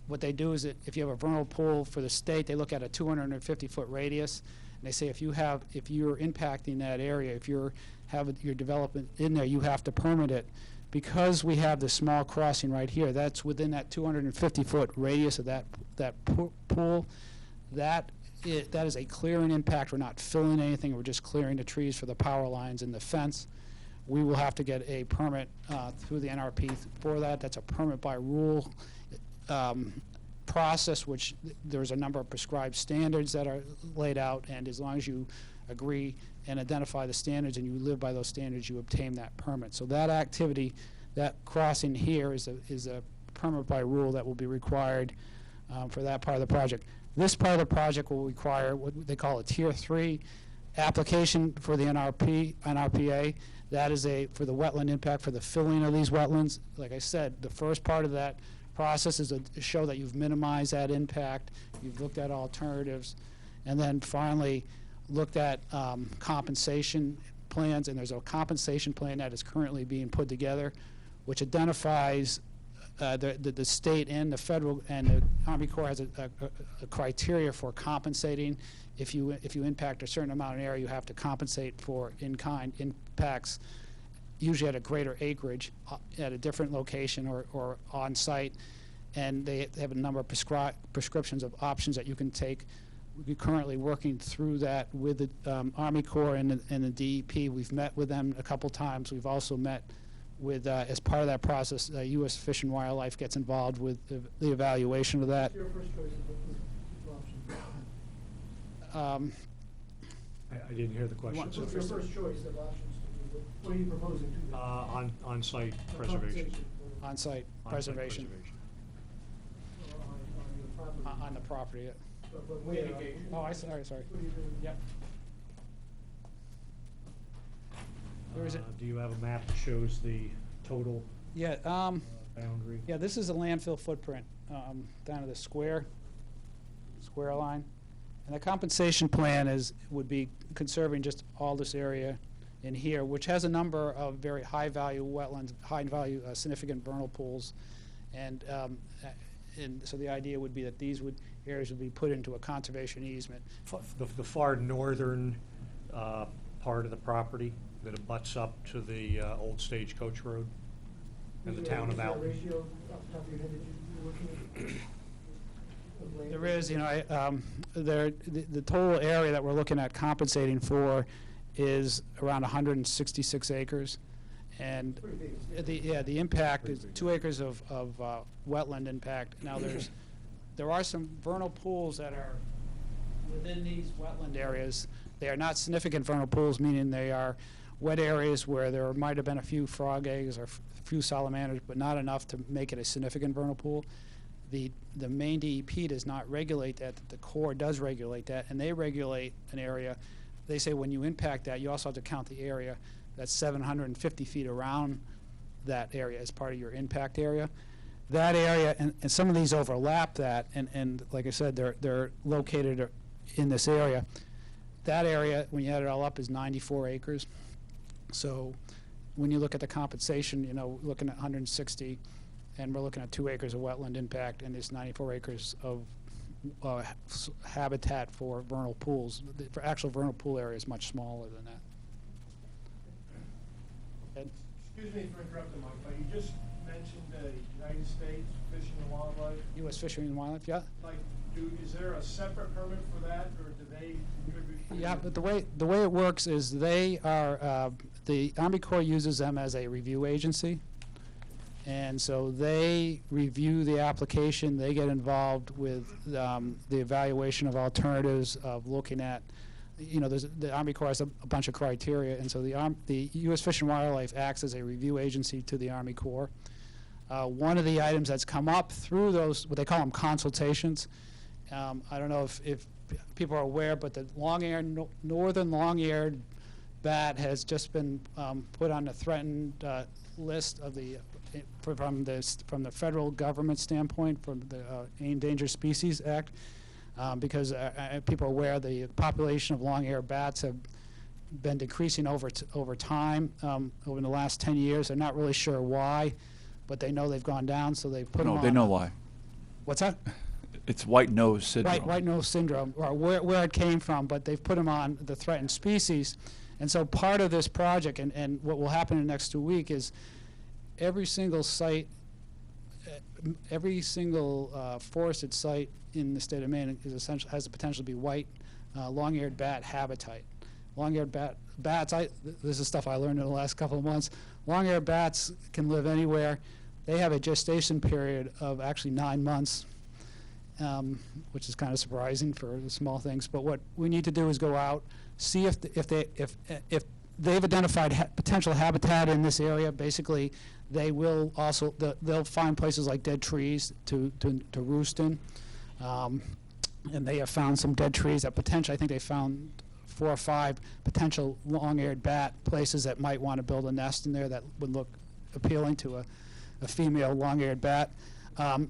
Speaker 2: What they do is that if you have a vernal pool for the state, they look at a 250-foot radius, and they say if you're impacting that area, if you're having your development in there, you have to permit it. Because we have the small crossing right here, that's within that 250-foot radius of that pool. That is a clearing impact. We're not filling anything. We're just clearing the trees for the power lines and the fence. We will have to get a permit through the NRP for that. That's a permit by rule process, which there's a number of prescribed standards that are laid out, and as long as you agree and identify the standards and you live by those standards, you obtain that permit. So that activity, that crossing here is a permit by rule that will be required for that part of the project. This part of the project will require what they call a Tier 3 application for the NRPA. That is for the wetland impact, for the filling of these wetlands. Like I said, the first part of that process is to show that you've minimized that impact, you've looked at alternatives, and then finally looked at compensation plans. And there's a compensation plan that is currently being put together, which identifies the state and the federal, and the Army Corps has a criteria for compensating. If you impact a certain amount of area, you have to compensate for in-kind impacts, usually at a greater acreage, at a different location or on-site. And they have a number of prescriptions of options that you can take. We're currently working through that with the Army Corps and the DEP. We've met with them a couple times. We've also met with, as part of that process, U.S. Fish and Wildlife gets involved with the evaluation of that.
Speaker 5: What's your first choice of options?
Speaker 1: I didn't hear the question.
Speaker 5: What's your first choice of options? What are you proposing to do?
Speaker 1: On-site preservation.
Speaker 2: On-site preservation. On the property.
Speaker 5: But where?
Speaker 2: Oh, I see. Sorry.
Speaker 5: What are you doing?
Speaker 2: Yep.
Speaker 1: Do you have a map that shows the total
Speaker 2: Yeah.
Speaker 1: boundary?
Speaker 2: Yeah. This is a landfill footprint down to the square line, and the compensation plan would be conserving just all this area in here, which has a number of very high-value wetlands, high-value significant vernal pools. And so the idea would be that these areas would be put into a conservation easement.
Speaker 1: The far northern part of the property that abuts up to the old Stagecoach Road and the town of Alton.
Speaker 5: Ratio off the top of your head that you're looking at?
Speaker 2: There is, the total area that we're looking at compensating for is around 166 acres. And the impact is 2 acres of wetland impact. Now there are some vernal pools that are within these wetland areas. They are not significant vernal pools, meaning they are wet areas where there might have been a few frog eggs or a few salamanders, but not enough to make it a significant vernal pool. The main DEP does not regulate that. The Corps does regulate that, and they regulate an area. They say when you impact that, you also have to count the area that's 750 feet around that area as part of your impact area. That area, and some of these overlap that, and like I said, they're located in this area. That area, when you add it all up, is 94 acres. So when you look at the compensation, looking at 160, and we're looking at 2 acres of wetland impact and this 94 acres of habitat for vernal pools. The actual vernal pool area is much smaller than that. Ed?
Speaker 14: Excuse me for interrupting, Mike, but you just mentioned the United States Fish and Wildlife.
Speaker 2: U.S. Fisheries and Wildlife, yeah.
Speaker 14: Like, is there a separate permit for that, or do they contribute?
Speaker 2: Yeah, but the way it works is they are, the Army Corps uses them as a review agency. And so they review the application, they get involved with the evaluation of alternatives, of looking at, the Army Corps has a bunch of criteria, and so the U.S. Fish and Wildlife acts as a review agency to the Army Corps. One of the items that's come up through those, what they call them consultations, I don't know if people are aware, but the northern long-eared bat has just been put on the threatened list of the from the federal government standpoint, from the Endangered Species Act, because people are aware the population of long-eared bats have been decreasing over time over the last 10 years. They're not really sure why, but they know they've gone down, so they put them on.
Speaker 4: No, they know why.
Speaker 2: What's that?
Speaker 4: It's white nose syndrome.
Speaker 2: Right, white nose syndrome, or where it came from, but they've put them on the threatened species. And so part of this project, and what will happen in the next 2 weeks, is every single site, every single forested site in the state of Maine is essentially has the potential to be white long-eared bat habitat. Long-eared bats, this is stuff I learned in the last couple of months. Long-eared bats can live anywhere. They have a gestation period of actually 9 months, which is kind of surprising for the small things. But what we need to do is go out, see if they've identified potential habitat in this area. Basically, they will also they'll find places like dead trees to roost in, and they have found some dead trees that potentially, I think they found 4 or 5 potential long-eared bat places that might want to build a nest in there that would look appealing to a female long-eared bat.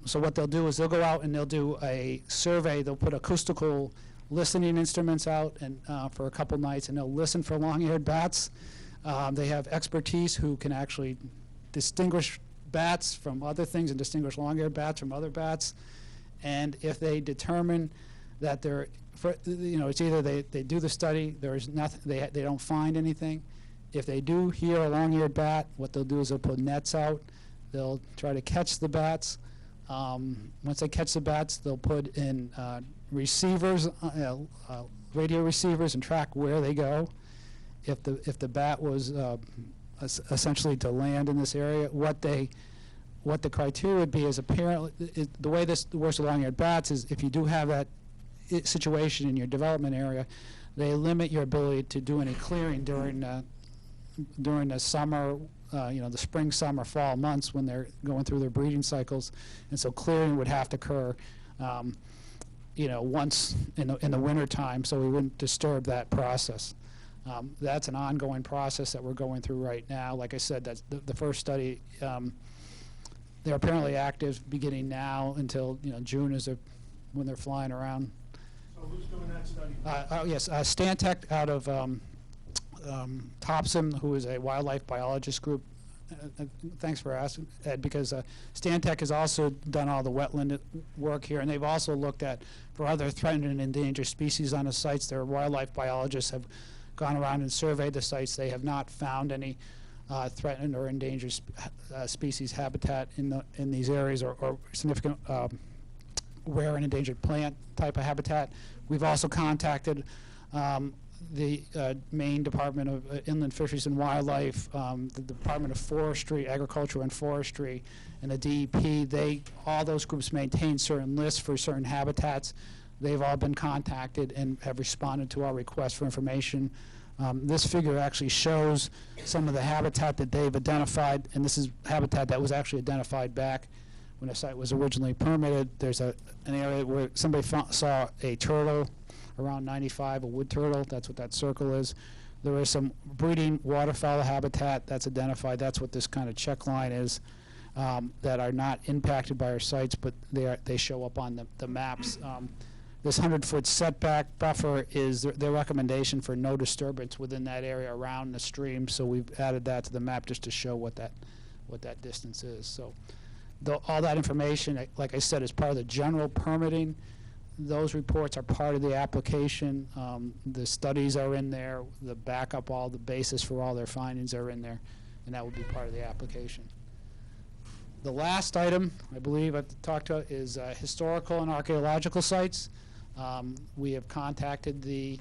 Speaker 2: So what they'll do is they'll go out and they'll do a survey. They'll put acoustical listening instruments out and for a couple nights, and they'll listen for long-eared bats. They have expertise who can actually distinguish bats from other things and distinguish long-eared bats from other bats. And if they determine that they're, it's either they do the study, there's nothing, they don't find anything. If they do hear a long-eared bat, what they'll do is they'll put nets out. They'll try to catch the bats. Once they catch the bats, they'll put in receivers, radio receivers, and track where they go. If the bat was essentially to land in this area, what the criteria would be is apparently the way this works with long-eared bats is if you do have that situation in your development area, they limit your ability to do any clearing during the summer. The spring, summer, fall months when they're going through their breeding cycles, and so clearing would have to occur, once in the winter time, so we wouldn't disturb that process. That's an ongoing process that we're going through right now. Like I said, that's the first study. They're apparently active beginning now until June is when they're flying around.
Speaker 14: So who's doing that study?
Speaker 2: Yes, Stantec out of Thompson, who is a wildlife biologist group. Thanks for asking, Ed, because Stantec has also done all the wetland work here, and they've also looked at for other threatened and endangered species on the sites. Their wildlife biologists have gone around and surveyed the sites. They have not found any threatened or endangered species habitat in these areas, or significant rare and endangered plant type of habitat. We've also contacted the Maine Department of Inland Fisheries and Wildlife, the Department of Forestry, Agriculture and Forestry, and the DEP. All those groups maintain certain lists for certain habitats. They've all been contacted and have responded to our request for information. This figure actually shows some of the habitat that they've identified, and this is habitat that was actually identified back when the site was originally permitted. There's an area where somebody saw a turtle around 95, a wood turtle. That's what that circle is. There is some breeding waterfowl habitat that's identified. That's what this kind of check line is, that are not impacted by our sites, but they show up on the maps. This 100-foot setback buffer is their recommendation for no disturbance within that area around the stream. So we've added that to the map just to show what that distance is. So all that information, like I said, is part of the general permitting. Those reports are part of the application. The studies are in there. The backup, all the basis for all their findings are in there, and that would be part of the application. The last item, I believe, I have to talk to is historical and archaeological sites. We have contacted the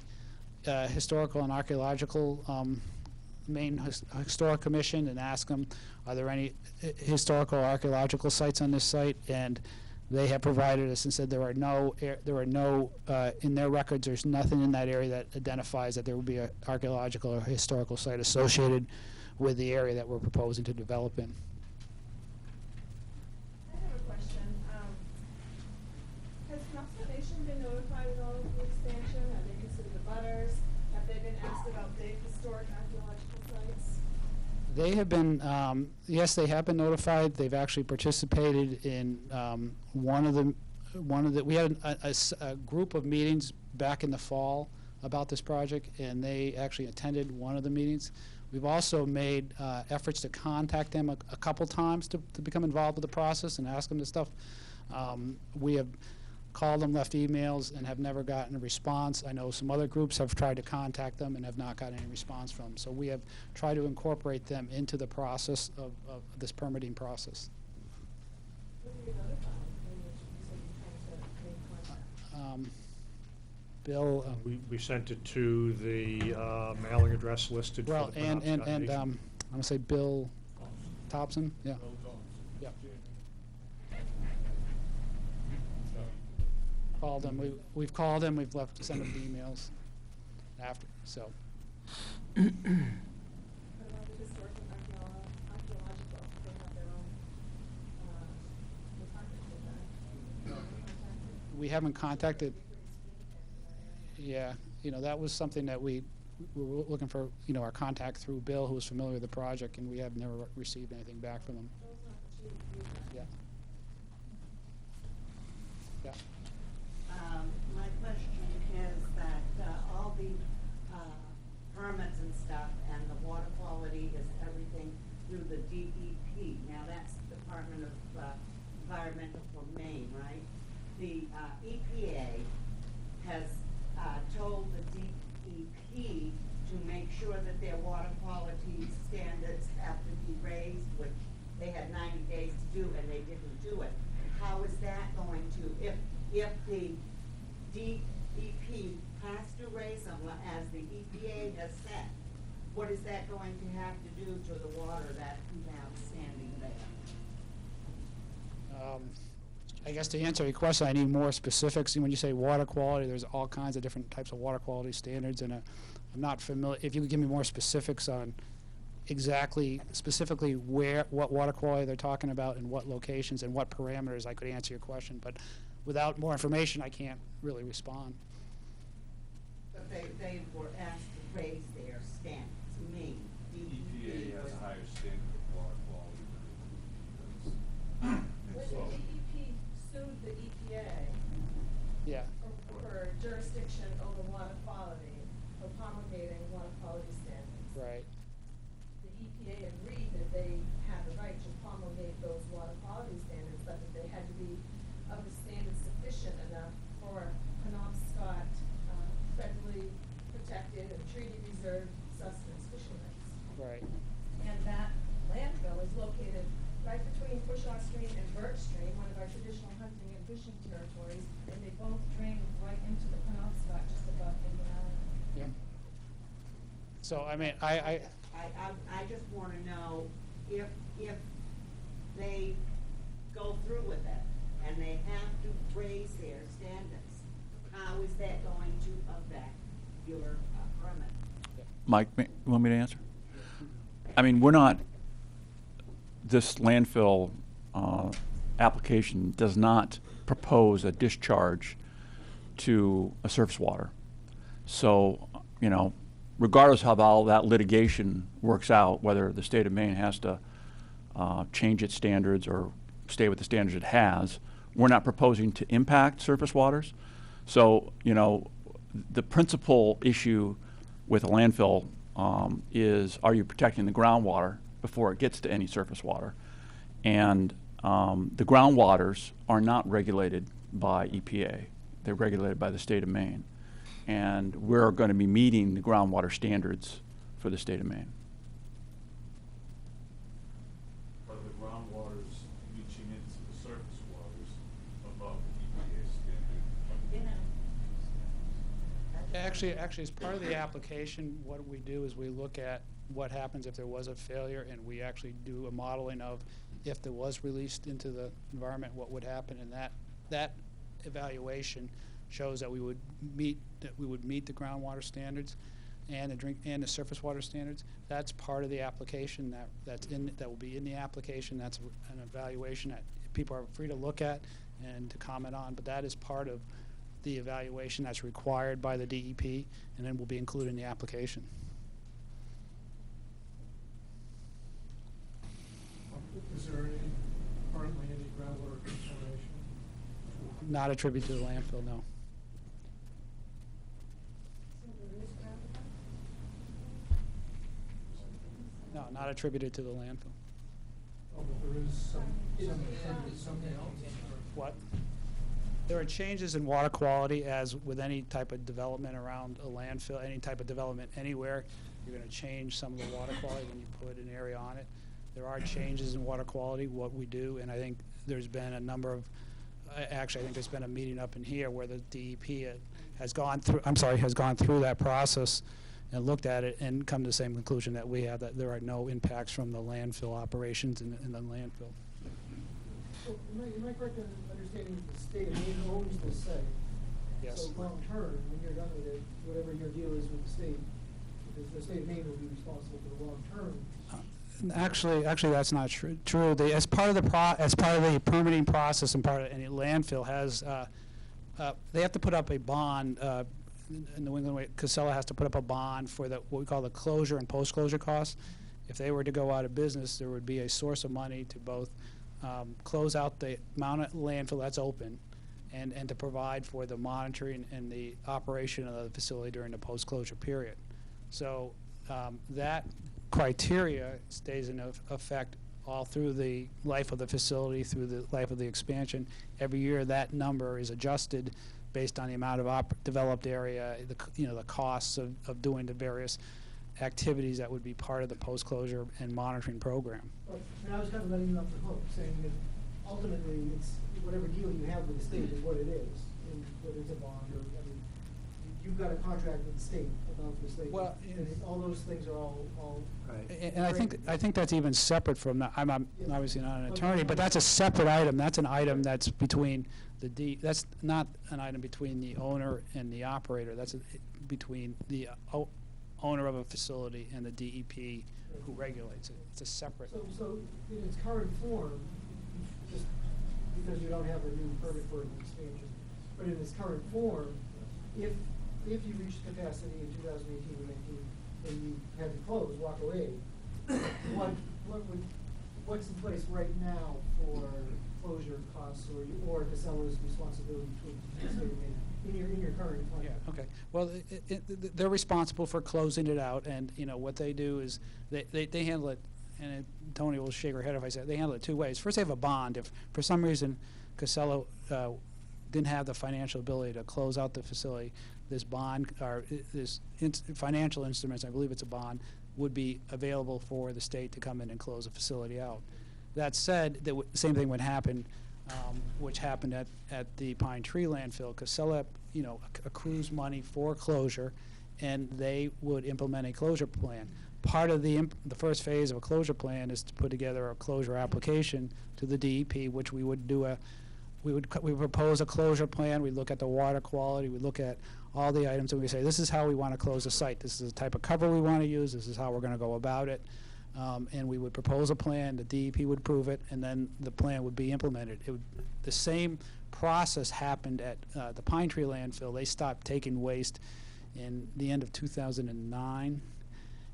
Speaker 2: Historical and Archaeological Maine Historic Commission and asked them, are there any historical or archaeological sites on this site? And they have provided us and said there are no, in their records, there's nothing in that area that identifies that there will be an archaeological or historical site associated with the area that we're proposing to develop in.
Speaker 21: I have a question. Has Conservation been notified at all of the expansion? Have they considered the butters? Have they been asked about big historic archaeological sites?
Speaker 2: They have been, yes, they have been notified. They've actually participated in we had a group of meetings back in the fall about this project, and they actually attended one of the meetings. We've also made efforts to contact them a couple times to become involved with the process and ask them this stuff. We have called them, left emails, and have never gotten a response. I know some other groups have tried to contact them and have not gotten any response from them. So we have tried to incorporate them into the process of this permitting process. Bill?
Speaker 1: We sent it to the mailing address listed for the
Speaker 2: and I'm
Speaker 1: Penobscot Nation.
Speaker 2: going to say Bill Thompson? Yeah. Yeah. Called them. We've called them. We've sent them emails after. So.
Speaker 21: What about the historic and archaeological? They have their own department with that.
Speaker 2: We haven't contacted. Yeah, that was something that we were looking for, our contact through Bill, who was familiar with the project, and we have never received anything back from him. Yeah. Yeah.
Speaker 6: My question is that all the permits and stuff and the water quality is everything through the DEP. Now that's the Department of Environmental for Maine, right? The EPA has told the DEP to make sure that their water quality standards have to be raised, which they had 90 days to do and they didn't do it. How is that going to, if the DEP has to raise them as the EPA has said, what is that going to have to do to the water that you have standing there?
Speaker 2: I guess to answer your question, I need more specifics. When you say water quality, there's all kinds of different types of water quality standards, and I'm not familiar. If you could give me more specifics on specifically what water quality they're talking about and what locations and what parameters, I could answer your question. But without more information, I can't really respond.
Speaker 6: But they were asked to raise their standards. To me,
Speaker 17: EPA has a higher standard of water quality than
Speaker 21: When the DEP sued the EPA
Speaker 2: Yeah.
Speaker 21: for jurisdiction over water quality, for promulgating water quality standards,
Speaker 2: Right.
Speaker 21: The EPA agreed that they had the right to promulgate those water quality standards, but that they had to be of a standard sufficient enough for Penobscot, federally protected and treaty reserved sustenance fisheries.
Speaker 2: Right.
Speaker 21: And that landfill is located right between Pushaw Stream and Birch Stream, one of our traditional hunting and fishing territories, and they both drain right into the Penobscot just above Indian Island.
Speaker 2: Yeah. So, I mean, I
Speaker 6: just wanna know if they go through with it and they have to raise their standards, how is that going to affect your permit?
Speaker 4: Mike, you want me to answer? I mean, this landfill application does not propose a discharge to a surface water. So, you know, regardless of how all that litigation works out, whether the state of Maine has to change its standards or stay with the standards it has, we're not proposing to impact surface waters. So, you know, the principal issue with a landfill is, are you protecting the groundwater before it gets to any surface water? And the groundwaters are not regulated by EPA. They're regulated by the state of Maine. And we're going to be meeting the groundwater standards for the state of Maine.
Speaker 14: Are the groundwaters reaching into the surface waters above the EPA standard?
Speaker 2: Actually, as part of the application, what we do is we look at what happens if there was a failure, and we actually do a modeling of if there was released into the environment, what would happen, and that evaluation shows that we would meet the groundwater standards and the surface water standards. That's part of the application that will be in the application. That's an evaluation that people are free to look at and to comment on, but that is part of the evaluation that's required by the DEP, and then will be included in the application.
Speaker 7: Is there currently any groundwater contamination?
Speaker 2: Not attributed to the landfill, no. No, not attributed to the landfill.
Speaker 7: Oh, but there is something else?
Speaker 2: What? There are changes in water quality, as with any type of development around a landfill, any type of development anywhere. You're going to change some of the water quality when you put an area on it. There are changes in water quality, what we do, and I think there's been a number of, actually I think there's been a meeting up in here where the DEP has gone through that process and looked at it and come to the same conclusion that we have, that there are no impacts from the landfill operations in the landfill.
Speaker 5: So, am I correct in understanding that the state of Maine owns this site?
Speaker 2: Yes.
Speaker 5: So long term, when you're done with it, whatever your deal is with the state, the state of Maine will be responsible for the long term.
Speaker 2: Actually, that's not true. As part of the permitting process, and part of any landfill has, they have to put up a bond. In the New England way, Casella has to put up a bond for what we call the closure and post-closure costs. If they were to go out of business, there would be a source of money to both close out the amount of landfill that's open, and to provide for the monitoring and the operation of the facility during the post-closure period. So that criteria stays in effect all through the life of the facility, through the life of the expansion. Every year that number is adjusted based on the amount of developed area, the costs of doing the various activities that would be part of the post-closure and monitoring program.
Speaker 5: But, I was kind of letting you off the hook, saying that ultimately it's whatever deal you have with the state is what it is, and whether it's a bond or, I mean, you've got a contract with the state about this thing.
Speaker 2: Well,
Speaker 5: and all those things are all
Speaker 2: right. And I think that's even separate from that. I'm obviously not an attorney, but that's a separate item. That's an item that's between that's not an item between the owner and the operator. That's between the owner of a facility and the DEP who regulates it. It's a separate.
Speaker 5: So in its current form, just because you don't have a new permit for an expansion, but in its current form, if you reach capacity in 2018 or 19 and you had to close, walk away, what's in place right now for closure costs or Casella's responsibility to the state of Maine? in your current plan.
Speaker 2: Yeah, okay. Well, they're responsible for closing it out, and, you know, what they do is they handle it, and Tony will shake her head if I say it, they handle it two ways. First, they have a bond. If for some reason Casella didn't have the financial ability to close out the facility, this bond, or this financial instruments, I believe it's a bond, would be available for the state to come in and close the facility out. That said, the same thing would happen, which happened at the Pine Tree landfill. Casella, you know, accrues money for closure, and they would implement a closure plan. Part of the first phase of a closure plan is to put together a closure application to the DEP, which we would do we would propose a closure plan. We look at the water quality. We look at all the items, and we say, this is how we want to close the site. This is the type of cover we want to use. This is how we're going to go about it. And we would propose a plan. The DEP would approve it, and then the plan would be implemented. The same process happened at the Pine Tree landfill. They stopped taking waste in the end of 2009,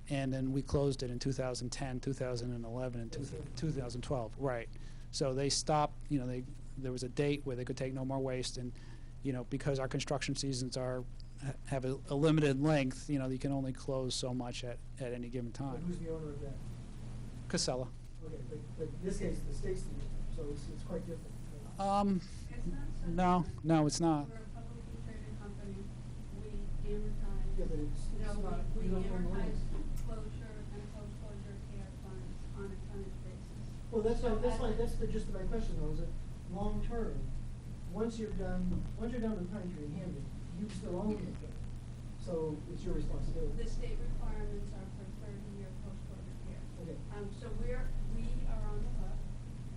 Speaker 2: and then we closed it in 2010, 2011, and 2012. Right. So they stopped. You know, there was a date where they could take no more waste, and, you know, because our construction seasons have a limited length, you know, you can only close so much at any given
Speaker 5: But
Speaker 2: time.
Speaker 5: who's the owner of that?
Speaker 2: Casella.
Speaker 5: Okay, but in this case, the state's the owner, so it's quite different.
Speaker 3: It's not so
Speaker 2: No, it's not.
Speaker 3: We're a publicly traded company. We amortize.
Speaker 5: Yeah, but it's not,
Speaker 3: We
Speaker 5: you don't own the land.
Speaker 3: amortize closure and post-closure care funds on a tonnage basis.
Speaker 5: Well, that's the gist of my question though, is that long-term, once you're done with Pine Tree and Hamden, you still own the thing. So it's your responsibility.
Speaker 3: The state requirements are for 30-year post-closure care.
Speaker 5: Okay.
Speaker 3: So we are on the hook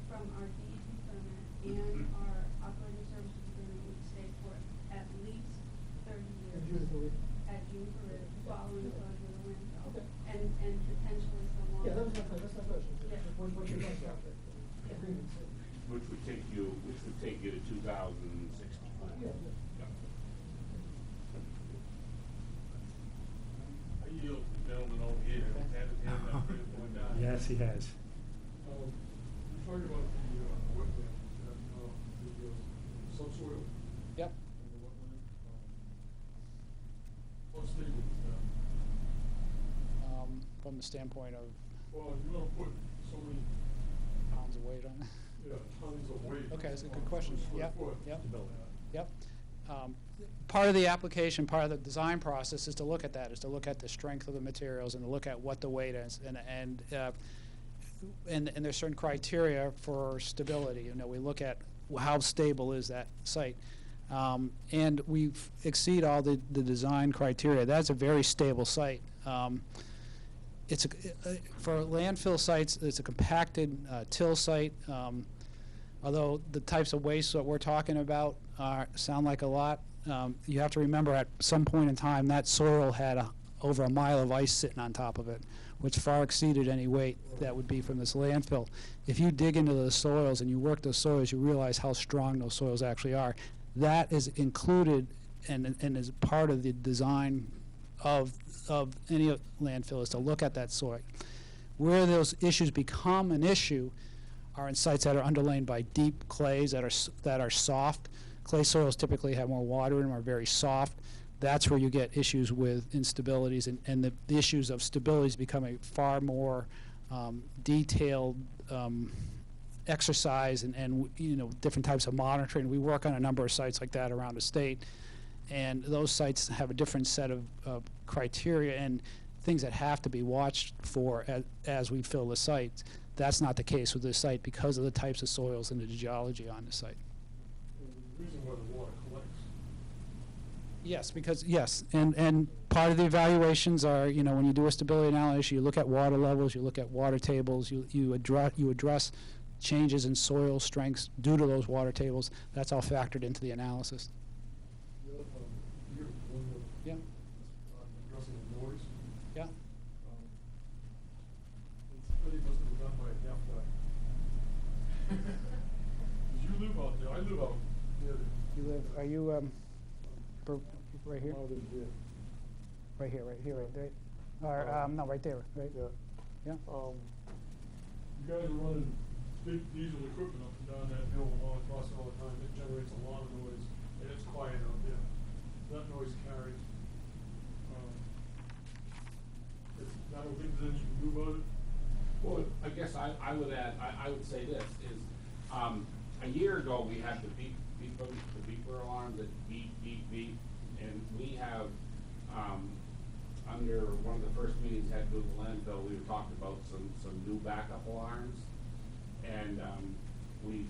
Speaker 3: from our DEP permit and our operating services agreement with the state for at least 30 years.
Speaker 5: And June for it.
Speaker 3: At June for it, following the closure of the landfill.
Speaker 5: Okay.
Speaker 3: And potentially for longer.
Speaker 5: Yeah, that's my question.
Speaker 3: Yeah.
Speaker 5: What's your contract agreement say?
Speaker 16: Which would take you to 2064.
Speaker 5: Yeah.
Speaker 14: I yield to the gentleman over here, had his hand up here, going down.
Speaker 2: Yes, he has.
Speaker 14: You're talking about the wetland, the subsoil
Speaker 2: Yep.
Speaker 14: in the wetland. What state is that?
Speaker 2: From the standpoint of
Speaker 14: Well, you're gonna put so many,
Speaker 2: pounds of weight on it.
Speaker 14: yeah, tons of weight.
Speaker 2: Okay, that's a good
Speaker 14: on
Speaker 2: question.
Speaker 14: a square
Speaker 2: Yep,
Speaker 14: foot.
Speaker 2: yep. Yep. Part of the application, part of the design process is to look at that, is to look at the strength of the materials and to look at what the weight is. And there's certain criteria for stability. You know, we look at how stable is that site. And we exceed all the design criteria. That's a very stable site. It's for landfill sites, it's a compacted till site. Although the types of waste that we're talking about sound like a lot, you have to remember at some point in time that soil had over a mile of ice sitting on top of it, which far exceeded any weight that would be from this landfill. If you dig into the soils and you work those soils, you realize how strong those soils actually are. That is included and is part of the design of any landfill, is to look at that soil. Where those issues become an issue are in sites that are underlain by deep clays that are soft. Clay soils typically have more water in them, are very soft. That's where you get issues with instabilities, and the issues of stabilities become a far more detailed exercise, and you know, different types of monitoring. We work on a number of sites like that around the state, and those sites have a different set of criteria and things that have to be watched for as we fill the sites. That's not the case with this site because of the types of soils and the geology on the site.
Speaker 14: The reason why the water collects.
Speaker 2: Yes, and part of the evaluations are, you know, when you do a stability analysis, you look at water levels, you look at water tables, you address changes in soil strengths due to those water tables. That's all factored into the analysis. Yeah.
Speaker 14: Addressing the noise.
Speaker 2: Yeah.
Speaker 14: It's really must have been done by a deaf guy. 'Cause you live out there, I live out near there.
Speaker 2: You live, are you, right here?
Speaker 14: Oh, there's there.
Speaker 2: Right here, right there. Or, no, right there, right?
Speaker 14: Yeah.
Speaker 2: Yeah.
Speaker 14: You guys are running big diesel equipment up and down that hill and all across it all the time. It generates a lot of noise, and it's quiet out there. that noise carries. I don't think there's anything you can do about it.
Speaker 16: Well, I guess I would add, I would say this, is, a year ago, we had the beeper alarm that beep, beep, beep, and we have, under one of the first meetings we had to do with the landfill, we were talking about some new backup alarms, and, we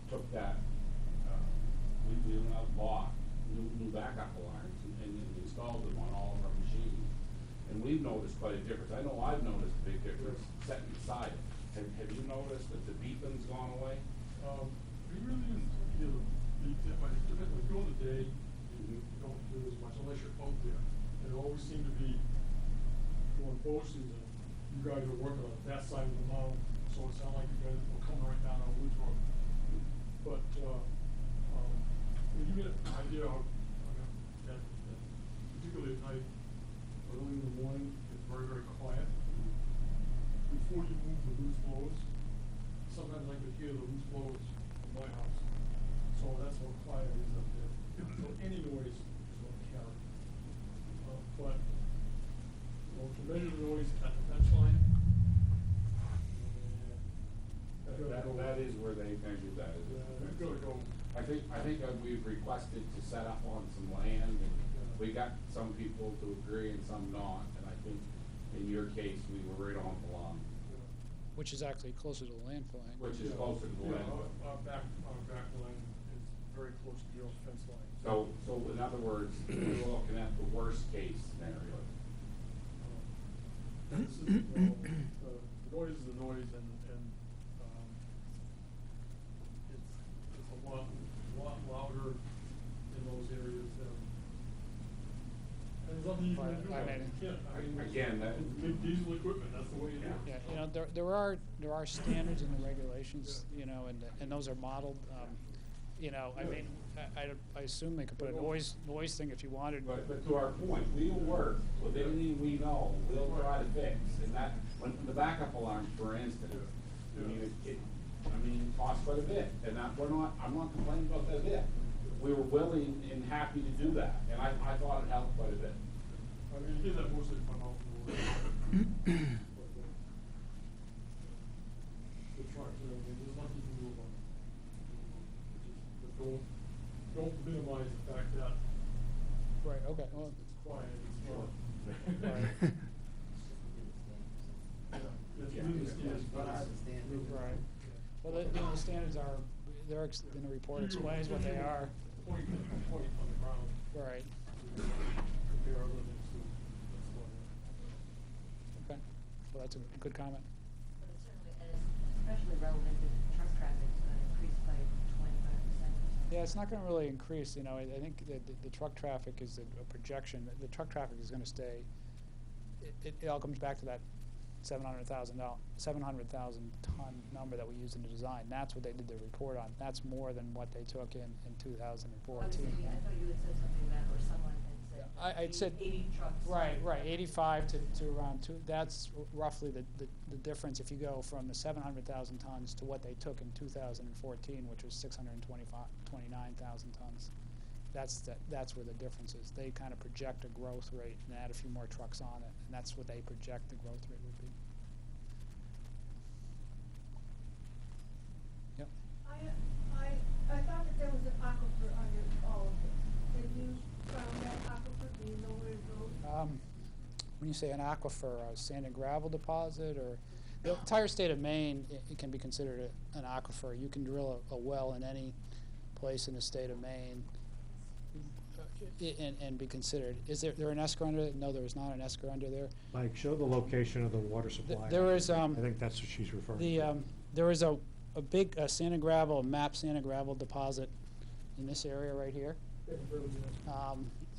Speaker 16: took that, we went out and bought new backup alarms and installed them on all of our machines. And we've noticed quite a difference. I know I've noticed a big difference setting aside. Have you noticed that the beeping's gone away?
Speaker 14: We really didn't hear the beep that much. During the day, you don't hear as much unless you're out there. And it always seemed to be during bow season, you guys were working on that side of the mound, so it sounded like you guys were coming right down on Woods Road. But, you get an idea of, that particularly at night, early in the morning, it's very, very quiet. Before you move the loose blowers, sometimes I could hear the loose blowers from my house. So that's how quiet it is up there. So any noise is going to carry. But, to measure the noise at the fence line,
Speaker 16: That is where they measure that.
Speaker 14: we've got to go.
Speaker 16: I think we've requested to set up on some land, and we got some people to agree and some not, and I think in your case, we were right on the line.
Speaker 2: Which is actually closer to the landfill.
Speaker 16: Which is closer to the landfill.
Speaker 14: Our back line is very close to your fence line.
Speaker 16: So in other words, we're looking at the worst case scenario.
Speaker 14: This is, the noise is the noise, and it's a lot louder in those areas than. And there's nothing you can do about it. You can't. I mean,
Speaker 16: Again, that.
Speaker 14: Big diesel equipment, that's the way it is.
Speaker 2: Yeah, you know, there are standards in the regulations, you know, and those are modeled. You know, I mean, I assume they could put a noise thing if you wanted.
Speaker 16: But to our point, we will work with anything we know, we'll try to fix, and that, when the backup alarms, for instance, I mean, it costs quite a bit, and I'm not complaining about that bit. We were willing and happy to do that, and I thought it helped quite a bit.
Speaker 14: I mean, you hear that mostly from out in the road. The trucks, there's nothing you can do about it. But don't minimize the fact that.
Speaker 2: Right, okay, well.
Speaker 14: It's quiet, it's not.
Speaker 2: Right.
Speaker 14: It's really the standards.
Speaker 2: Right. Well, the standards are, in the report explains what they are.
Speaker 14: Point on the ground.
Speaker 2: Right.
Speaker 14: Compare other things to, that's what.
Speaker 2: Okay, well, that's a good comment.
Speaker 18: But it's certainly, and it's especially relevant if truck traffic is going to increase by 25%.
Speaker 2: Yeah, it's not going to really increase, you know, I think the truck traffic is a projection. The truck traffic is going to stay, it all comes back to that 700,000 ton number that we use in the design. That's what they did their report on. That's more than what they took in 2014.
Speaker 18: I thought you had said something about, or someone had said.
Speaker 2: I'd said
Speaker 18: 80 trucks.
Speaker 2: Right, 85 to around 2. That's roughly the difference if you go from the 700,000 tons to what they took in 2014, which was 629,000 tons. That's where the difference is. They kind of project a growth rate and add a few more trucks on it, and that's what they project the growth rate would be. Yep.
Speaker 21: I thought that there was an aquifer under all of this. Have you found that aquifer? Do you know where it goes?
Speaker 2: When you say an aquifer, a sand and gravel deposit, or the entire state of Maine, it can be considered an aquifer. You can drill a well in any place in the state of Maine and be considered. Is there an esker under it? No, there is not an esker under there.
Speaker 1: Mike, show the location of the water supply.
Speaker 2: There is.
Speaker 1: I think that's what she's referring to.
Speaker 2: There is a big sand and gravel, map sand and gravel deposit in this area right here.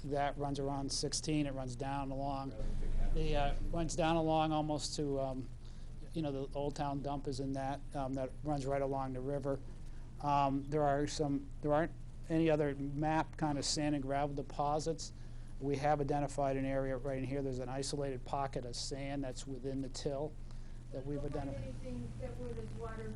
Speaker 2: That runs around 16. It runs down along. Runs down along almost to, you know, the Old Town dump is in that. That runs right along the river. There aren't any other map kind of sand and gravel deposits. We have identified an area right in here. There's an isolated pocket of sand that's within the till that we've identified.
Speaker 21: Anything that where there's water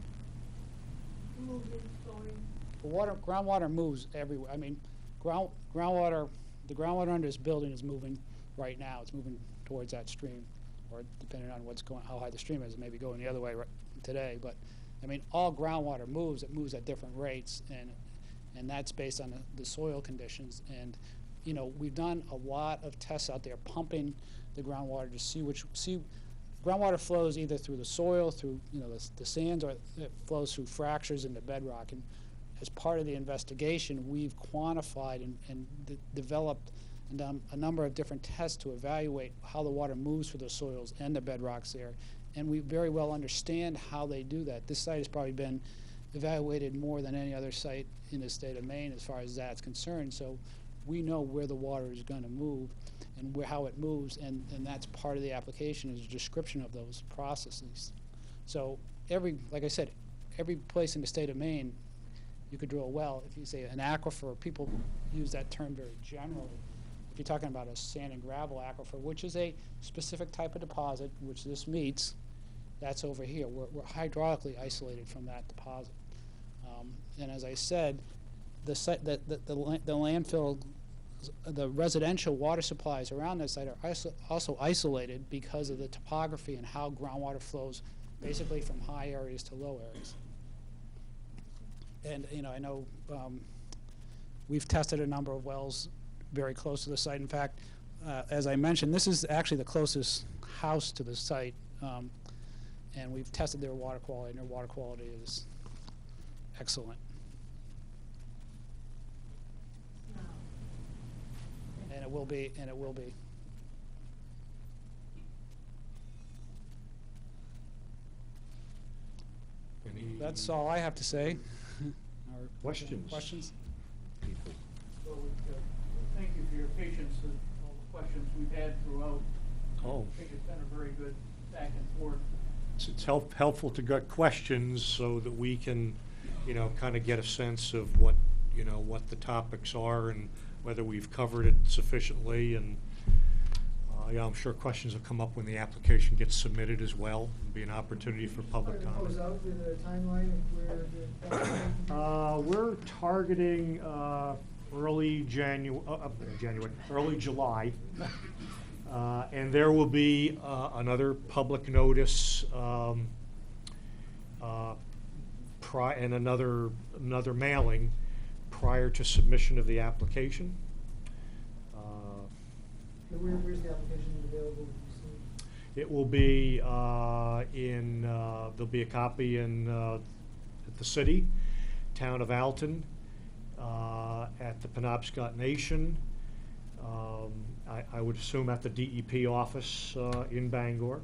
Speaker 21: moving, storing?
Speaker 2: Groundwater moves everywhere. I mean, groundwater the groundwater under this building is moving right now. It's moving towards that stream, or depending on how high the stream is, it may be going the other way today. But I mean, all groundwater moves. It moves at different rates, and that's based on the soil conditions. And you know, we've done a lot of tests out there, pumping the groundwater to see groundwater flows either through the soil, through the sands, or it flows through fractures in the bedrock. And as part of the investigation, we've quantified and developed and done a number of different tests to evaluate how the water moves through the soils and the bedrocks there. And we very well understand how they do that. This site has probably been evaluated more than any other site in the state of Maine as far as that's concerned. So we know where the water is going to move and how it moves, and that's part of the application is a description of those processes. So like I said, every place in the state of Maine, you could drill a well. If you say an aquifer, people use that term very generally. If you're talking about a sand and gravel aquifer, which is a specific type of deposit, which this meets, that's over here. We're hydraulically isolated from that deposit. And as I said, the landfill, the residential water supplies around that site are also isolated because of the topography and how groundwater flows basically from high areas to low areas. And I know we've tested a number of wells very close to the site. In fact, as I mentioned, this is actually the closest house to the site, and we've tested their water quality, and their water quality is excellent. And it will be, and it will be. That's all I have to say.
Speaker 1: Questions?
Speaker 2: Questions?
Speaker 5: So, thank you for your patience with all the questions we've had throughout.
Speaker 1: Oh.
Speaker 5: I think it's been a very good back and forth.
Speaker 1: It's helpful to get questions so that we can, kind of get a sense of what the topics are and whether we've covered it sufficiently. And I'm sure questions will come up when the application gets submitted as well. It'll be an opportunity for public comment.
Speaker 5: Close out with a timeline of where
Speaker 1: We're targeting early July. And there will be another public notice and another mailing prior to submission of the application.
Speaker 5: Where's the application available?
Speaker 1: It will be there'll be a copy at the city, town of Alton, at the Penobscot Nation. I would assume at the DEP office in Bangor.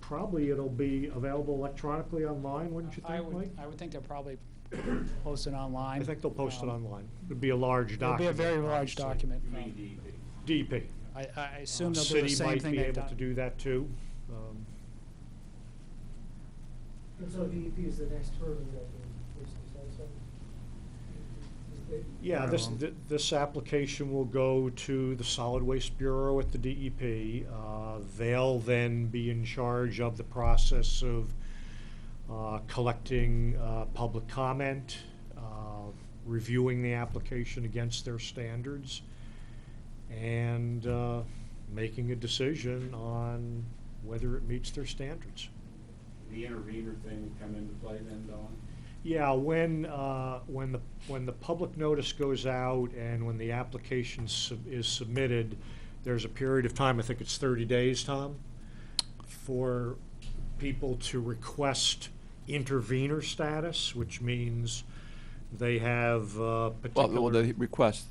Speaker 1: Probably it'll be available electronically online, wouldn't you think, Mike?
Speaker 2: I would think they'll probably post it online.
Speaker 1: I think they'll post it online. It'd be a large document.
Speaker 2: It'll be a very large document.
Speaker 16: You mean
Speaker 1: DEP.
Speaker 2: I assume they'll do the same thing they've done.
Speaker 1: City might be able to do that too.
Speaker 5: And so DEP is the next hurdle that we're satisfied?
Speaker 1: Yeah, this application will go to the Solid Waste Bureau at the DEP. They'll then be in charge of the process of collecting public comment, reviewing the application against their standards, and making a decision on whether it meets their standards.
Speaker 16: The intervener thing would come into play then, Don?
Speaker 1: Yeah, when the public notice goes out and when the application is submitted, there's a period of time, I think it's 30 days, Tom, for people to request intervener status, which means they have particular...
Speaker 4: Well, they request,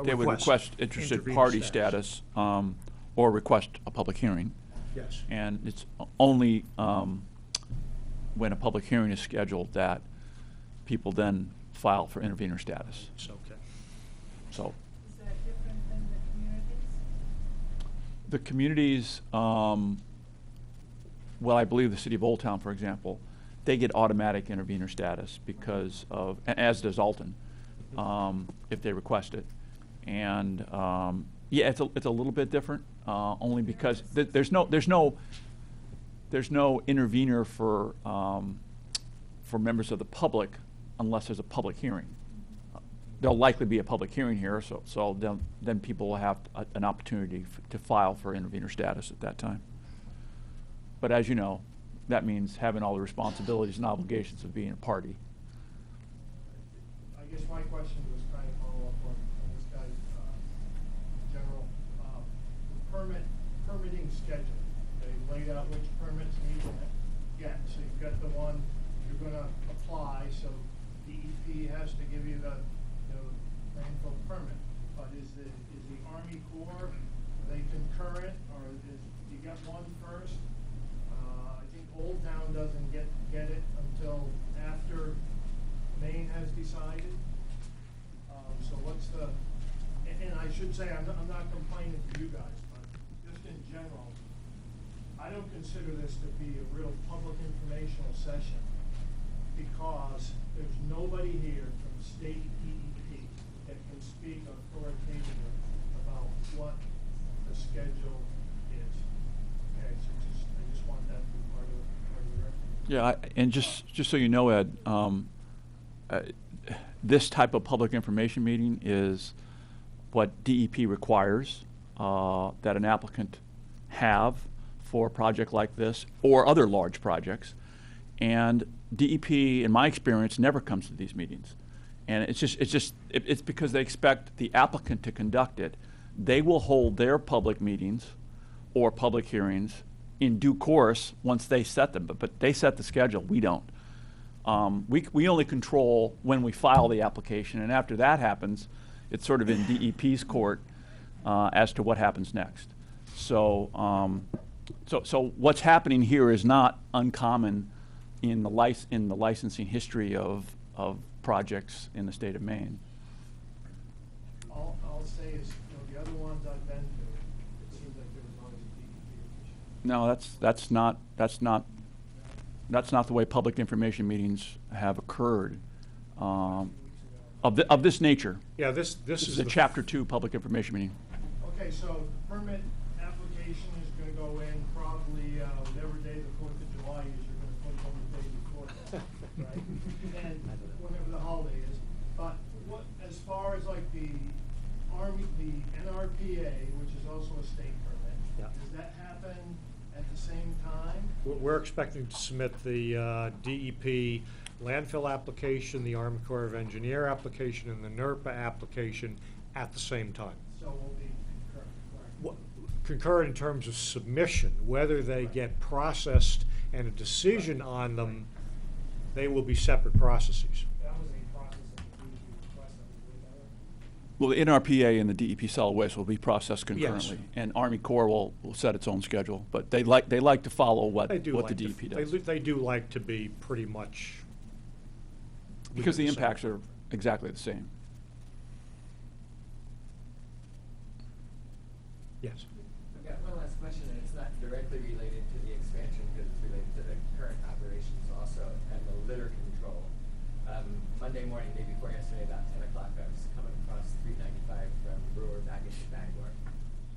Speaker 4: they would request interested
Speaker 1: intervener
Speaker 4: party status, or request a public hearing.
Speaker 1: Yes.
Speaker 4: And it's only when a public hearing is scheduled that people then file for intervener status.
Speaker 1: It's okay.
Speaker 4: So.
Speaker 21: Is that different than the communities?
Speaker 4: The communities, well, I believe the city of Old Town, for example, they get automatic intervener status because of, as does Alton, if they request it. And yeah, it's a little bit different, only because there's no intervener for members of the public unless there's a public hearing. there'll likely be a public hearing here, so then people will have an opportunity to file for intervenor status at that time. But as you know, that means having all the responsibilities and obligations of being a party.
Speaker 14: I guess my question was trying to follow up on this guy's general permitting schedule. They laid out which permits need to get. So you've got the one you're going to apply. So DEP has to give you the landfill permit. But is the Army Corps, are they concurrent, or is you get one first? I think Old Town doesn't get it until after Maine has decided. So what's the, and I should say, I'm not complaining to you guys, but just in general, I don't consider this to be a real public informational session because there's nobody here from state DEP that can speak authoritatively about what the schedule is. Okay, so I just want that to be part of the record.
Speaker 4: Yeah, and just so you know, Ed, this type of public information meeting is what DEP requires that an applicant have for a project like this or other large projects. And DEP, in my experience, never comes to these meetings. And it's because they expect the applicant to conduct it. They will hold their public meetings or public hearings in due course once they set them, but they set the schedule, we don't. We only control when we file the application, and after that happens, it's sort of in DEP's court as to what happens next. So what's happening here is not uncommon in the licensing history of projects in the state of Maine.
Speaker 14: All I'll say is, the other ones I've been to, it seems like there was always a DEP official.
Speaker 4: No, that's not the way public information meetings have occurred of this nature.
Speaker 1: Yeah, this is
Speaker 4: a Chapter 2 public information meeting.
Speaker 14: Okay, so the permit application is going to go in probably whatever day the 4th of July is. You're going to put it on the day before that, right? And whenever the holiday is. But what, as far as like the Army, the NRPA, which is also a state permit, does that happen at the same time?
Speaker 1: We're expecting to submit the DEP landfill application, the Army Corps of Engineer application, and the NERPA application at the same time.
Speaker 14: So we'll be concurrent, correct?
Speaker 1: Concurrent in terms of submission, whether they get processed and a decision on them, they will be separate processes.
Speaker 14: That was a process that the DEP requested.
Speaker 4: Well, the NRPA and the DEP solid waste will be processed concurrently,
Speaker 1: Yes.
Speaker 4: and Army Corps will set its own schedule. But they like to follow what the
Speaker 1: like
Speaker 4: DEP does,
Speaker 1: They do like to be pretty much
Speaker 4: because the
Speaker 1: same.
Speaker 4: impacts are exactly the same.
Speaker 1: Yes.
Speaker 20: I've got one last question, and it's not directly related to the expansion, because it's related to the current operations also, and the litter control. Monday morning, day before yesterday, about 10 o'clock, I was coming across 395 from Brewer back into Bangor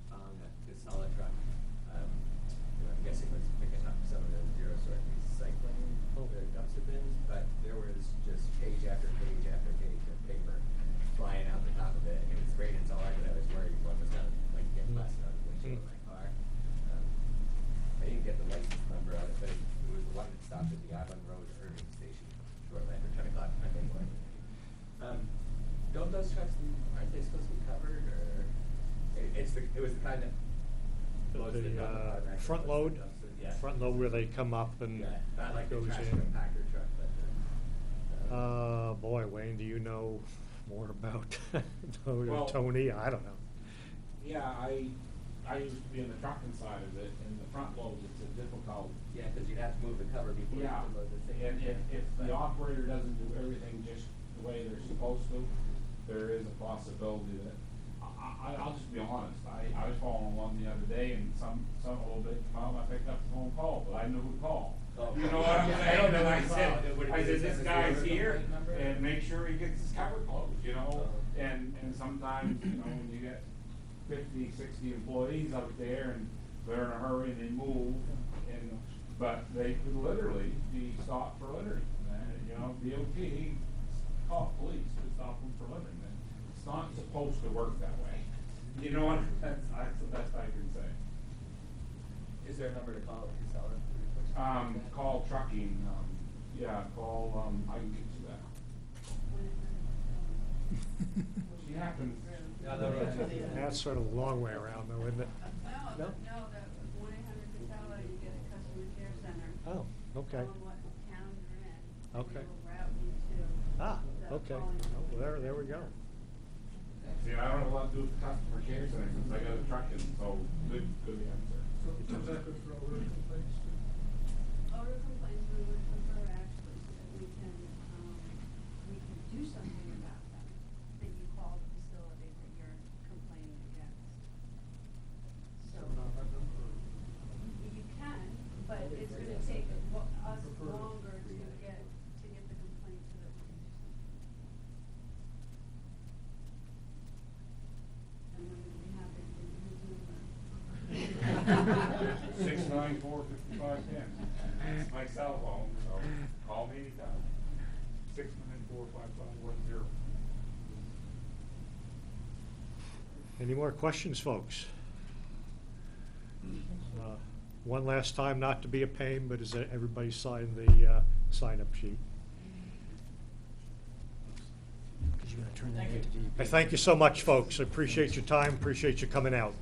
Speaker 20: on the solid truck. I'm guessing it was picking up some of the zero sort recycling, the dumpster bins, but there was just page after page after page of paper flying out the top of it, and it was great until I was worried one was gonna get blasted out of the windshield of my car. I didn't get the license number on it, but it was the one that stopped at the Avon Road Irving Station shortly after 10 o'clock Monday morning. Don't those trucks, aren't they supposed to be covered, or it was the kind that loads it on the automatic
Speaker 1: front
Speaker 20: loads
Speaker 1: load,
Speaker 20: the dumpster, yeah.
Speaker 1: front load where they come up and
Speaker 20: Not like the
Speaker 1: goes
Speaker 20: trash
Speaker 1: in.
Speaker 20: compactor truck, but
Speaker 1: Boy, Wayne, do you know more about
Speaker 16: Well-
Speaker 1: Tony? I don't know.
Speaker 16: Yeah, I used to be in the trucking side of it, and the front load, it's a difficult.
Speaker 20: yeah, because you'd have to move the cover before you
Speaker 16: Yeah,
Speaker 20: can load the thing.
Speaker 16: and if the operator doesn't do everything just the way they're supposed to, there is a possibility that, I'll just be honest, I was following along the other day, and some a little bit, well, I picked up the phone call, but I knew who called.
Speaker 20: Oh.
Speaker 16: You know what I'm
Speaker 20: Yeah, I
Speaker 16: saying?
Speaker 20: don't know
Speaker 16: And
Speaker 20: who called.
Speaker 16: I said, this guy's
Speaker 20: the
Speaker 16: here,
Speaker 20: plate number?
Speaker 16: and make sure he gets his cover closed, you know?
Speaker 20: Oh.
Speaker 16: And sometimes, when you get 50, 60 employees out there, and they're in a hurry, and they move, but they could literally be stopped for littering. DOT called police to stop them for littering. It's not supposed to work that way. You know what, that's the best I can say.
Speaker 15: Is there a number to call if you sell it?
Speaker 16: Call trucking, yeah, call, I can get you that. She happens.
Speaker 1: That's sort of a long way around though, isn't it?
Speaker 3: No, the 1-800-Casella, you get a customer care center.
Speaker 1: Oh, okay.
Speaker 3: Tell them what town you're in. and
Speaker 1: Okay.
Speaker 3: they will route you to
Speaker 1: Ah,
Speaker 3: the
Speaker 1: okay.
Speaker 3: calling
Speaker 1: Oh, well, there we go.
Speaker 16: See, I don't have a lot to do with the customer care center since I got a trucking, so good answer.
Speaker 7: So is that good for odor complaints too?
Speaker 3: Odor complaints, we would prefer actually so that we can do something about them. That you call the facility that you're complaining against. So, you can, but it's gonna take us longer to get the complaint so that we can do something. And we're gonna be happy to do that.
Speaker 16: 694-5510. That's my cell phone, so call me anytime.
Speaker 14: 694-5510.
Speaker 1: Any more questions, folks? One last time, not to be a pain, but is that everybody signed the sign-up sheet? I thank you so much, folks. I appreciate your time, appreciate you coming out.